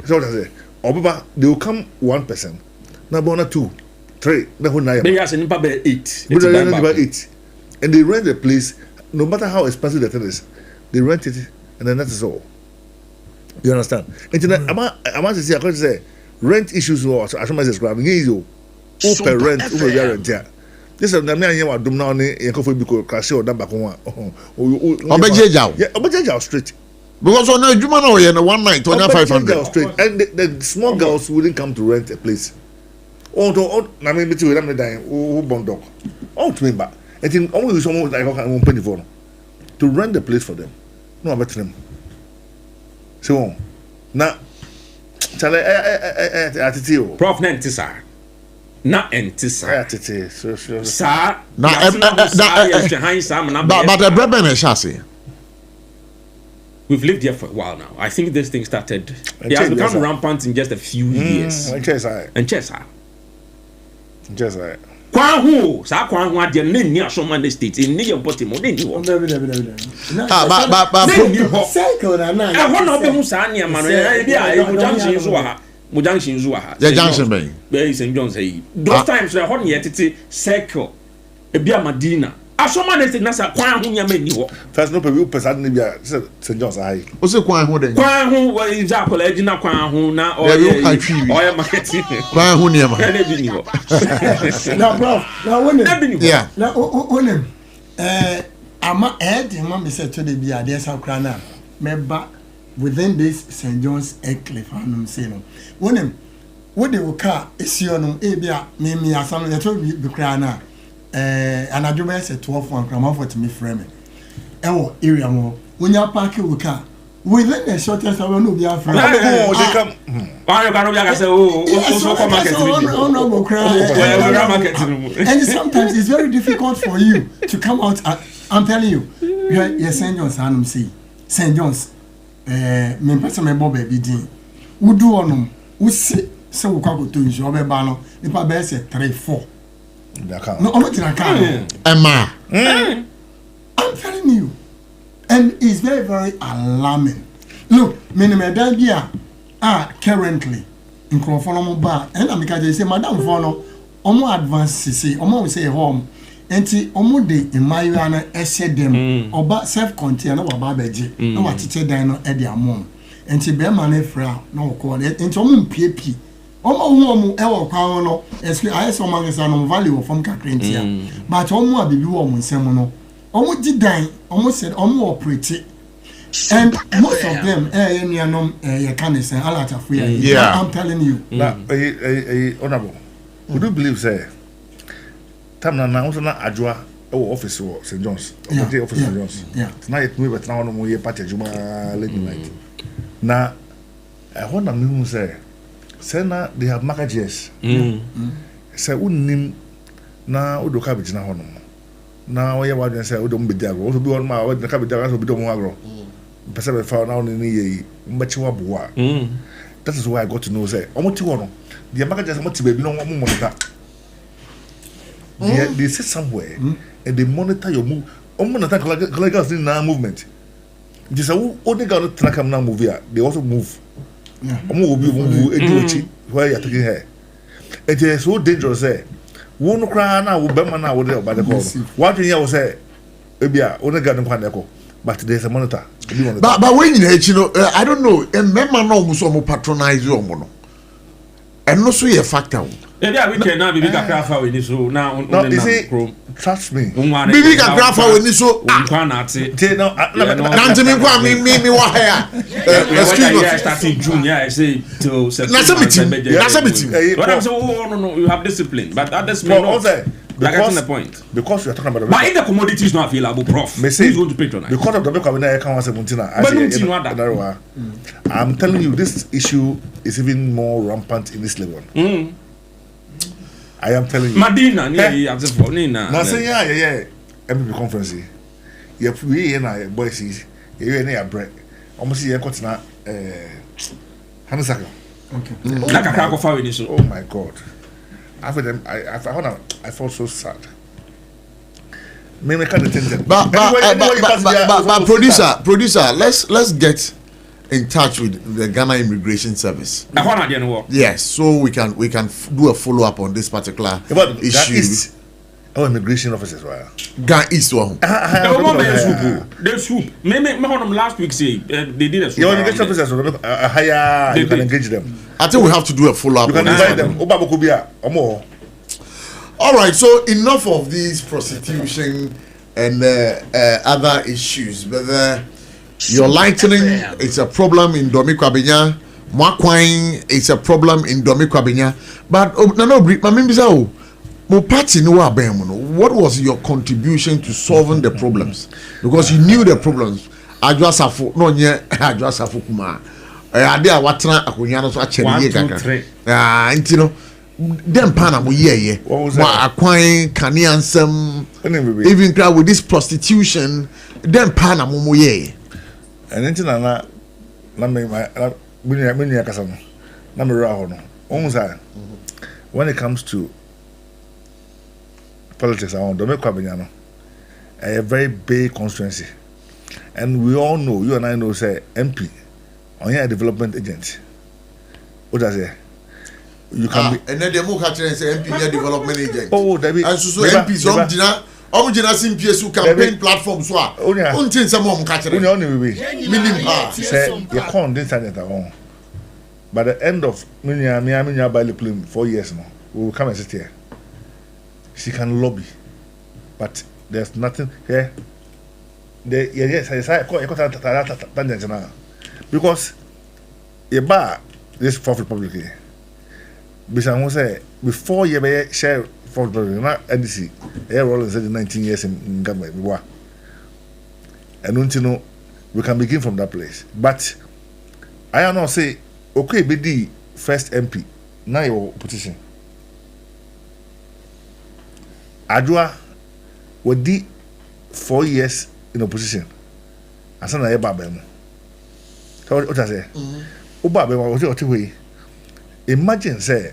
so that say oba they will come 1% na bona 2 3 na ho na ya be as nimpa be 8 and they rent the place no matter how expensive the thing is they rent it and then that is all. You understand? I'm to say, I could say, rent issues or as much as grabbing you. Open rent, over rent. This is the man you are doing now. You can be crash or number one. Obeja straight. Because on a Jumano, one night, 2,500 straight. And the small girls wouldn't come to rent a place. I mean, between them, dying, who bomb dog. Oh, to me, but I think only someone like I won't pay for to rent the place for them. No, I bet them. So, na chale attitude. Prof na entisa. Na entisa. Attitude. So. Sa. But the brother na chassis. We've lived here for a while now. I think this thing started. It has become rampant in just a few years. And chess. Kwan ho sa kwan ho ade na ni asoma na state ni your bottom mo dey ni ho but cycle na ho na obe hu sa ania ma no e bia e mo junction zo ha yeah junction be St. John's hey those times ho na yetete cycle e bia Madina asoma na state na sa kwan ho nya ma ni ho first no pe person na bia St. John's high o se kwan ho den kwan ho wa example e na kwan ho na o ye marketing kwan ho ne ma na bi ni ho now bro now when yeah now when ama me say to the bia there some crana member within this St. John's Ecclef I'm saying when what they will car is you no e bia me asam le to be crana anadwuma say 12 one crama for me frame ewo area mo when you park your car within the shortest of no be afraid they come why can no be say so come market and sometimes it's very difficult for you to come out I'm telling you your St. John's Hanum say St. John's me person me bob be din wo do onum wo se wo kwa go to nso obeba no nipa be say 3-4 no I'm telling you and it's very very alarming. Look minimum dan bia currently in Crawford ba and America they say madam for no omo advance say omo say home enti omo de imayu na ehye dem oba self contained na waba beje na watete dan no e de amon enti be ma na fra na okọ enti omo mpiepie omo e wo kwa no espe ayeso mangesa no value from kakrentia but omo abibi wo mo nsem no omo di dan omo said omo operate And most of them, you can't say, I'm telling you. Honorable, would you believe, say, Tamna now, Ajwa, office or St. John's, office St. John's. Tonight, we were now on my party, Juma, late night. Now, I want to say, Sena, they have marriages. Say, Unim, now, Udo cabbage now. Now, I want to say, Udom be there, also be on my way, the cabbage, also be done agro. Person found out in the mature bois. That is why I got to know, say, I want to go. The marriages are motivated, no one monitor. They sit somewhere and they monitor your move. I'm going to attack like us in our movement. Just only got to track them now move here. They also move. Where you're taking her. It is so dangerous. Won't cry now, Bema now, whatever by the call. What do you say? Maybe I only got them quite echo. But there's a monitor. But when you know, I don't know, and Memma no muso patronize your mono. And no so a factor. Yeah, we can now be grapher with this now. No, you see, trust me. Bibi ka grapher with this so. Me what here. Excuse me. Starting June, I say to September. What I'm saying, no, you have discipline, but others may not. Because the point. Because you are talking about. But if the commodity is not available, Prof, who's going to patronize? Because of the book I can't say Muntina. I'm telling you, this issue is even more rampant in this level. I am telling you. Madina, Now say yeah. MPP conference. You we and I boys is you and I break. Almost here got na Hansaka. Okay. Oh my God. After them, I felt so sad. Maybe can't attend them. But producer, let's get in touch with the Ghana Immigration Service. Yes, so we can do a follow up on this particular issue. Our immigration officers were Ghana East one. They swoop. Maybe last week say they did a swoop. Your immigration officers higher. You can engage them. I think we have to do a follow up. You can invite them. All right, so enough of these prostitution and other issues. But your lightning, it's a problem in Domi Kwabenya. Mwakwine, it's a problem in Domi Kwabenya. But what was your contribution to solving the problems? Because you knew the problems. Ajwa Sarfo, no nye Ajwa Sarfo kuma. Ade a watena akunya so achele ye kaka. Intino dem pana mo ye. Wa akwan kani ansem. Even crowd with this prostitution, dem pana mo ye. And intino na me akasa no. Na me ra ho no. When it comes to politics, I want to make a very big constituency, and we all know, you and I know, say MP, on here a development agent. What does it? You can be, and then the more say MP development agent. Oh, David, and so MP some dinner. Simple campaign platform so. Until some more catcher. Say you can't this at all. By the end of Minya by 4 years now, we will come and sit here. She can lobby, but there's nothing here. Because this Fourth Republic here. Before you share Fourth Republic, not NDC, Air Rollins said 19 years in government. And don't you know, we can begin from that place. But I am not say, okay, be the first MP, now your opposition. Adwa would di 4 years in opposition. Asana ye babem. So what I say? Ubabem was your way. Imagine say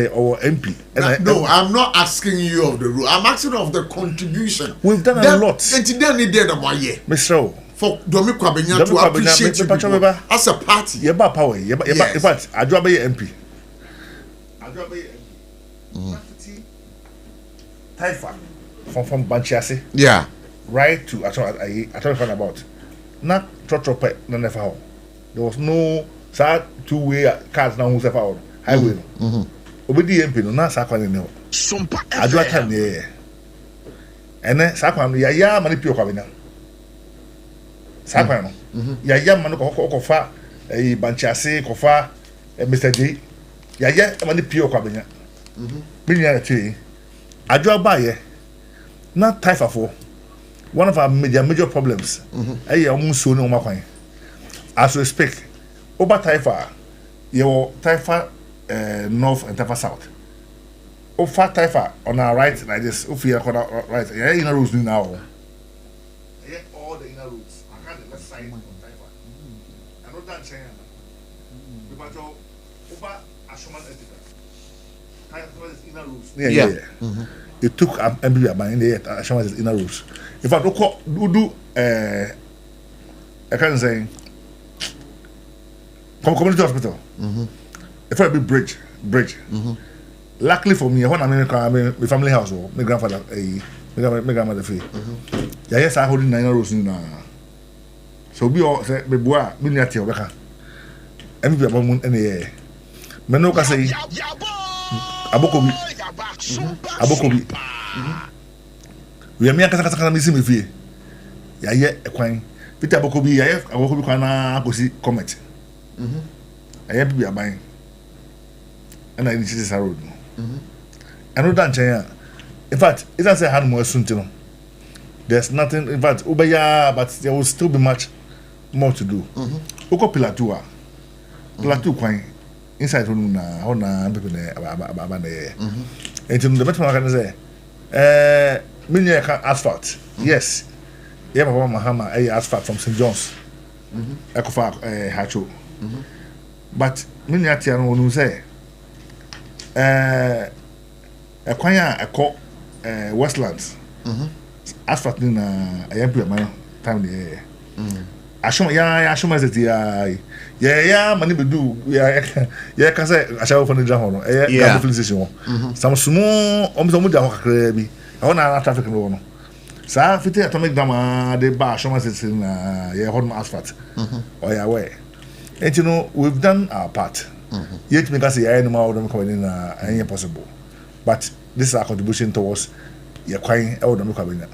our MP. No, I'm not asking you of the rule. I'm asking of the contribution. We've done a lot. Mr. For Domi Kwabenya to appreciate you as a party. Yeba power. Yeba Adwa be MP. Adwa be MP. Taifa from Banchiasi. Yeah. Right to I told about. Not trotrope na nefa. There was no sad two-way cars now who's ever highway. Obedi MP no na sakwan ne ho. SOMPA Adwa time ne. Ene sakwan ya manipio kwabena. Sakwan no. yaya man ko fa banchase ko fa Mr. J yaya man pio kwa benya binya ti adwo abaye na typha for one of our major problems omuso ni omakwan as we speak over typha your typha north and typha south over typha on our right like this if you are right yeah inner roads now all the inner roads I got the left side of typha I know that saying because over assumption typha is inner roads yeah. It took MBB in the assumption inner roads. If I do I can't say community hospital. If I be bridge. Luckily for me, when I'm in my family house or my grandfather, my grandmother free. Yes, I hold in 9 rows now. So be all say be boy, be near to Obeka. MBB about any air. Menoka say Abokobi. We are kasa misi me fie. Ya ye ekwan. Peter Abokobi ya ye Abokobi kwa na akosi comment. Aye bi aban. Ana ni chise road no. Eno dan chen in fact, it doesn't say how more soon to know. There's nothing in fact ubaya but there will still be much more to do. Oko pillar 2 a. Pillar 2 kwan inside na ona people na na and the better one can say many asphalt. Yes. Yeah, Papa Mahama asphalt from St. John's. Ekofa Hacho. But many atiano wonu say Ekwanya eko Westlands. Asphalt ni na ayampi man time there. Ashoma zeti yeah mani be do yeah can say ashawo for the jahon yeah filling station some small omo da kakra bi e na traffic no no sa fiti atomic dam de ba ashoma zeti na yeah hot asphalt oh yeah way and you know we've done our part yet me can say yeah no more them coming na any possible but this is our contribution towards your kwan e wo dem kwa benya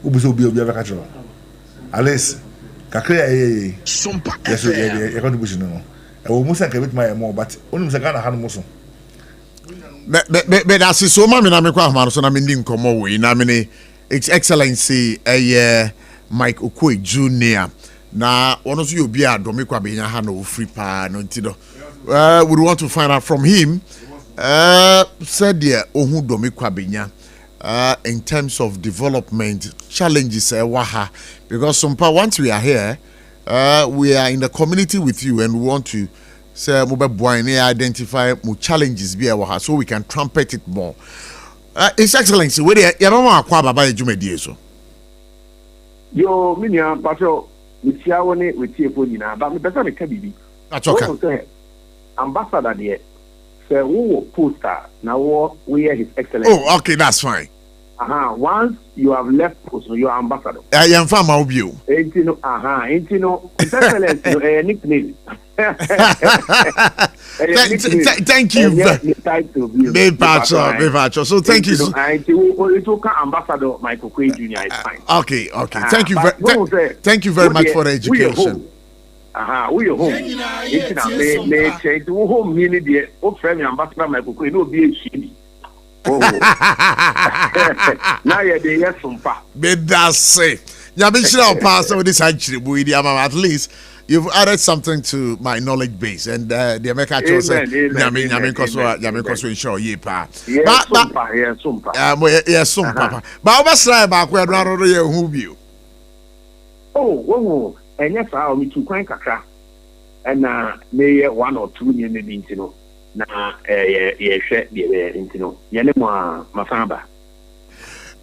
ubuso obi abeka tro at least kakra SOMPA FM. Yeah, contribution no. I will must have bit my more, but only Gana had muso. But that's so mammy na me kwa man so na me ndi nkomo we na me Its Excellency Mike Okwe Jr. Na one so you be a domi kwa benya ha no free pa no ntido. We want to find out from him said there ohun domi kwa benya in terms of development challenges waha because SOMPA once we are here we are in the community with you and we want to say identify more challenges be waha so we can trumpet it more. His Excellency where you mama akwa baba ejumedie so yo minia paso mitia woni wetiefo nyina ba me pesa me ka bibi that's okay ambassador there say who poster now we His Excellency. Oh okay, that's fine. Once you have left post, you are ambassador. I am from Maubio. His Excellency nickname. Thank you. So thank you. It will come ambassador Michael Quay Jr. is fine. Okay. Thank you very much for the education. We are home. It's home meaning the friend ambassador Michael Quay no be a now you're the SOMPA. But that's it. Yabishra pass over this century, at least you've added something to my knowledge base, and the American chose Yamin show ye pa. Yes, SOMPA. But I was trying back where who you. Oh, and yes, I'll be too quite kakra, and may 1 or 2 in the intino. Na intino yene mo mafamba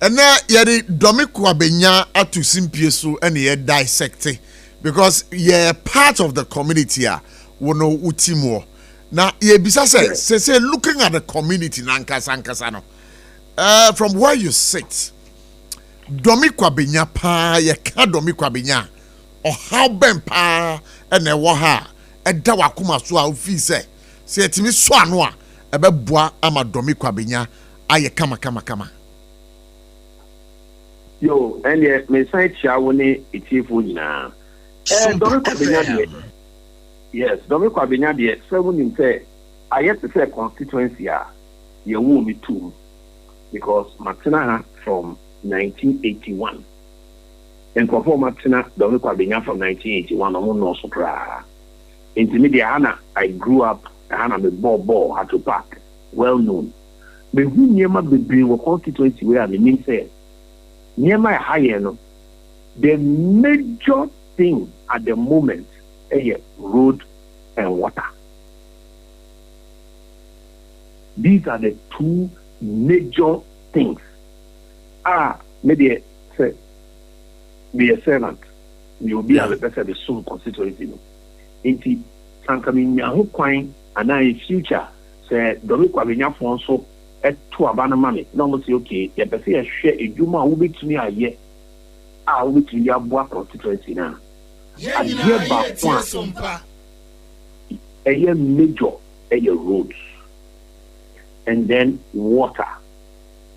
ena yede domiko abenya atu simpie so ene ye dissect because ye part of the community a wono utimo na ye bisa say looking at the community na nkasa no from where you sit domiko abenya pa ye ka domiko abenya o how ben pa ene wo ha eda wakoma so a ofi say se etimi so ano a ebeboa amadomi kwabenya aye kama yo and me sai chia woni etiefo nyina SOMPA FM. Yes, Dominic Kwabenya de 7 in say I yet to say constituency you won't be too because Martina from 1981 and perform Martina Dominic Kwabenya from 1981 no surprise. Intermediate Hannah, I grew up Hannah the ball at to park, well known. But who near my baby were constituency where the name said near my higher no. The major thing at the moment is road and water. These are the two major things. Maybe say, be a servant. You'll be a person the soon constituency. Inti Sankamin Yahu Quine and I in future say Dominic Kwabenya Fonso at 2 abana money. No, say okay, you better share a Juma will be to me a year. I will be to your boy constituency now. A year back one. A year major, a year roads, and then water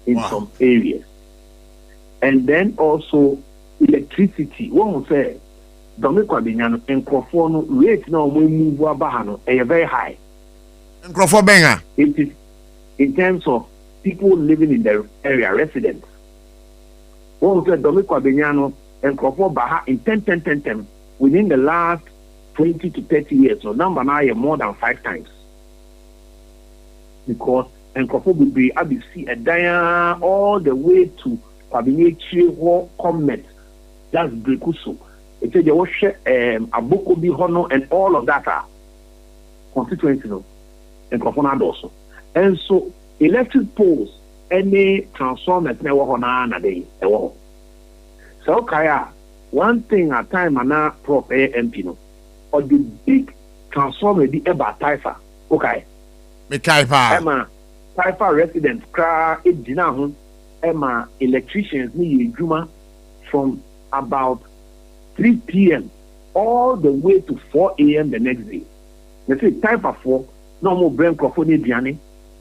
in some areas, and then also electricity. One will say, Dominic Kwabenya and Crawford rate now we move Bahano a very high. And Crawford Benga. It is in terms of people living in the area, residents. One will say Dominic Kwabenya and Crawford Baha in 10 within the last 20 to 30 years, so number now more than 5 times. Because and Crawford will be ABC a dia all the way to Kwabenya War Comet. That's Brekuso. It said you wash Abokobi Hono and all of that are constituency and Crawford also. And so electric poles, any transformers never Hona day. So Kaya, one thing at time and now PROF MP or the big transformer the Eba Taifa. Okay. Emma Taifa residents cry it dinner Emma electricians need Juma from about 3 p.m. all the way to 4 a.m. the next day. They say Taifa 4, no more brain crofoni diani,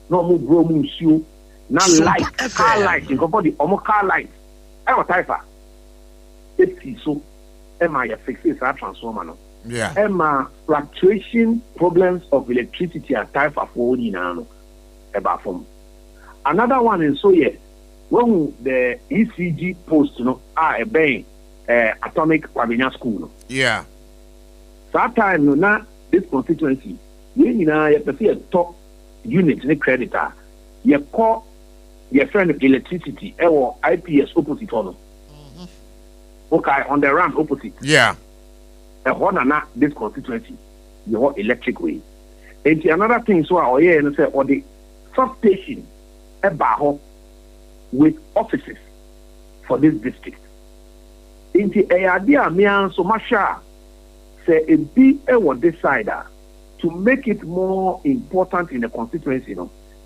no more bro musio, now light, car light, you go the car light. Emma Taifa. It's so Emma ya fixes that transformer no. Yeah. Emma fluctuation problems of electricity at Taifa 4 now about from. Another one is so yeah, when the ECG post a bang atomic Kwabenya school no. Yeah. That time no na this constituency you know you have to top unit in creditor you call your friend of electricity or IPS opposite on. Okay, on the ramp opposite. Yeah. And what na this constituency, you have electric way. And another thing so or yeah, and say or the substation about with offices for this district. In the idea me and so much say a be a decider to make it more important in the constituency.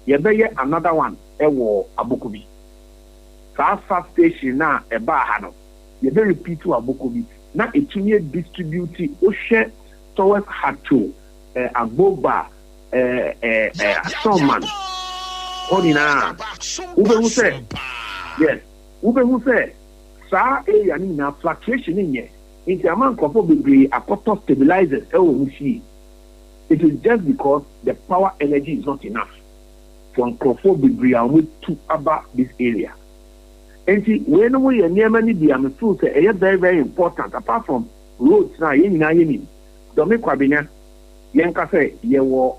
You be another one ewo Abokobi. That substation now a bahano. You be repeat to Abokobi. Now it will distribute Oshe towards Hacho, Agboba, Soman. Honina. Ube who say, yes, Ube who say, Sa area na fluctuation in here. In the amount of probably a quarter stabilizers, it is just because the power energy is not enough for Crawford with to about this area. And see, when we are near many be I'm sure say very, very important, apart from roads now, Dominic Kwabenya, Yanka say, you were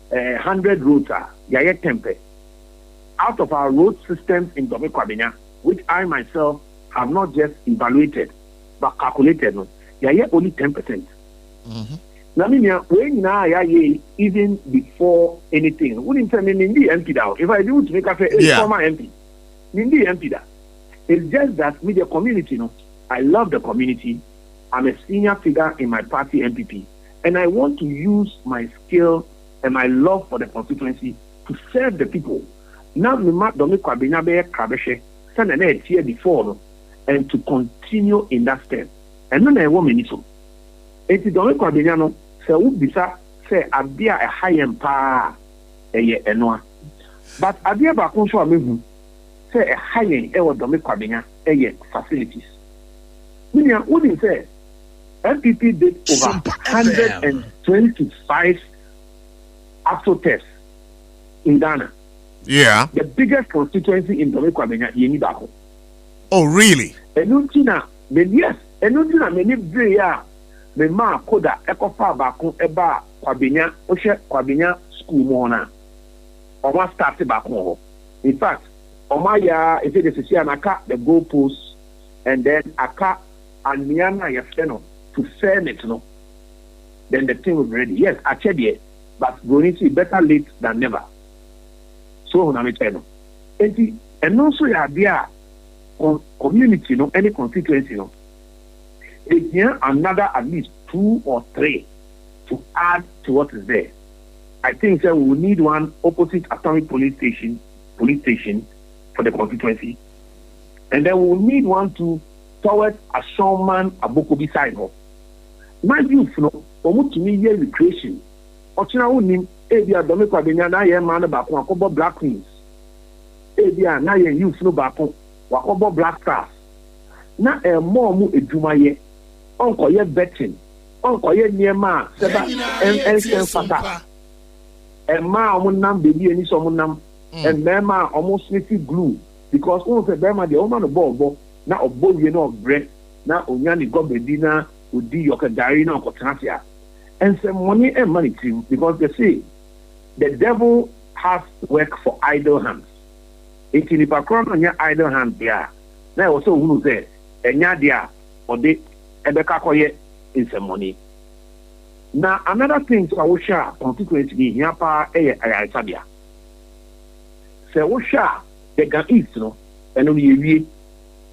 100 roads, ya tempe. Out of our road systems in Dominic Kwabenya, which I myself have not just evaluated, but calculated, ya only 10%. Now, when even before anything, wouldn't tell me in the MP down. If I do to make a former MP, in the MP that. It's just that with the community, I love the community. I'm a senior figure in my party MPP, and I want to use my skill and my love for the constituency to serve the people. Now, Dominic Kwabenya be Kabeshe, send an air here before, and to continue in that step. And then I want me to. It's Dominic Kwabenya say ubisa say abia a high empire enwa. But abia ba kon so amehu say a high Dominic Kwabenya facilities. Wouldn't say MPP did over 125 ASO tests in Ghana. Yeah. The biggest constituency in Dominic Kwabenya, Yeni Bako. Oh, really? Enuntina, yes, Enuntina, many Bria, the Ma Koda, Ekofa Bako, Eba, Kwabenya, Oshe, Kwabenya, School Mona. Oma started Bako. In fact, Omaya, if it is Aka, the goalposts, and then Aka and Miana Yafeno to firm it, no. Then the thing will be ready. Yes, I said it, but going to be better late than never. So, and also, there community, no, any constituency, no, here another at least 2 or 3 to add to what is there. I think that we will need one opposite Atomic police station for the constituency, and then we will need one towards a Showman Abokobi side. My youth, no, to me, year recreation. Ochina unim ebia Dominic Abenya na ye man ba ko akobo Black Queens. Ebia na ye youth no ba ko wakobo Black Stars. Na mo mu edwuma ye. Onko ye betting. Onko ye niema seba en fata. Ma omo nam baby eni so omo nam. And mema omo sniffy glue because on se bema de omo no bobo na obo wie na obre na onya ni go bedi na odi yoka dari na okotantia. And some money and money too, because they say the devil has work for idle hands. It's in the background on your idle hands there. Now also who say and there or they ebeka in some money. Now another thing to our share constituency here pa Sabia. Say we share the Gan East no and we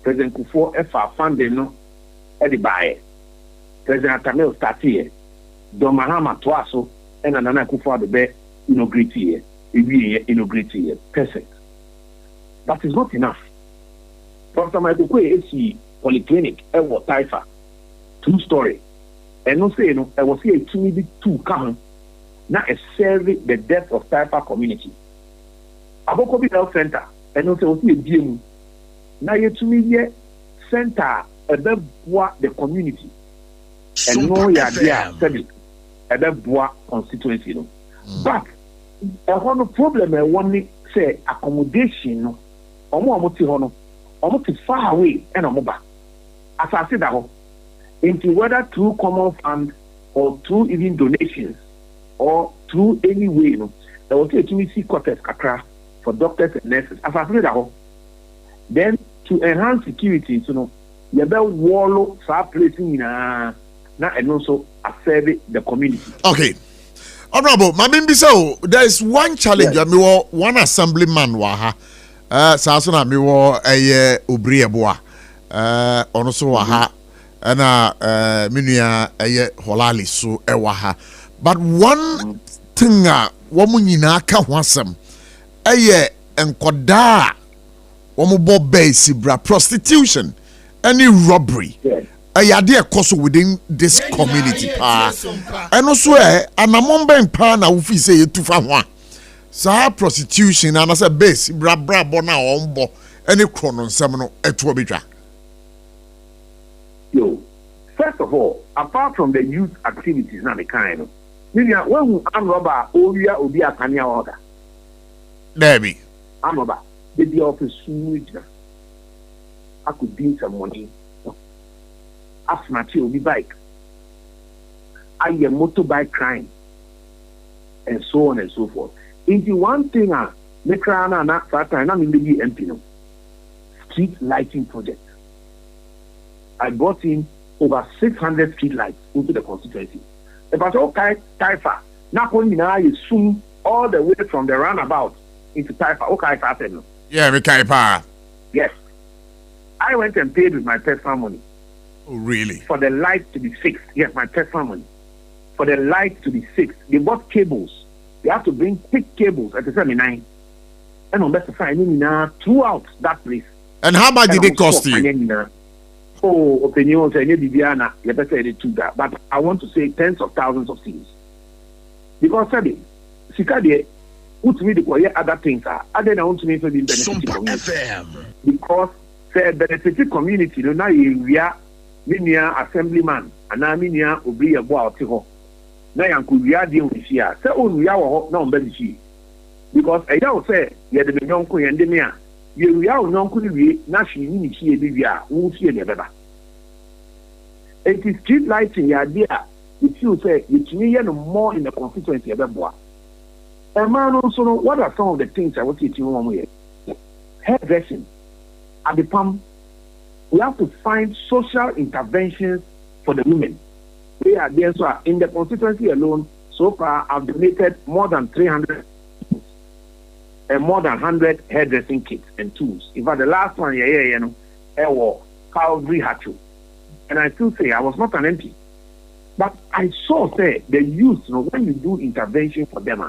President Kufuor FA funding no at the buy. President Tamil start here. Don Mahama Twaso and Nana Kufuor the be inaugurate here. Inaugurate here. Perfect. That is not enough. Professor Michael Kwe is polyclinic ever Taifa. 2-story. And no say no, I was here two come now serving the death of Taifa community. Abokobi Health Center and no say was here DM. Now you to me center above the community. And no ya dia said Bois constituency no. But a problem I want say accommodation no omo ti ho no omo ti far away and omo ba as I said that into whether through common fund or through even donations or through any way no there was a community quarters kakra for doctors and nurses as I said that then to enhance security you know you better wall sa place na and also serve the community. Okay. Honorable, so there is one challenge. Yes. I one assemblyman waha. Sasuna mi wo Obrieboa. Also waha. Na minia Holali so waha. But one thing woman nyina ka hwasem. Enkoda womo bo base bra prostitution any robbery. Yes. Ayade cost within this community and also anamombe pa na ufi say you to fa ho sa prostitution and as a base bra bona ombo any chrono nsem no eto bedwa. Yo, first of all, apart from the youth activities na the kind when am robber oria obi akania order Debbie am robber the office suit I could be some money Afnati obi bike, I a motorbike crime, and so on and so forth. Into one thing, Mekrana na Fata, and I'm in the MP no street lighting project. I brought in over 600 street lights into the constituency. If I say okay, Taifa, not only now you zoom all the way from the roundabout into Taifa. Okay, I said no. Yeah, we Taifa. Yes, I went and paid with my personal money. Oh, really? For the light to be fixed. Yes, my personal money. For the light to be fixed. They bought cables. They have to bring thick cables at the 79. And on best throughout that place. And how much did it cost you? Oh, opinions and Bibiana, you better say to that. But I want to say tens of thousands of things. Because Sikade, who to me the other things are. I don't want to make the benefit community. Because the benefited community, now we are Minia assemblyman ana me nua obi ye bo a ote ho na yanko wia de onfi a se onwia wo ho na on ba bi because eya wo say ye de nyonko ye ndeme a ye wia wo nyonko ni wie na hwe ni ni hie bi wia wo fie ne beba. It is street lighting ya dia if you say you hear no more in the constituency ebeboa. And man also know what are some of the things I want to teach you one way. Hairdressing at the pump, we have to find social interventions for the women. We are there, so in the constituency alone, so far I've donated more than 300 and more than 100 hairdressing kits and tools. In fact, the last one, Calvary Hatchu. And I still say I was not an MP. But I saw say the youth, when you do intervention for them,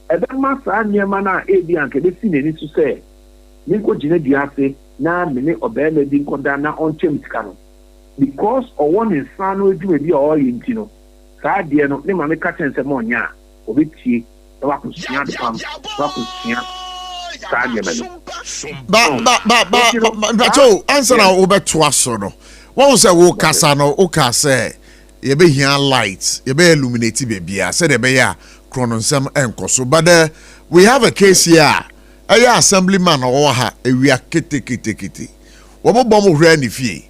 and that master near mana AD and can see any to say, Nico Genediase, na mene obey the condana on Chemicano. Because or one in San will do a deal all in Tino. Sad dear, no name and catch and Semonia, or with tea, Wakusia, Wakusia, but answer now over to us. What was a walk casano, Oka say, ye be here lights, ye be illuminated baby, said a bear, chronosem and coso. But we have a case here. A assemblyman or ha, a we are kitty. What bomb granny fee?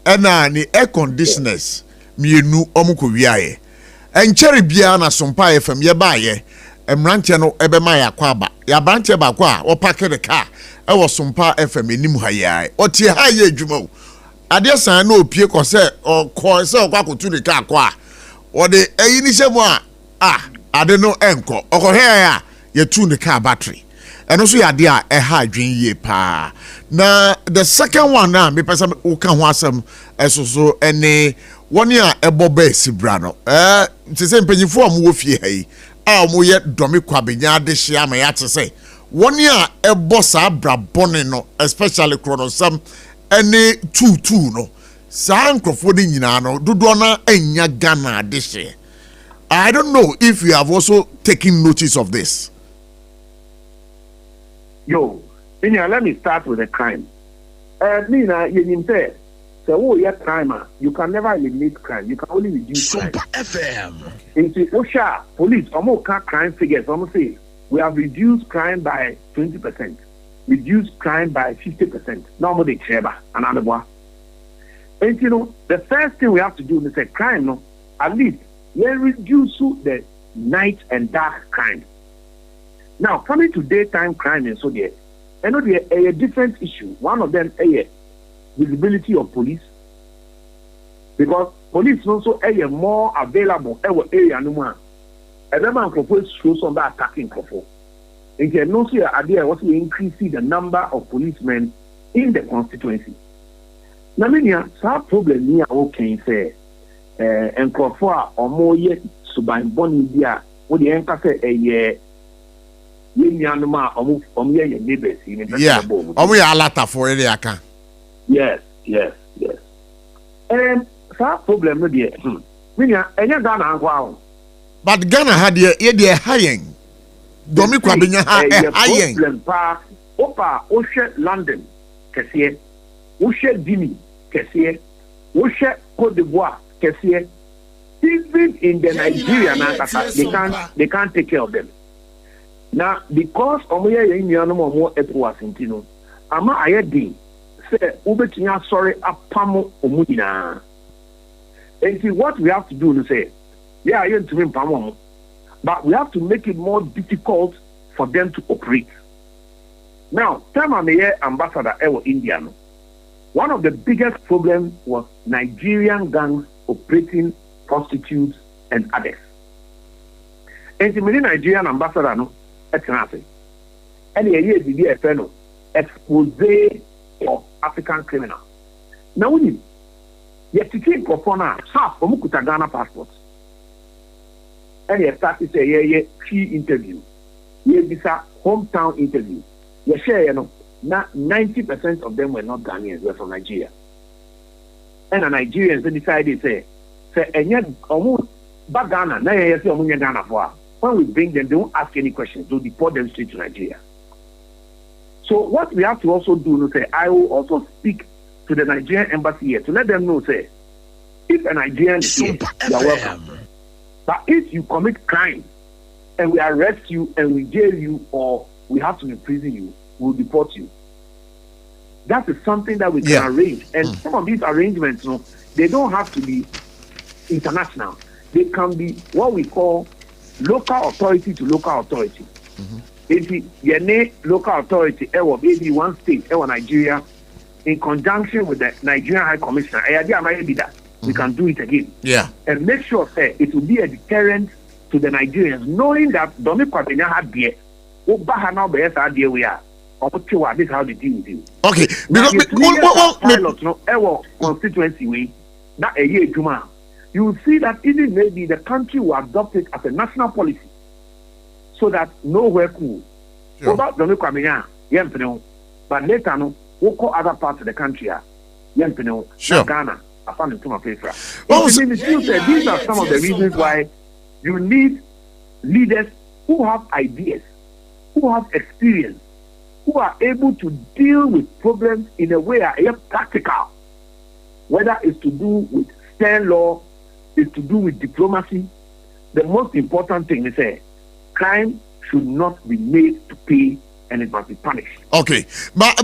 And any air conditioners, me nu omuko viae. And cherry biana SOMPA FM ye buy and ranchano ebemaya kwaba, ya branche bakwa, or pack the car. I was SOMPA FM in Nimuhaya, or tia haye jumo. Adia san no pie ko se o ko se o kwako tu de ka kwa o de eyini se mo ade no enko o ko he ya ye tu de ka battery eno so ya de a e ha adwen ye pa na the second one na me pesa o ka ho asem esoso ene woni a ebo ba esibra no se se mpanyifo am wo fie ha yi a mo ye domi kwabenya de hia ma ya te se woni a ebo sa bra bone no especially chronosam any two no san crofodi nyina no dodo na enya Ghana de. I don't know if you have also taken notice of this. Yo, let me start with the crime. Nina, you say, so your crime, you can never eliminate crime. You can only reduce crime. SOMPA FM. Into OSHA, police, almost crime figures. Almost say we have reduced crime by 20%. Reduce crime by 50%. Normally, another one. And the first thing we have to do is say crime, no, at least let's reduce the night and dark crime. Now, coming to daytime crime and so there, I know there a different issue. One of them is visibility of police, because police also are more available area no more. And then man propose show some attacking control. And you know, see, idea was to increase the number of policemen in the constituency. Now, many problem here, okay, say, and Crawford or more yet, so by Bonnie, dear, what the anchor say a year, Yanuma, or your neighbors, yeah, or we are latter for any account. Yes. And that problem, dear, and you're Ghana, wow. But Ghana had the high Domi Kwabenya problem pa opa Oshe London kesiye Oshe Guinea kesiye Oshe Cote d'Ivoire kesiye. Even in the Nigeria they can't take care of them. Now because omoye yinyan no mo epo asintino ama ayedi say ubetinya sorry apamo omudina. And see what we have to do is say yeah you to me pamo. But we have to make it more difficult for them to operate. Now, time I'm here, ambassador Ewo Indiano. One of the biggest problems was Nigerian gangs operating prostitutes and others. And the Nigerian ambassador no, it's nothing. And here is the expose of African criminals. Now we have to take Kofona half of Ghana passports. And he started to say, key interview. Here is a hometown interview. You share, now 90% of them were not Ghanaians, were from Nigeria. And the Nigerians decided to say, and yet, almost back Ghana, now you see Ghana for. When we bring them, they won't ask any questions. They'll deport them straight to Nigeria. So what we have to also do is say, I will also speak to the Nigerian embassy here to let them know, say, If a Nigerian is here, you are welcome. But if you commit crime and we arrest you and we jail you or we have to imprison you, we'll deport you. That is something that we can arrange. And some of these arrangements, they don't have to be international. They can be what we call local authority to local authority. If you local authority, maybe one state, Nigeria, in conjunction with the Nigerian High Commissioner, we can do it again. Yeah. And make sure it will be a deterrent to the Nigerians, knowing that Domi Kwabena had there, Obahana Besa there we are. This is how they deal with you. Okay. Pilot, constituency way, that a year Juma. You will see that even maybe the country will adopt it as a national policy, so that nowhere cool. Sure. About Domi Kwabena, but later no, we'll call other parts of the country. Sure. Ghana. I found it to my paper. These are some of the reasons why you need leaders who have ideas, who have experience, who are able to deal with problems in a way that is practical. Whether it's to do with stern law, it's to do with diplomacy. The most important thing is crime should not be made to pay, and it must be punished. Okay, but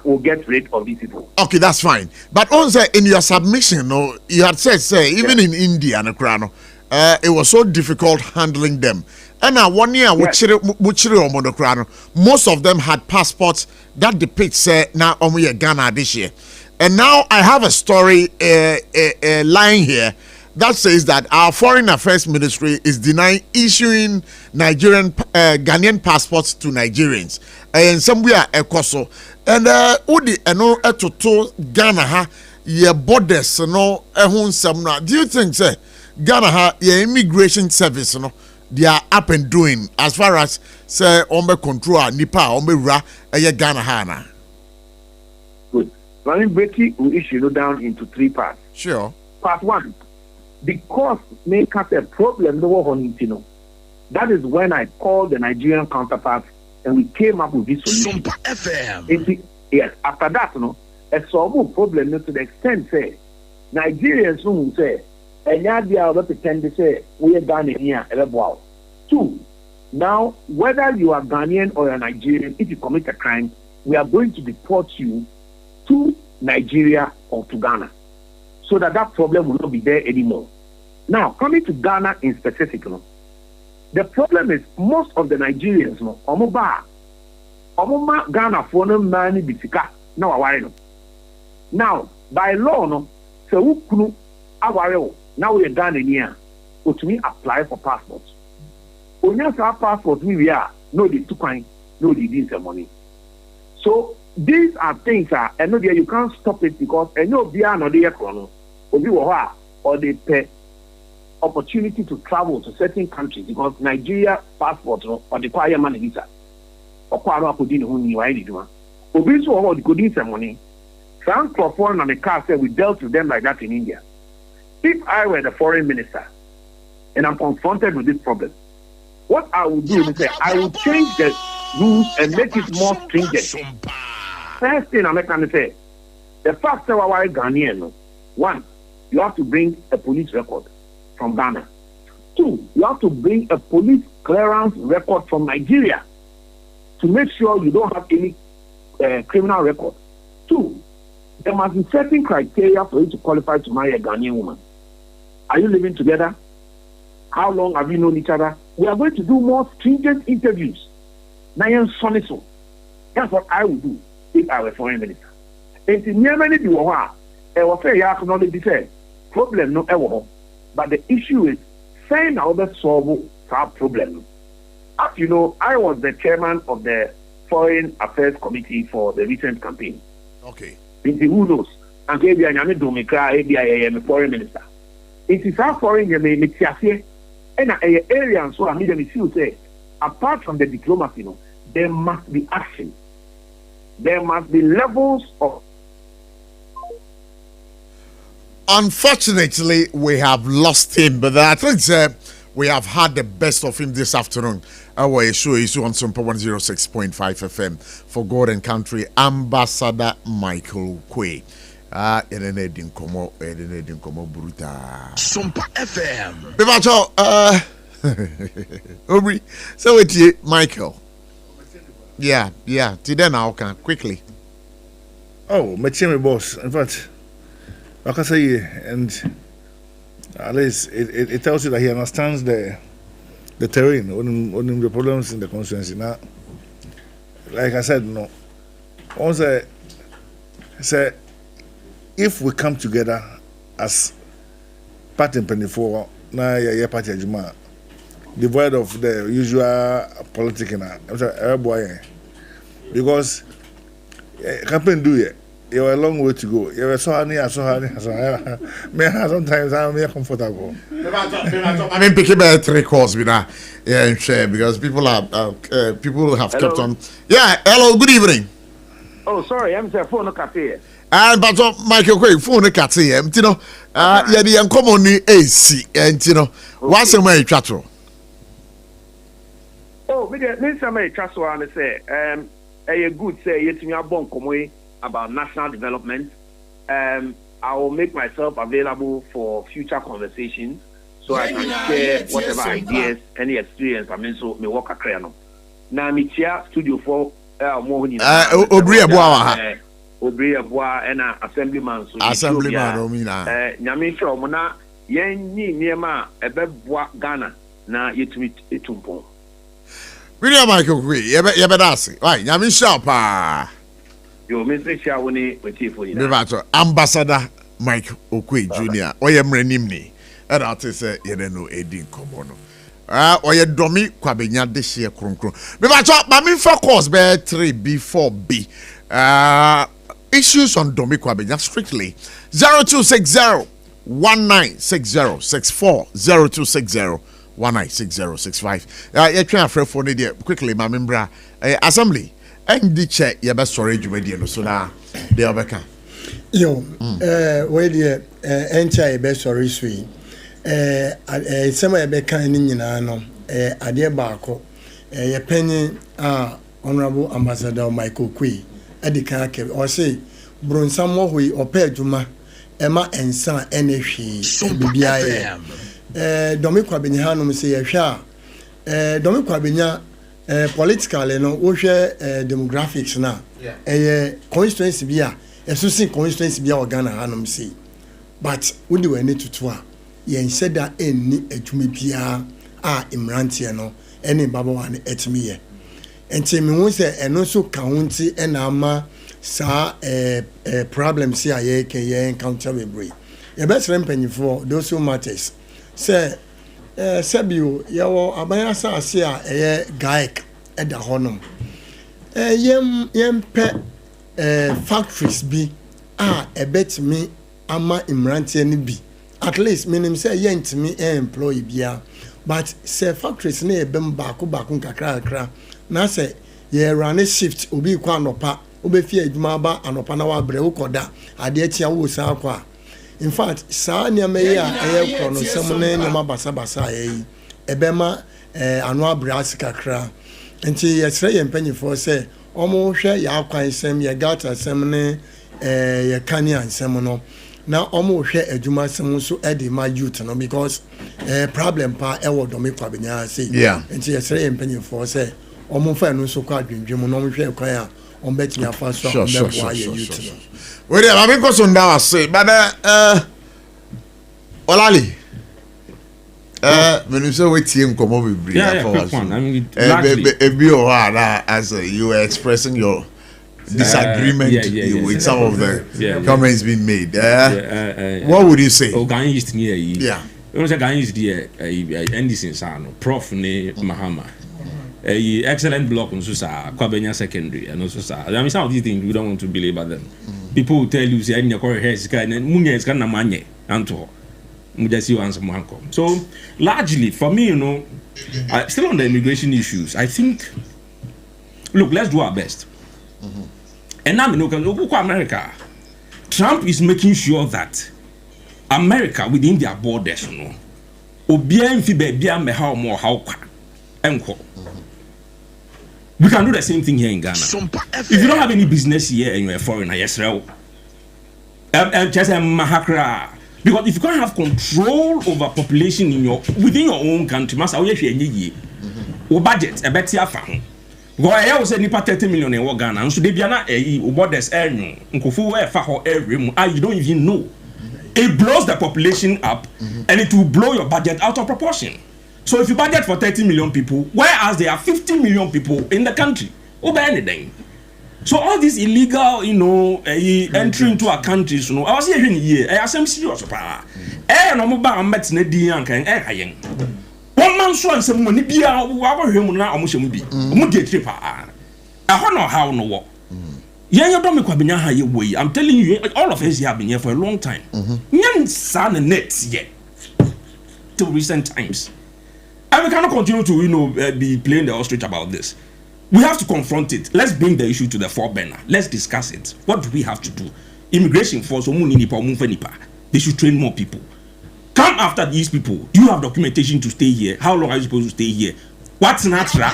will get rid of these people. Okay, that's fine. But also in your submission, you had said, even in India, it was so difficult handling them. And now 1 year, most of them had passports that depicts now only Ghana this year. And now I have a story line here that says that our Foreign Affairs Ministry is denying issuing Ghanaian passports to Nigerians. And somewhere Ekoso. And Udi to Ghana ye borders do you think Ghana ye immigration service they are up and doing as far as say control Nipa ra Ghana na? Good. Running Betty will issue down into 3 parts. Sure. Part 1. Because make us a problem that is when I called the Nigerian counterparts and we came up with this solution. SOMPA FM. Yes, after that, a solvable problem to the extent say Nigerians who say and you pretend to say we are Ghanaian. 2. Now, whether you are Ghanaian or a Nigerian, if you commit a crime, we are going to deport you to Nigeria or to Ghana, so that problem will not be there anymore. Now, coming to Ghana in specific, the problem is most of the Nigerians, Ghana for no money bisika no. Now, by law, so who now we are Ghanaian, to me apply for passports. Only our passport we are no they took no they didn't some money. So these are things and no you can't stop it because and no be no they chrono or they pay opportunity to travel to certain countries because Nigeria passport or the choir money visa or kwaro akodi who ni why do obi so or the coding some money. Some foreign and the car said we dealt with them like that in India. If I were the foreign minister and I'm confronted with this problem, what I would do is say I would change the rules and make it more stringent. First thing I'm going to say, the fact that we're Ghanaian, 1, you have to bring a police record from Ghana. 2, you have to bring a police clearance record from Nigeria to make sure you don't have any criminal record. 2, there must be certain criteria for you to qualify to marry a Ghanaian woman. Are you living together? How long have you known each other? We are going to do more stringent interviews. That's what I would do if I were foreign minister. And in many people, I will say, I acknowledge this problem, no ever. But the issue is, saying how to solve that problem. As you know, I was the chairman of the Foreign Affairs Committee for the recent campaign. Okay. Who knows? And maybe I am a foreign minister. It is our foreign minister. And an area, so I need to say, apart from the diplomacy, there must be action. There must be levels of. Unfortunately, we have lost him, but I think we have had the best of him this afternoon. Our show is on SOMPA 106.5 FM for God and Country, Ambassador Michael Quay. yɛne di nkɔmmɔ bruta Sompa FM. Bebacho, Obri, so with you, Michael. Yeah, today now can quickly. Oh, my boss. In fact, like I say, and at least it tells you that he understands the terrain, on the problems in the constituency. Now, like I said, no. Also, say if we come together as party for now, yeah, party Juma, devoid of the usual politics boy, because campaign do it. You have a long way to go. You have sometimes I'm comfortable. I mean, pick about 3 calls with that. Yeah, share because people have kept on. Yeah, hello, good evening. Oh, sorry, I'm the phone cafe. But Michael Quay, phone a cat here, you know, yeah, the uncommon AC, and you know, what's a way chat? Oh, we didn't say trust one say, a good say, yet me a bon come about national development. I will make myself available for future conversations so I can share whatever ideas, any experience. I mean, so me work a crano. Now, me chair studio for more Obri Aboa and assemblyman. So assemblyman, Nyami Shomona, Yen Niema, a beboa Ghana, na yetumi etumpo. William Michael Quay, yebedasi. Right, Nyami Shapa. Yo, Mr. Shawuni, Bebato, Ambassador Mike Okwe Jr. Oye mrenimni. And I'll say, no Edin Komono. Oye Domi Kwabenya this year Krunkrum. Bebato, Mami focus be 3B4B. Issues on Domi Kwabenya strictly 0260 196064 0260 196065. You can have for the quickly, my member assembly. And the check your best storage radio so now they are back. Yo, where the entire best storage suite. Some of the kind in Adia Barco, a penny, Honorable Ambassador Michael Quay, Edika, or say, Brun some we or pay Juma, Emma and Son, NFC, BBI. Domico Abinhanum say a shah. Domico Abinya. Politically, no, we share demographics now. Constituency bia, succinct constituency bia Ghana hanum see. But we do any to tour. Yen said that any ejumi bia imrantie no, any baba one etmiye. And me won say and also county and ama sa problems here ye can ye encounter we bring. Your best rempenny for those who matters. Say Sabio, yawo abayasa asia gaik eda honum. Yem pe factories bi bet me ama imrantie ni bi. At least meaning say yent me employee bia. But say factories ne ebem baako kakra na say ye run shift obi kwa anopa obefie adwuma ba anopa na wa bre ukoda ade atia wo sa kwa. In fact, Sanya Maya, chrono, someone named Mabasa, Ebema, Anua Brassica cra. And she is say and penny for say, almost share Yaka Sam, Yagata, Semene, Yakania and Semono. Now almost share a Juma Samusu Eddie, my youth, no, because problem pa ewo domi kwabinya say. Yeah. And she is say and penny for say, almost fair no so quite Jim, no share choir on betting your first sure. Well, I mean, because on that say, but Olali, when you say we team come over, quick one. I mean, as you were expressing your disagreement with some of the comments being made. What would you say? Oh, Ghana used to near yeah. It was a Ghana used to Anderson Sano, Prof. Ne Mahama. A excellent block on Susa, Kwabenya Secondary, and also Sa. I mean, some of these things we don't want to believe about them. People will tell you, say, I'm your hair is kind of Munya is kind of money, and to Mujasi answer Manko. So, largely, for me, you know, still on the immigration issues, I think, look, let's do our best. And now, you know, America, Trump is making sure that America within their borders, you know, Obian Fibe, Bian, how more, how we can do the same thing here in Ghana. If you don't have any business here and you're a foreigner, yes, Just a mahakra. Because if you can't have control over population within your own country, master, your budget a better fund. Go I was any 30 million in Ghana, and so they be a borders earning. You don't even know. It blows the population up, and it will blow your budget out of proportion. So if you budget for 30 million people, whereas there are 50 million people in the country, over anything. So all this illegal, entry into our countries, I was here in a year. I am serious. No more about Metna Dian can air. 1 month so and some money be our human now almost be. Mudi trip. I don't know how no walk. Yeah, you don't make a way. I'm telling you, all of us have been here for a long time. Young son and nets yet. Till recent times. And we cannot continue to be playing the ostrich about this. We have to confront it. Let's bring the issue to the foreburner. Let's discuss it. What do we have to do? Immigration force, they should train more people. Come after these people. Do you have documentation to stay here? How long are you supposed to stay here? What's natural?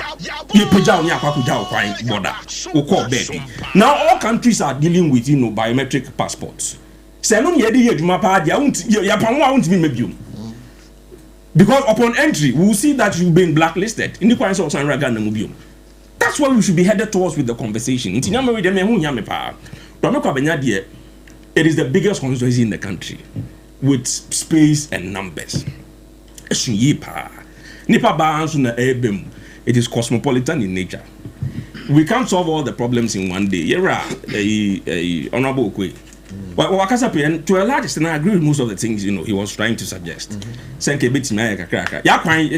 Now all countries are dealing with biometric passports. Because upon entry, we will see that you've been blacklisted. That's what we should be headed towards with the conversation. It is the biggest constituency in the country with space and numbers. It is cosmopolitan in nature. We can't solve all the problems in one day. Honorable Okwe. Well, to a large extent, I agree with most of the things he was trying to suggest. 20% crying.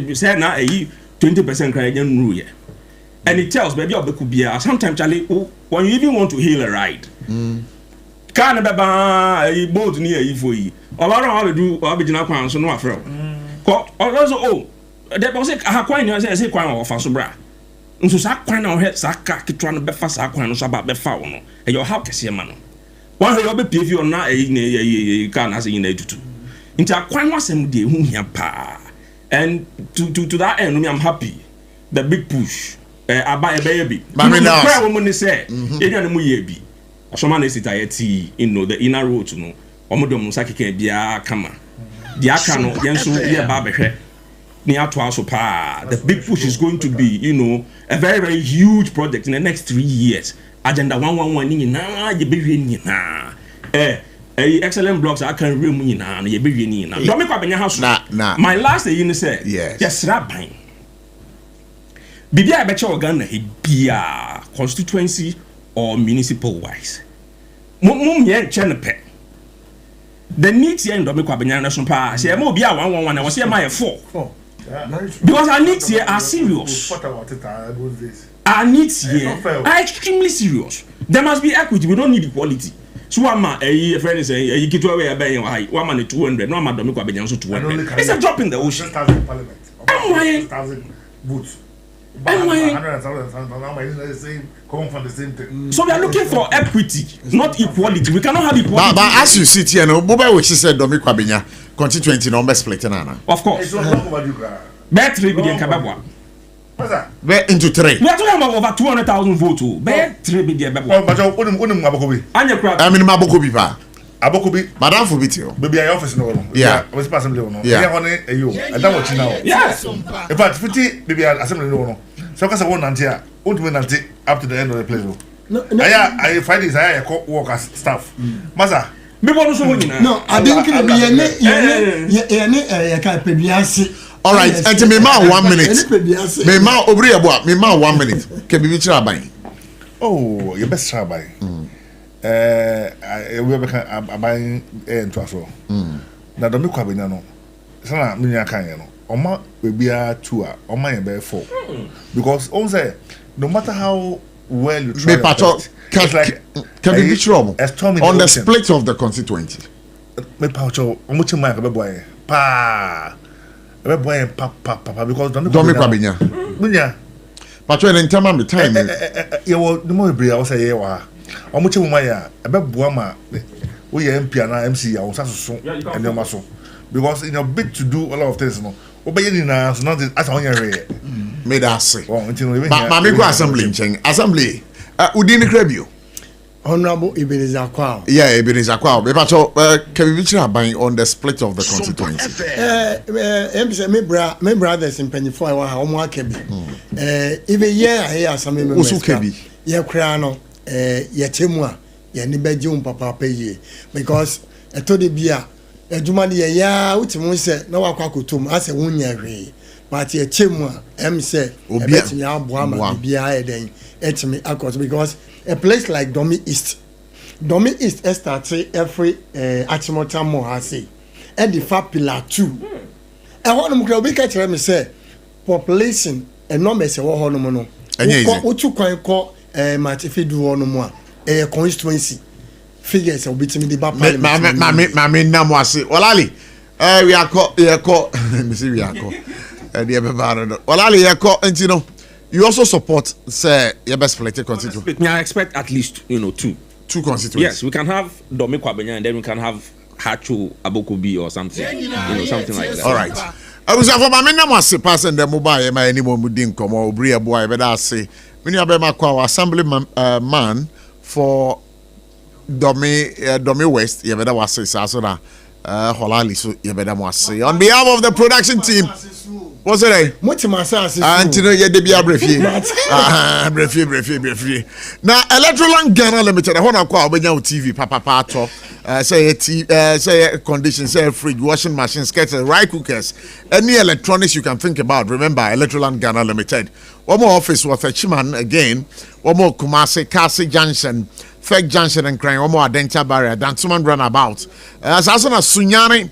And it tells maybe could be sometimes Charlie, when you even want to hail a ride. Can't a boat near you for you. Or I don't do original pounds so no afro. Also, there was a quine as a quine of Fasobra. And so Saquine or head Saka, Kitran Befa Saquine or Sabat Befauno, and your house is your man. One of your baby, you're not a can as in a to. Into a quine was him, dear, whom he pa. And to that end, I'm happy. The big push. I buy a baby. Mammy now, woman say, it ain't a muyebi. Someone is it the inner road to know. Omodom Saki Bia Kama. Diakano, Yansu, Babe, near to our pa. The big push is going to be, a very, very huge project in the next 3 years. Agenda 111 in na, you be in na. Excellent blocks I can room in na, you be in na. Don't make up in your house. Nah. My last day, said, yes, rapping. Bibia becha organ bia constituency or municipal wise. Mum yen chenepe. The needs here in Dominic National Park. Say mo bia 111 and was here my 4. Because our needs here are serious. Our needs here are extremely serious. There must be equity. We don't need equality. So one man, a friend is a get away a 1 200. No man Dominic 200. It's a drop in the ocean. Votes. So we are looking for equity, not equality. We cannot have equality. But as you sit here, no, Boba which said Domi Kwabenya, constituency number split nana. Of course. Bet 3 billion Kababwa. Bet into 3. We are talking about over 200,000 votes. Bet 3 billion Kababwa. I mean Mabokobi pa. Abokobi, Madam Fubitio. Baby, I office no. Yeah, was passing no. Yeah, honey, you. I don't watch now. Yes. In fact, 50 baby assembly no. So because I want Nantia, won't win until up to the end of the place. No, I find this I work as staff. Maza. No, I didn't all right, and to me, 1 minute. Me ma obriabo, me ma 1 minute. Can be try buying. Oh, you best try buying. We are buying into us. Now, don't be quite no. Sana, me can Oma will be a 2 or my bear 4. Because on say, no matter how well you try, can be trouble on the split of the constituency. Me pacho, much my boy, pa, boy, papa, because don't make Munya. Pacho, and tell me time. You will the more be, I will say, you are. How much of my a Buama, we MP and MC, I was and your muscle. Because in your bid to do a lot of things, no, obeying us, not as on your way. Made us say, Mammy Assembly, Assembly, Udini Crebio. Honorable Ebenezer Kwao. Yeah, Ebenezer Kwao. But can we buying on the split of the constituency? My brothers in Penny for a home work. Even here, some members who can be. Yeah, Crano, Yatimwa, Yanibajum Papa Pay. Because I told the beer, a Jumadi, which one said, no, I could to as a wunya. But ye Chimwa, say, bet me out Buama, be I then, me across because a place like Domi East starts every Achimotamo has say, and the far pillar 2. I want to be catch me say population and no mess a honomono. What you call Matifi do no more a constituency figures of between the Mammy Namwasi. Well, Ali, we are caught, we are caught, we are caught. Well, Ali, and you know, you also support, say, your best political constituency. I expect at least, two constituencies. Yes, we can have Domi Kwabenya and then we can have Hachu Abokubi or something, something like that. All right. I was for my was passing the mobile, my any more mudding come or Bria boy, but I say, when you have a assembly man for Domi West, you better was say, Sasona, Holali, so you better was say, on behalf of the production team. What's it? What's my sense? Antino, you be a briefy. Briefy. Now, Electroland Ghana Limited, I want to call when you TV, Papa Pato, say conditions, say fridge, washing machines, kettles, rice cookers, any electronics you can think about. Remember, Electroland Ghana Limited. One more office with a Chiman again, one more Kumasi, Kasi Junction, Fake Junction and Crane, one more Adenta Barrier, Dansuman Runabout. As soon as Sunyani,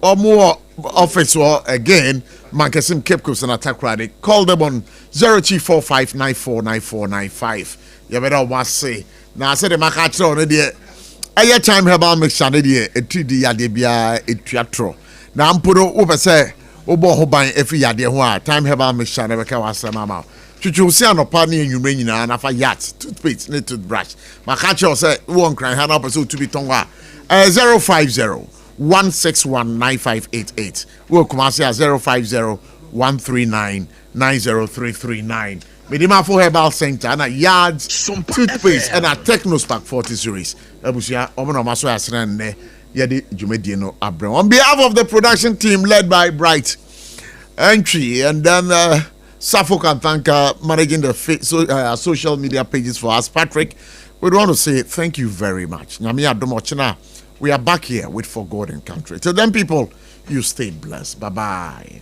or more office again. Mankasim Cape Coast and Attack Ready. Call them on 0245949495. You better want to say. Now I said the Makacho on the air time herbal mixture, a 3D Yadebia, a teatro. Now I'm put over say, Obo Hoban, every Yadia, time herbal mixture, never can was some amount. Chuchu see an opani and you mean and a yacht, toothpaste, need toothbrush. Makacho say, won't cry, hand up a suit to be tonga. 050 1619588. We'll come and say 050 139 90339. Medima for Herbal Center and a yards, toothpaste, and a Technospark 40 series. Ebusia, Omono Maso Asrene, Yedi Jumedino Abraham. On behalf of the production team led by Bright Entry, and then Sarfo can thank managing the social media pages for us, Patrick. We want to say thank you very much. Nyamia Domochina. We are back here with For God and Country. Till then, people, you stay blessed. Bye-bye.